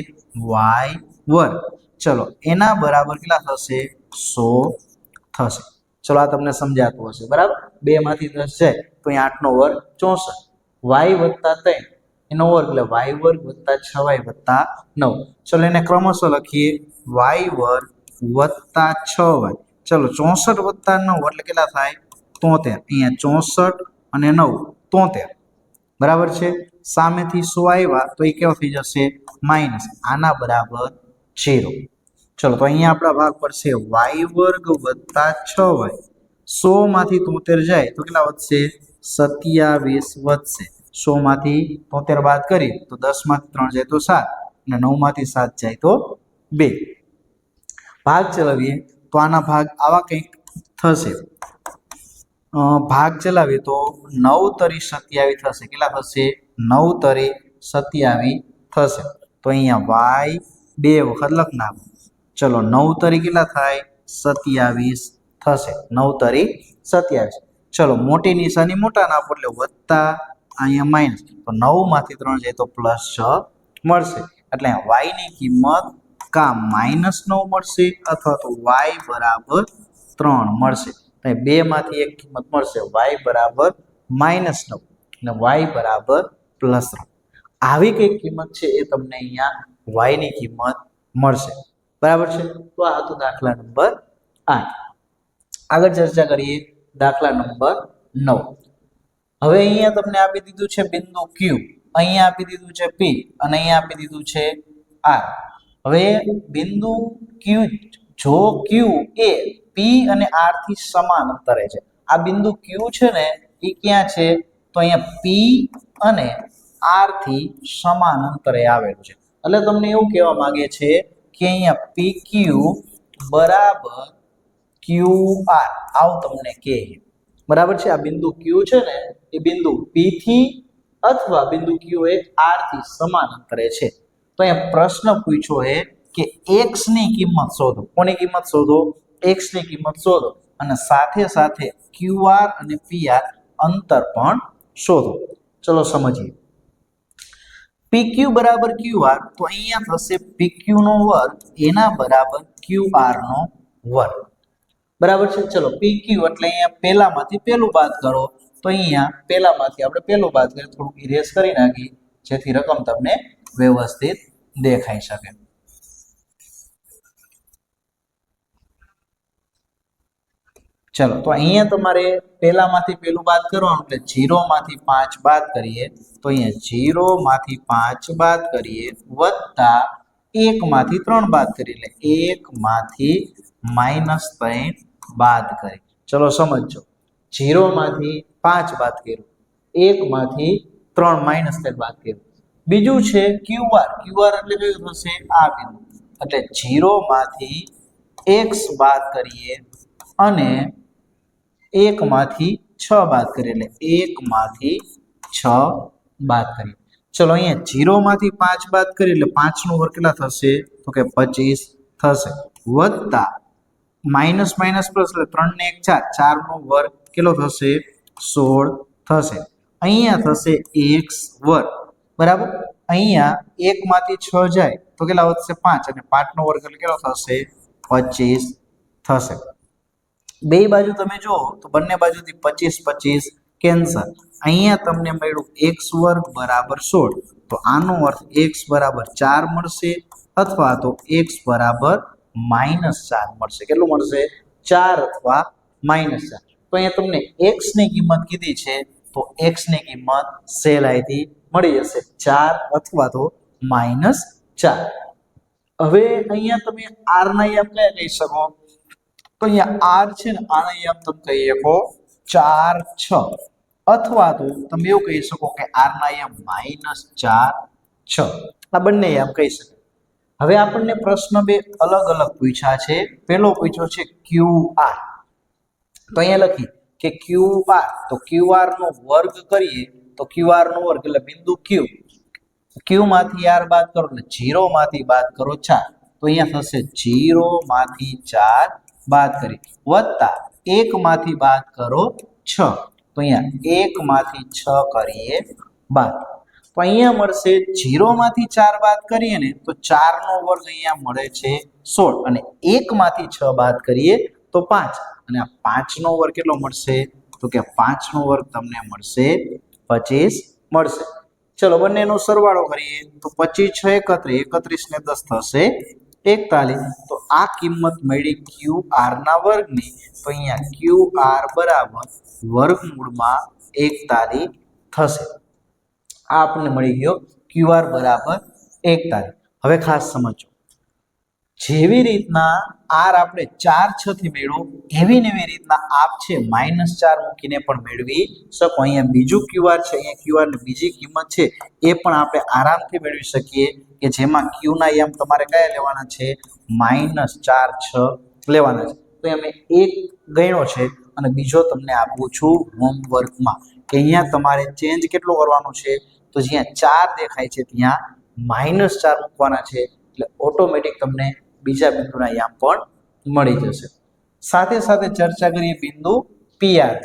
વર્ગ ચલો એના બરાબર કેટલા થશે 100 થશે। ચલો આ તમને સમજાતું હશે બરાબર 2 માંથી 10 જાય તો અહીંયા 8 નો વર્ગ 64 y વત્તા 3 એનો વર્ગ એટલે y વર્ગ વત્તા 6y વત્તા 9 ચલો એને ક્રમશઃ લખીએ y વર્ગ વત્તા 6y ચલો 64 વત્તા 9 એટલે કેટલા થાય 73 અહીંયા 64 અને 9 73 બરાબર છે। સામેથી 100 આવ્યા તો એ કેવો થઈ જશે માઈનસ આના બરાબર 0 ચલો તો અહીંયા આપણા ભાગ પડશે y વર્ગ વત્તા 6y 100 માંથી 73 જાય તો કેટલા વધશે 27 વધશે 100 માંથી 73 બાદ કરી તો 10 માંથી 3 જાય તો 7 અને 9 માંથી 7 જાય તો 2 ભાગ ચલાવીએ તો આના ભાગ આવા કંઈક થશે ભાગ ચલાવીએ તો 9 તરી 27 થશે કેટલા થશે 9 તરી 27 થશે. તો અહીંયા વાય 2 વખત લખ નાખો. ચલો 9 તરી કેટલા થાય 27 થશે. 9 તરી 27. ચલો મોટી નિશાની મોટા નાખો એટલે વત્તા અહીંયા માઇનસ. તો 9 માંથી 3 જાય તો +6 મળશે. એટલે y ની કિંમત કા -9 મળશે અથવા તો y બરાબર 3 મળશે. તો 2 માંથી એક કિંમત મળશે y બરાબર -9 અને y બરાબર +3. આવી કઈ કિંમત છે એ તમને અહીંયા y ની કિંમત મળશે. બરાબર છે. તો આ હતો દાખલા નંબર 8. આગળ ચર્ચા કરીએ દાખલા નંબર 9. હવે અહીંયા તમને આપી દીધું છે બિંદુ Q, અહીંયા આપી દીધું છે P અને અહીંયા આપી દીધું છે R. હવે બિંદુ Q, જો Q એ P અને R થી સમાન અંતરે છે. આ બિંદુ Q છે ને એ ક્યાં છે તો અહીંયા P અને R થી સમાન અંતરે આવેલું છે. એટલે તમને એવું કહેવા માંગે છે કે અહીંયા PQ બરાબર QR આવું તમને કહે. બરાબર છે. આ બિંદુ Q છે ને એ બિંદુ P થી અથવા બિંદુ Q એ R થી સમાન અંતરે છે. તો અહીંયા પ્રશ્ન પૂછ્યો છે કે x ની કિંમત શોધો. કોની કિંમત શોધો? x ની કિંમત શોધો અને સાથે સાથે QR અને PR અંતર પણ શોધો. ચલો સમજીએ. PQ બરાબર QR તો અહીંયા થશે PQ નો વર્ગ એના બરાબર QR નો વર્ગ. બરાબર છે. ચલો PQ એટલે અહીંયા પહેલામાંથી પહેલું બાદ કરો. તો અહીંયા પહેલામાંથી આપણે પહેલું બાદ કરીએ, થોડુંક ઇરેઝ કરી નાખી જેથી રકમ તમને વ્યવસ્થિત દેખાઈ શકે. ચલો તો અહીંયા તમારે પહેલામાંથી પહેલું બાદ કરવાનું એટલે 0 માંથી 5 બાદ કરીએ તો અહીંયા 0 માંથી 5 બાદ કરીએ વત્તા 1 માંથી 3 બાદ કરીએ એટલે 1 માંથી -3 બાદ કરી. ચલો સમજો. 0 માંથી 5 બાદ કર્યું, 1 માંથી 3 -3 બાદ કર્યું. બીજું છે QR. QR એટલે કયું થશે? આ બિંદુ. એટલે 0 માંથી x બાદ કરીએ અને 1 માંથી 6 બાદ કરીએ એટલે 1 માંથી 6 બાદ કરીએ. ચલો અહીંયા 0 માંથી 5 બાદ કરીએ એટલે 5 નો વર્ગ કેટલા થશે તો કે 25 થશે વત્તા માઇનસ માઇનસ પ્લસ એટલે 3 ને 1 4, 4 નો વર્ગ કેટલો થશે 16 થશે. અહીંયા થશે x વર્ગ. બરાબર. અહીંયા 1 માંથી 6 જાય તો કેટલા વધશે 5 અને 5 નો વર્ગ એટલે કેટલો થશે 25 થશે. બે બાજુ તમે જો તો બંને બાજુથી 25 25 કેન્સલ. અહીંયા તમને મળ્યું x વર્ગ બરાબર 16. તો આનો અર્થ x બરાબર 4 મળશે અથવા તો x બરાબર -4 મળશે. કેટલું મળશે? 4 અથવા -4. તો અહીંયા તમને x ની કિંમત કીધી છે તો x ની કિંમત સહેલાઈથી મળી જશે 4 અથવા તો -4. હવે અહીંયા તમે r ના યામ કયા કહી શકો તો અહીંયા r છે ને આના યામ તમે કહી શકો 4 6 અથવા તો તમે એવું કહી શકો કે r ના યામ -4 6. આ બંને યામ કહી શકો. હવે આપણને પ્રશ્ન બે અલગ અલગ પૂછ્યા છે. પહેલો પૂછ્યો છે QR. તો અહીંયા લખી કે QR તો QR નો વર્ગ કરીએ તો QR નો વર્ગ એટલે બિંદુ Q. Q માંથી r બાદ કરો એટલે 0 માંથી બાદ કરો 4. તો અહીંયા થશે 0 માંથી 4 બાદ કરી વત્તા 1 માંથી બાદ કરો 6. તો અહીંયા 1 માંથી 6 કરીએ બાદ. તો અહીંયા મળશે 0 માંથી 4 બાદ કરીએ ને તો 4 નો વર્ગ અહીંયા મળે છે 16 અને 1 માંથી 6 બાદ કરીએ તો 5 અને આ 5 નો વર્ગ કેટલો મળશે તો કે 5 નો વર્ગ તમને મળશે 25 મળશે. ચલો બંનેનો સરવાળો કરીએ તો 25 6 31, 31 ને 10 થશે 41. તો આ કિંમત મળી QR ના વર્ગની. તો અહીંયા QR બરાબર વર્ગમૂળમાં 41 થશે. આ આપણને મળી ગયો QR બરાબર 41. હવે ખાસ સમજો. જેવી રીતના r આપણે 4 6 થી મેળવો એવી ને એવી રીતના આપ છે -4 મૂકીને પણ મેળવી શકો. અહીંયા બીજું QR છે, અહીંયા QR ની બીજી કિંમત છે એ પણ આપણે આરામથી મેળવી શકીએ કે જેમાં q ના યામ તમારે કયા લેવાના છે -4 6 લેવાના છે. તો અમે એક ગણ્યો છે અને બીજો તમને આપું છું હોમવર્કમાં કે અહીંયા તમારે ચેન્જ કેટલો કરવાનો છે તો જ્યાં 4 દેખાય છે ત્યાં -4 મૂકવાના છે એટલે ઓટોમેટિક તમને બીજા બિંદુના યામ પણ મળી જશે. સાથે સાથે ચર્ચા કરીએ બિંદુ PR.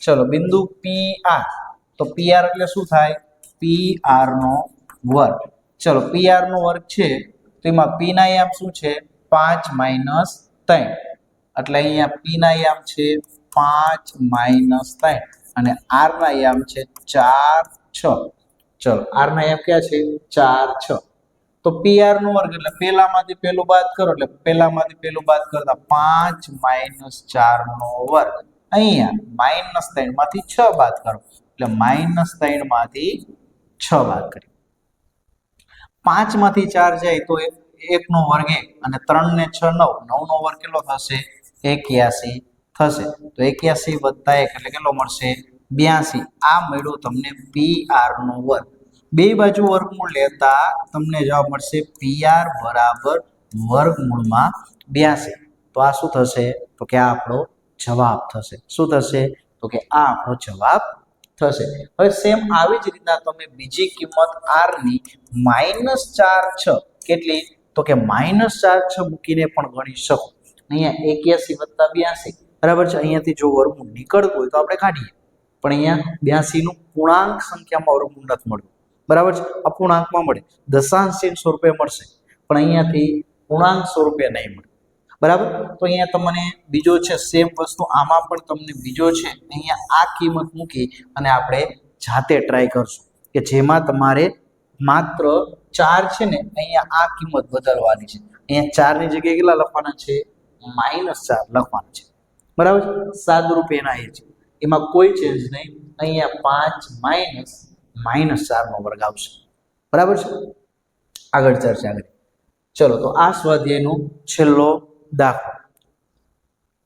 ચલો બિંદુ PR, તો PR એટલે શું થાય? PR નો વર્ગ. ચલો PR નો વર્ગ છે તો એમાં P ના યામ શું છે? 5 - 3. એટલે અહીંયા P ના યામ છે 5 - 3 અને R ના યામ છે 4 6. ચલો R ના યામ ક્યાં છે? 4 6. તો PR નો વર્ગ એટલે પહેલામાંથી પહેલું બાદ કરો એટલે પહેલામાંથી પહેલું બાદ કરતા 5 - 4 નો વર્ગ. અહીંયા -3 માંથી 6 બાદ કરો એટલે -3 માંથી 6 બાદ કરી. 5 માંથી 4 જાય તો 1 નો વર્ગ 1 અને 3 ને 6 9. 9 નો વર્ગ કેટલો થશે? 81 થશે. તો 81 વત્તા 1 એટલે કેટલો મળશે? 82. આ મળ્યો તમને PR નો વર્ગ. બે બાજુ વર્ગમૂળ લેતા તમને જવાબ મળશે PR બરાબર વર્ગમૂળમાં 82. તો આ શું થશે? તો કે આ આપણો જવાબ થશે. શું થશે? તો કે આ આપણો જવાબ થશે. હવે સેમ આવી જ રીતના તમે બીજી કિંમત R ની -4 6 કેટલી? તો કે -4 6 મૂકીને પણ ગણી શકો. અહીંયા 81 વત્તા 82 બરાબર છે. અહીંયાથી જો વર્ગમૂળ નીકળતું હોય તો આપણે કાઢીએ, પણ અહીંયા 82 નું પૂર્ણાંક સંખ્યામાં વર્ગમૂળ નથી મળતું. બરાબર છે. અપૂર્ણાંકમાં મળે, દશાંશ ચિહ્ન સ્વરૂપે મળશે, પણ અહીંયાથી પૂર્ણાંક સ્વરૂપે નહીં મળે. બરાબર. તો અહીંયા તમને બીજો છે સેમ વસ્તુ, આમાં પણ તમને બીજો છે. અહીંયા આ કિંમત મૂકી અને આપણે જાતે ટ્રાય કરશું કે જેમાં તમારે માત્ર 4 છે ને અહીંયા આ કિંમત બદલવાની છે. અહીંયા 4 ની જગ્યાએ કેટલા લખવાના છે? -4 લખવાના છે. બરાબર. સાદુરૂપ એના એ છે, એમાં કોઈ ચેન્જ નહીં. અહીંયા 5 - -4 નો વર્ગ આવશે. બરાબર છે. આગળ ચર્ચા કરીએ. ચલો તો આ સ્વાધ્યાયનો છેલ્લો દાખલો.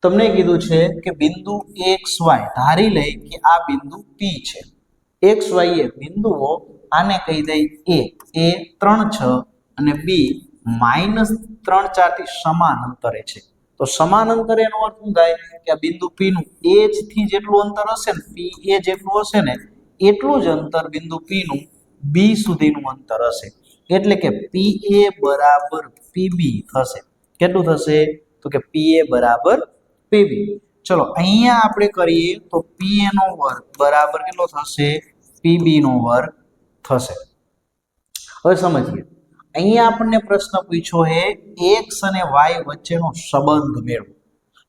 તમને કીધું છે કે બિંદુ XY ધારી લઈ કે આ બિંદુ P છે. XY એ બિંદુઓ આને કહી દઈ A 3 6 અને B -3 4 થી સમાન અંતરે છે. તો સમાન અંતરે એનો અર્થ શું થાય? કે આ બિંદુ P નું A થી જેટલું અંતર હશે ને, PA જેટલું હશે ને એટલું જ અંતર બિંદુ P નું B સુધીનું અંતર હશે. એટલે કે PA બરાબર PB થશે. કેટલું થશે? તો કે PA બરાબર PB. ચલો અહીંયા આપણે કરીએ તો PA નો વર્ગ બરાબર કેટલો થશે? PB નો વર્ગ થશે. હવે સમજીએ. અહીંયા આપણને પ્રશ્ન પૂછ્યો છે x અને y વચ્ચેનો સંબંધ મેળવો.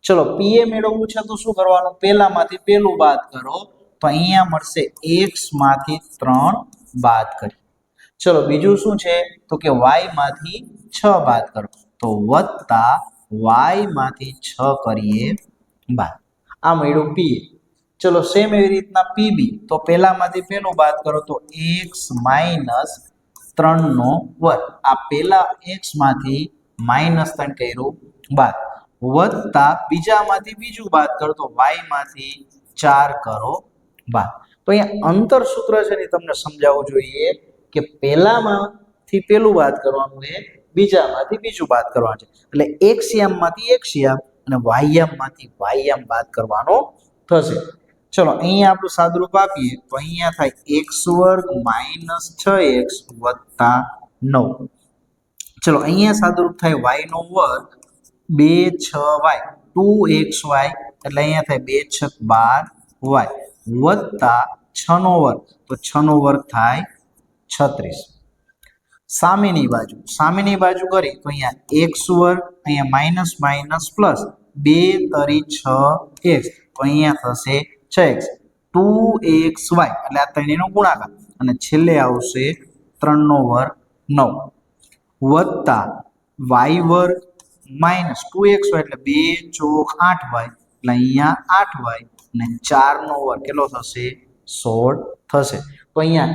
ચલો PA મેળવવું છે તો શું કરવાનું? પહેલામાંથી પહેલું બાદ કરો તો અહીંયા મળશે x માંથી 3 બાદ કરી. ચલો બીજું શું છે? તો કે y માંથી 6 બાદ કરો તો વત્તા y માંથી 6 કરીએ બાદ. આ મળ્યું PA. ચલો સેમ એવી રીતના PB, તો પહેલામાંથી પહેલું બાદ કરો તો x - 3 નો વર્ગ. આ પહેલા x માંથી -3 કર્યું બાદ, વત્તા બીજામાંથી બીજું બાદ કરો તો y માંથી 4 કરો બાદ. તો અહીંયા અંતર સૂત્ર છે ને તમને સમજાવવું જોઈએ કે પહેલામાંથી પહેલું બાદ કરવાનું છે, બીજામાંથી બીજું બાદ કરવાનું છે. એટલે x યામમાંથી x યામ અને y યામમાંથી y યામ બાદ કરવાનો થશે. ચલો અહીંયા આપણું સાદુરૂપ આપીએ તો અહીંયા થાય x² - 6x વત્તા 9. ચલો અહીંયા સાદુરૂપ થાય y નો વર્ગ 2 6y 2xy એટલે અહીંયા થાય 2 6 12y વત્તા 6 નો વર્ગ, તો 6 નો વર્ગ થાય 36. સામેની બાજુ કરી તો અહીંયા x² અહીંયા માઇનસ માઇનસ પ્લસ 2 તરી 6x તો અહીંયા થશે 6x 2xy એટલે આ ત્રણેયનો ગુણાકાર અને છેલ્લે આવશે 3 નો વર્ગ 9 વત્તા y વર્ગ માઇનસ 2xy એટલે 2 ચોક 8y એટલે અહીંયા 8y અને 4 નો વર્ગ કેટલો થશે? 16 થશે. તો અહીંયા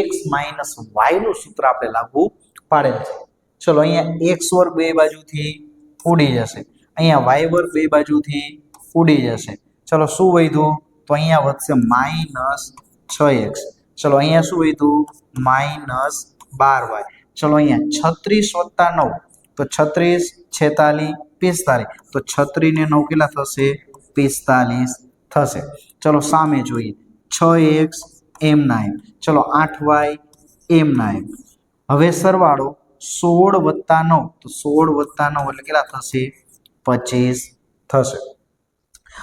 x માઇનસ y નું સૂત્ર આપણે લાગુ પાડેલ છે. ચલો અહીંયા x વર્ગ બે બાજુથી ઉડી જશે, અહીંયા y વર્ગ બે બાજુથી ઉડી જશે. ચલો શું વધ્યું? તો અહીંયા વધશે માઇનસ 6x. ચલો અહીંયા શું વધ્યું? Minus 12y. ચલો અહીંયા 36 વત્તા 9 તો 36 46 45 તો 36 ને 9 કેટલા થશે? 45 થશે. ચલો સામે જોઈએ 6x એમ 9. ચલો 8y એમના એમ. હવે સરવાળો 16 વત્તા 9, તો 16 વત્તા 9 એટલે કેટલા થશે? 25 થશે.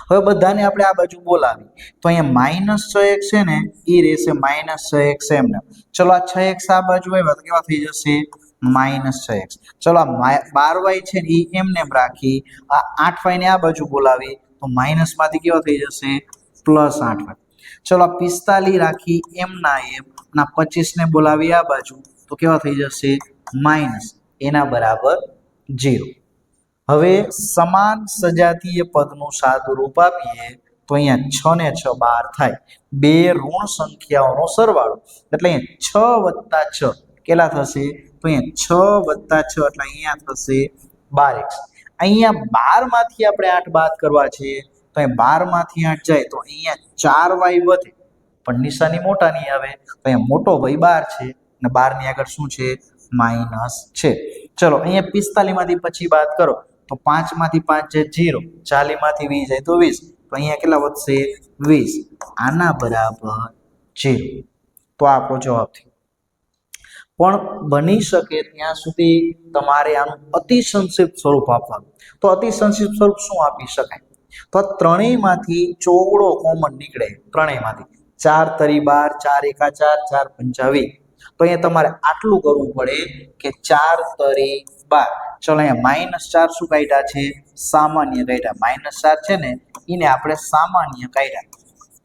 હવે બધાને આપણે આ બાજુ બોલાવી તો અહીંયા -6x છે ને એ રહેશે -6x એમને. ચલો આ 6x આ બાજુ આવ્યા તો કેવા થઈ જશે? -6x. ચલો આ 12y છે ને એ એમને એમ રાખી, આ 8y ને આ બાજુ બોલાવી તો માઇનસ માંથી કેવા થઈ જશે? +8y. ચલો આ 45 રાખી એમના એમ, ના 25 ને બોલાવી આ બાજુ તો કેવા થઈ જશે? માઇનસ, એના બરાબર 0. હવે સમાન સજાતીય પદનું સાદું રૂપ આપીએ તો અહીંયા 6 ને 6 12 થાય. બે ઋણ સંખ્યાઓનો સરવાળો એટલે અહીંયા 6 + 6 કેટલા થશે? તો અહીંયા 6 + 6 એટલે અહીંયા થશે 12x. અહીંયા 12 માંથી આપણે 8 બાદ કરવા છે તો અહીંયા 12 માંથી 8 જાય તો અહીંયા 4y વધે, પણ નિશાની મોટા નહીં આવે તો અહીંયા મોટો ભાઈ 12 છે અને 12 ની આગળ શું છે? માઇનસ છે. ચલો અહીંયા 45 માંથી પછી બાદ કરો તો 5 માંથી 5 જાય 0, 40 માંથી 20 જાય તો 20, તો અહીંયા કેટલા વધશે? 20. આના બરાબર 0. તો આ આપણો જવાબ થયો. પણ બની શકે ત્યાં સુધી તમારે આનું અતિ સંક્ષિપ્ત સ્વરૂપ આપવાનું. તો અતિ સંક્ષિપ્ત સ્વરૂપ શું આપી શકાય? તો ત્રણેયમાંથી ચોગડો કોમન નીકળે. ત્રણેયમાંથી 4 તરી 12, 4 એકા 4, 4 પંચા 20. તો અહીંયા તમારે આટલું કરવું પડે કે 4 તરી 12. ચલો અહીંયા -4 શું કાઢ્યા છે? સામાન્ય કાઢ્યા. -4 છે ને એને આપણે સામાન્ય કાઢ્યા,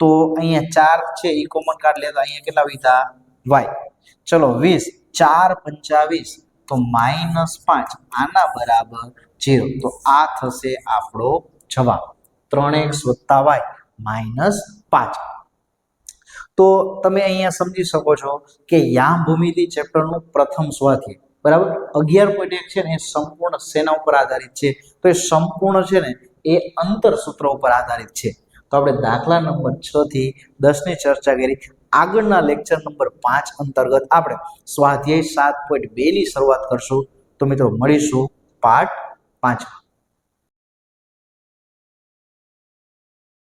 તો અહીંયા 4 છે એ કોમન કાઢ લે તો અહીંયા કેટલા વધ્યા? y. ચલો 20, 4 પંચા 20 તો -5, આના બરાબર 0. તો આ થશે આપણો જવાબ 3x + y -5. તો તમે અહીંયા સમજી શકો છો કે યામ ભૂમિતિ ચેપ્ટરનું પ્રથમ સ્વાધ્યાય બરાબર 11.1 છે ને એ સંપૂર્ણ શેના ઉપર આધારિત છે? તો એ સંપૂર્ણ છે ને એ અંતર સૂત્ર ઉપર આધારિત છે. તો આપણે દાખલા નંબર 6 થી 10 ની ચર્ચા કરી. આગળના લેક્ચર નંબર 5 અંતર્ગત આપણે સ્વાધ્યાય 7.2 ની શરૂઆત કરશું. તો મિત્રો મળીશું પાઠ 5.